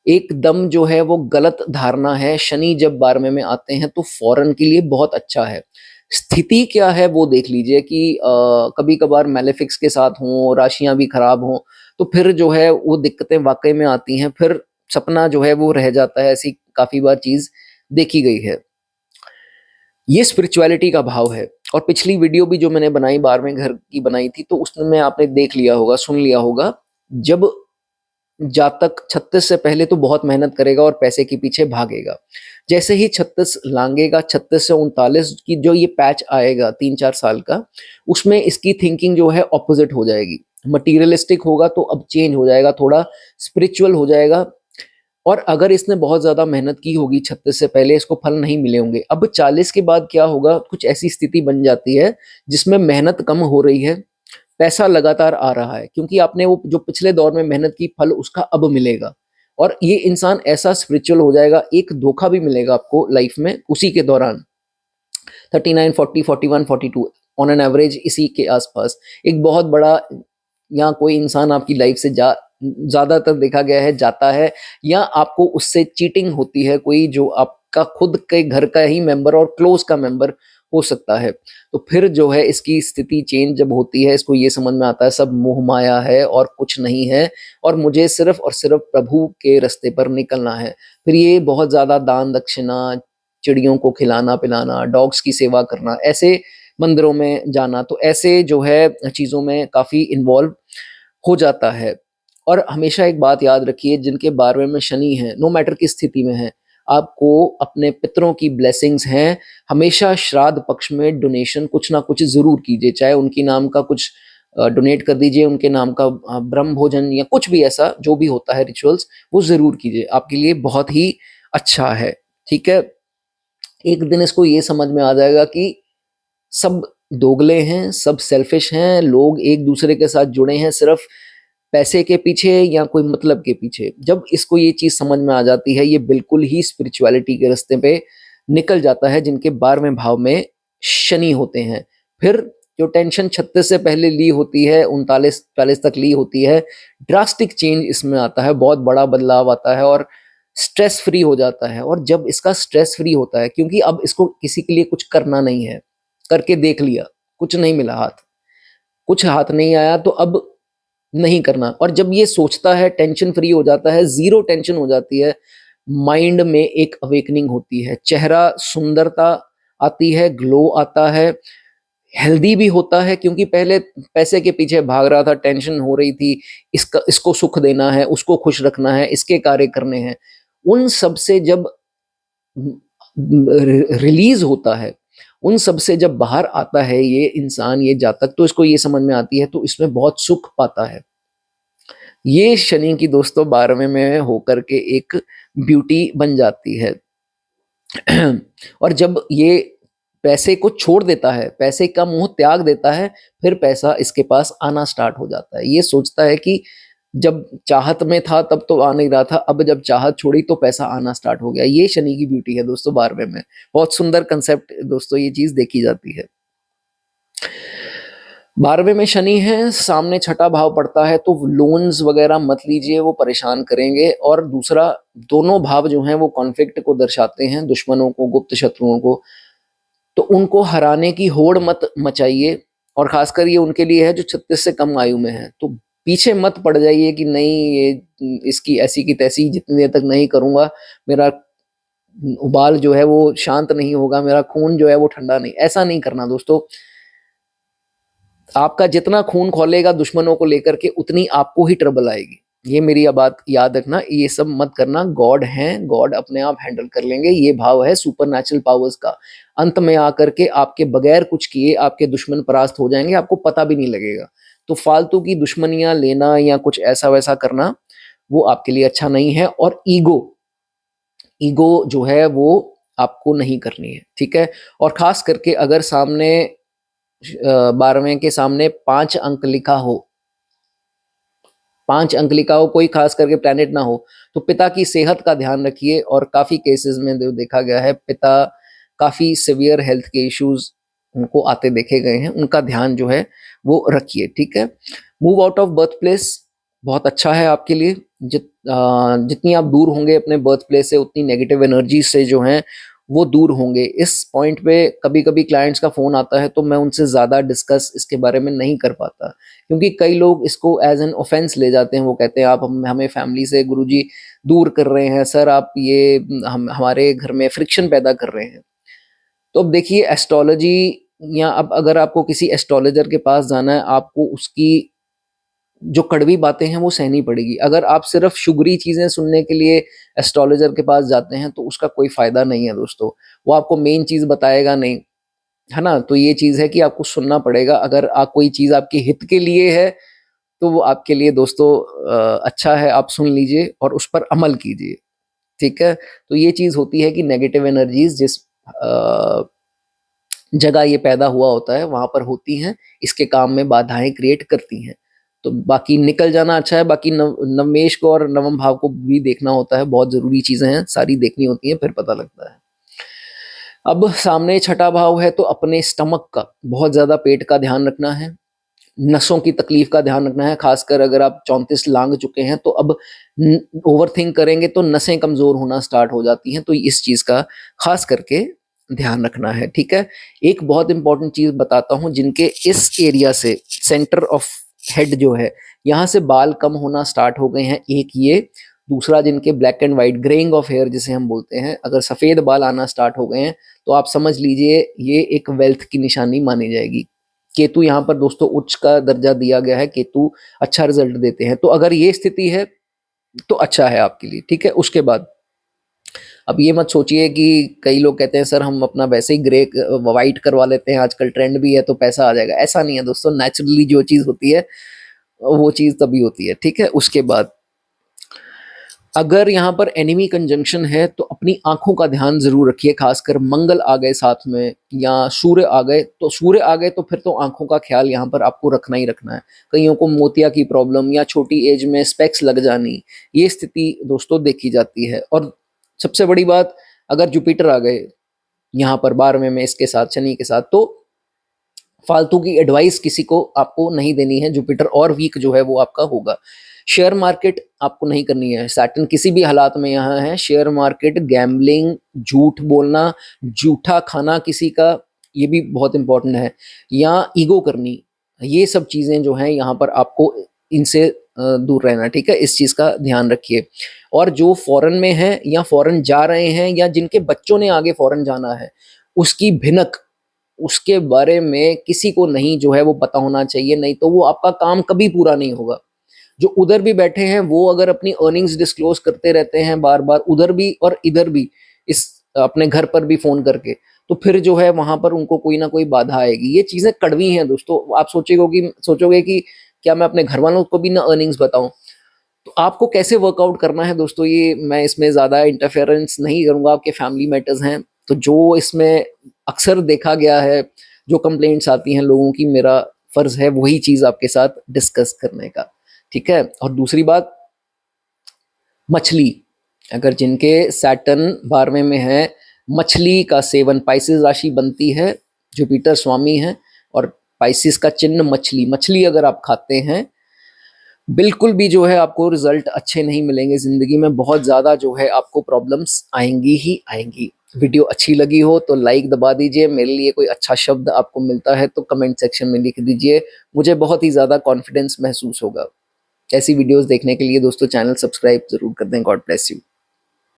एकदम जो है वो गलत धारणा है। शनि जब 12वें में आते हैं तो फॉरेन के लिए बहुत अच्छा है। स्थिति क्या है वो देख लीजिए कि कभी कभार मैलेफिक्स के साथ हों, राशियां भी खराब हों, तो फिर जो है वो दिक्कतें वाकई में आती हैं, फिर सपना जो है वो रह जाता है। ऐसी काफी बार चीज देखी गई है। ये स्पिरिचुअलिटी का भाव है। और पिछली वीडियो भी जो मैंने बनाई 12वें घर की बनाई थी, तो उसमें आपने देख लिया होगा, सुन लिया होगा, जब जातक 36 से पहले तो बहुत मेहनत करेगा और पैसे के पीछे भागेगा, जैसे ही 36 लांगेगा, 36 से 39 की जो ये पैच आएगा 3-4 साल का, उसमें इसकी थिंकिंग जो है ऑपोजिट हो जाएगी, मटीरियलिस्टिक होगा, तो अब चेंज हो जाएगा, थोड़ा स्पिरिचुअल हो जाएगा। और अगर इसने बहुत ज्यादा मेहनत की होगी 36 से पहले, इसको फल नहीं मिले होंगे। अब 40 के बाद क्या होगा, कुछ ऐसी स्थिति बन जाती है जिसमें मेहनत कम हो रही है, पैसा लगातार आ रहा है, क्योंकि आपने वो जो पिछले दौर में मेहनत की, फल उसका अब मिलेगा। और ये इंसान ऐसा स्पिरिचुअल हो जाएगा, एक धोखा भी मिलेगा आपको लाइफ में उसी के दौरान। 39, 40, 41, 42 ऑन एन एवरेज, इसी के आसपास एक बहुत बड़ा, या कोई इंसान आपकी लाइफ से ज्यादातर देखा गया है जाता है, या आपको उससे चीटिंग होती है, कोई जो आपका खुद के घर का ही मेंबर और क्लोज का मेंबर, हो सकता है। तो फिर जो है इसकी स्थिति चेंज जब होती है, इसको ये समझ में आता है सब मोह माया है और कुछ नहीं है, और मुझे सिर्फ और सिर्फ प्रभु के रास्ते पर निकलना है। फिर ये बहुत ज़्यादा दान दक्षिणा, चिड़ियों को खिलाना पिलाना, डॉग्स की सेवा करना, ऐसे मंदिरों में जाना, तो ऐसे जो है चीज़ों में काफ़ी इन्वॉल्व हो जाता है। और हमेशा एक बात याद रखिए, जिनके 12वें में शनि है, नो मैटर किस स्थिति में है, आपको अपने पितरों की ब्लेसिंग्स हैं। हमेशा श्राद्ध पक्ष में डोनेशन कुछ ना कुछ ज़रूर कीजिए, चाहे उनकी नाम का कुछ डोनेट कर दीजिए, उनके नाम का ब्रह्म भोजन या कुछ भी ऐसा जो भी होता है रिचुअल्स, वो ज़रूर कीजिए, आपके लिए बहुत ही अच्छा है। ठीक है, एक दिन इसको ये समझ में आ जाएगा कि सब दोगले हैं, सब सेल्फिश हैं, लोग एक दूसरे के साथ जुड़े हैं सिर्फ पैसे के पीछे या कोई मतलब के पीछे। जब इसको ये चीज़ समझ में आ जाती है, ये बिल्कुल ही स्पिरिचुअलिटी के रास्ते पे निकल जाता है, जिनके 12वें भाव में शनि होते हैं। फिर जो टेंशन 36 से पहले ली होती है, 39-40 तक ली होती है, ड्रास्टिक चेंज इसमें आता है, बहुत बड़ा बदलाव आता है और स्ट्रेस फ्री हो जाता है। और जब इसका स्ट्रेस फ्री होता है, क्योंकि अब इसको किसी के लिए कुछ करना नहीं है, करके देख लिया, कुछ नहीं मिला हाथ, कुछ हाथ नहीं आया, तो अब नहीं करना। और जब ये सोचता है, टेंशन फ्री हो जाता है, ज़ीरो टेंशन हो जाती है, माइंड में एक अवेकनिंग होती है, चेहरा सुंदरता आती है, ग्लो आता है, हेल्दी भी होता है, क्योंकि पहले पैसे के पीछे भाग रहा था, टेंशन हो रही थी, इसको सुख देना है, उसको खुश रखना है, इसके कार्य करने हैं। उन सब से जब रिलीज़ होता है, उन सब से जब बाहर आता है ये इंसान, ये जातक, तो इसको ये समझ में आती है, तो इसमें बहुत सुख पाता है। ये शनि की दोस्तों 12वें में होकर के एक ब्यूटी बन जाती है। और जब ये पैसे को छोड़ देता है, पैसे का मोह त्याग देता है, फिर पैसा इसके पास आना स्टार्ट हो जाता है। ये सोचता है कि जब चाहत में था तब तो आ नहीं रहा था, अब जब चाहत छोड़ी तो पैसा आना स्टार्ट हो गया। ये शनि की ब्यूटी है दोस्तों 12वें में। बहुत सुंदर कंसेप्ट दोस्तों ये चीज़ देखी जाती है। 12वें में शनि है, सामने छठा भाव पड़ता है, तो लोन्स वगैरह मत लीजिए, वो परेशान करेंगे। और दूसरा, दोनों भाव जो हैं वो कॉन्फ्लिक्ट को दर्शाते हैं, दुश्मनों को, गुप्त शत्रुओं को, तो उनको हराने की होड़ मत मचाइए। और खासकर ये उनके लिए है जो 36 से कम आयु में है, तो पीछे मत पड़ जाइए कि नहीं ये इसकी ऐसी की तैसी, जितनी देर तक नहीं करूँगा मेरा उबाल जो है वो शांत नहीं होगा, मेरा खून जो है वो ठंडा नहीं, ऐसा नहीं करना दोस्तों। आपका जितना खून खौलेगा दुश्मनों को लेकर के, उतनी आपको ही ट्रबल आएगी। ये मेरी बात याद रखना, ये सब मत करना। गॉड हैं, गॉड अपने आप हैंडल कर लेंगे। ये भाव है सुपरनैचुरल पावर्स का। अंत में आकर के आपके बगैर कुछ किए आपके दुश्मन परास्त हो जाएंगे, आपको पता भी नहीं लगेगा। तो फालतू की दुश्मनियां लेना या कुछ ऐसा वैसा करना, वो आपके लिए अच्छा नहीं है। और ईगो ईगो जो है वो आपको नहीं करनी है, ठीक है। और खास करके अगर सामने 12वें के सामने 5 अंक लिखा हो, 5 अंक लिखा हो, कोई खास करके प्लैनेट ना हो, तो पिता की सेहत का ध्यान रखिए। और काफ़ी केसेस में जो देखा गया है, पिता काफ़ी सिवियर हेल्थ के इश्यूज उनको आते देखे गए हैं, उनका ध्यान जो है वो रखिए, ठीक है। Move out of birth place बहुत अच्छा है आपके लिए। जितनी आप दूर होंगे अपने बर्थ प्लेस से, उतनी नेगेटिव एनर्जी से जो हैं वो दूर होंगे। इस पॉइंट पे कभी कभी क्लाइंट्स का फ़ोन आता है, तो मैं उनसे ज़्यादा डिस्कस इसके बारे में नहीं कर पाता, क्योंकि कई लोग इसको एज एन ऑफेंस ले जाते हैं। वो कहते हैं आप हमें फैमिली से गुरुजी दूर कर रहे हैं, सर आप ये हम हमारे घर में फ्रिक्शन पैदा कर रहे हैं। तो अब देखिए एस्ट्रोलॉजी, या अब अगर आपको किसी एस्ट्रोलॉजर के पास जाना है, आपको उसकी जो कड़वी बातें हैं वो सहनी पड़ेगी। अगर आप सिर्फ शुगरी चीज़ें सुनने के लिए एस्ट्रोलॉजर के पास जाते हैं, तो उसका कोई फ़ायदा नहीं है दोस्तों। वो आपको मेन चीज़ बताएगा नहीं, है ना? तो ये चीज़ है कि आपको सुनना पड़ेगा। अगर कोई चीज़ आपके हित के लिए है, तो वो आपके लिए दोस्तों अच्छा है, आप सुन लीजिए और उस पर अमल कीजिए, ठीक है? तो ये चीज़ होती है कि नेगेटिव एनर्जीज़ जिस अ, जगह ये पैदा हुआ होता है वहाँ पर होती हैं, इसके काम में बाधाएँ क्रिएट करती हैं। तो बाकी निकल जाना अच्छा है, बाकी नवमेश को और नवम भाव को भी देखना होता है, बहुत ज़रूरी चीज़ें हैं, सारी देखनी होती हैं, फिर पता लगता है। अब सामने छठा भाव है, तो अपने स्टमक का, बहुत ज़्यादा पेट का ध्यान रखना है, नसों की तकलीफ का ध्यान रखना है। खासकर अगर आप 34 लांघ चुके हैं, तो अब ओवरथिंक करेंगे तो नसें कमज़ोर होना स्टार्ट हो जाती हैं, तो इस चीज़ का खास करके ध्यान रखना है, ठीक है। एक बहुत इंपॉर्टेंट चीज बताता हूं, जिनके इस एरिया से सेंटर ऑफ हेड जो है यहाँ से बाल कम होना स्टार्ट हो गए हैं, एक ये, दूसरा जिनके black and white graying of hair जिसे हम बोलते हैं, अगर सफेद बाल आना स्टार्ट हो गए हैं तो आप समझ लीजिए ये एक वेल्थ की निशानी मानी जाएगी। केतु यहाँ पर दोस्तों उच्च का दर्जा दिया गया है, केतु अच्छा रिजल्ट देते हैं, तो अगर ये स्थिति है तो अच्छा है आपके लिए, ठीक है। उसके बाद अब ये मत सोचिए कि कई लोग कहते हैं सर हम अपना वैसे ही ग्रे वाइट करवा लेते हैं, आजकल ट्रेंड भी है तो पैसा आ जाएगा, ऐसा नहीं है दोस्तों। नेचुरली जो चीज़ होती है वो चीज़ तभी होती है, ठीक है। उसके बाद अगर यहाँ पर एनिमी कंजंक्शन है तो अपनी आंखों का ध्यान जरूर रखिए, खासकर मंगल आ गए साथ में या सूर्य आ गए, तो सूर्य आ गए तो फिर तो आंखों का ख्याल यहाँ पर आपको रखना ही रखना है। कईयों को मोतिया की प्रॉब्लम या छोटी एज में स्पेक्स लग जानी, ये स्थिति दोस्तों देखी जाती है। और सबसे बड़ी बात, अगर जुपिटर आ गए यहाँ पर 12वें में इसके साथ शनि के साथ, तो फालतू की एडवाइस किसी को आपको नहीं देनी है, जुपिटर और वीक जो है वो आपका होगा। शेयर मार्केट आपको नहीं करनी है, सैटर्न किसी भी हालात में यहाँ है। शेयर मार्केट, गैम्बलिंग, झूठ बोलना, झूठा खाना किसी का, ये भी बहुत इंपॉर्टेंट है, या ईगो करनी, ये सब चीज़ें जो हैं यहाँ पर आपको इनसे दूर रहना, ठीक है। इस चीज़ का ध्यान रखिए। और जो फॉरेन में है या फॉरेन जा रहे हैं या जिनके बच्चों ने आगे फॉरेन जाना है, उसकी भिनक, उसके बारे में किसी को नहीं जो है वो पता होना चाहिए, नहीं तो वो आपका काम कभी पूरा नहीं होगा। जो उधर भी बैठे हैं वो अगर अपनी अर्निंग्स डिस्क्लोज करते रहते हैं बार बार, उधर भी और इधर भी, इस अपने घर पर भी फोन करके, तो फिर जो है वहां पर उनको कोई ना कोई बाधा आएगी। ये चीजें कड़वी हैं दोस्तों। आप सोचोगे कि क्या मैं अपने घर वालों को भी ना अर्निंग्स बताऊं, तो आपको कैसे वर्कआउट करना है दोस्तों, ये मैं इसमें ज़्यादा इंटरफेरेंस नहीं करूँगा, आपके फैमिली मैटर्स हैं। तो जो इसमें अक्सर देखा गया है, जो कंप्लेंट्स आती हैं लोगों की, मेरा फ़र्ज़ है वही चीज़ आपके साथ डिस्कस करने का, ठीक है। और दूसरी बात, मछली, अगर जिनके सैटर्न 12वें में है, मछली का सेवन, पाइसेस राशि बनती है, जुपिटर स्वामी है और पाइसेस का चिन्ह मछली, मछली अगर आप खाते हैं, बिल्कुल भी जो है आपको रिजल्ट अच्छे नहीं मिलेंगे, ज़िंदगी में बहुत ज़्यादा जो है आपको प्रॉब्लम्स आएंगी ही आएंगी। वीडियो अच्छी लगी हो तो लाइक दबा दीजिए, मेरे लिए कोई अच्छा शब्द आपको मिलता है तो कमेंट सेक्शन में लिख दीजिए, मुझे बहुत ही ज़्यादा कॉन्फिडेंस महसूस होगा। ऐसी वीडियोस देखने के लिए दोस्तों चैनल सब्सक्राइब ज़रूर कर दें। God bless you.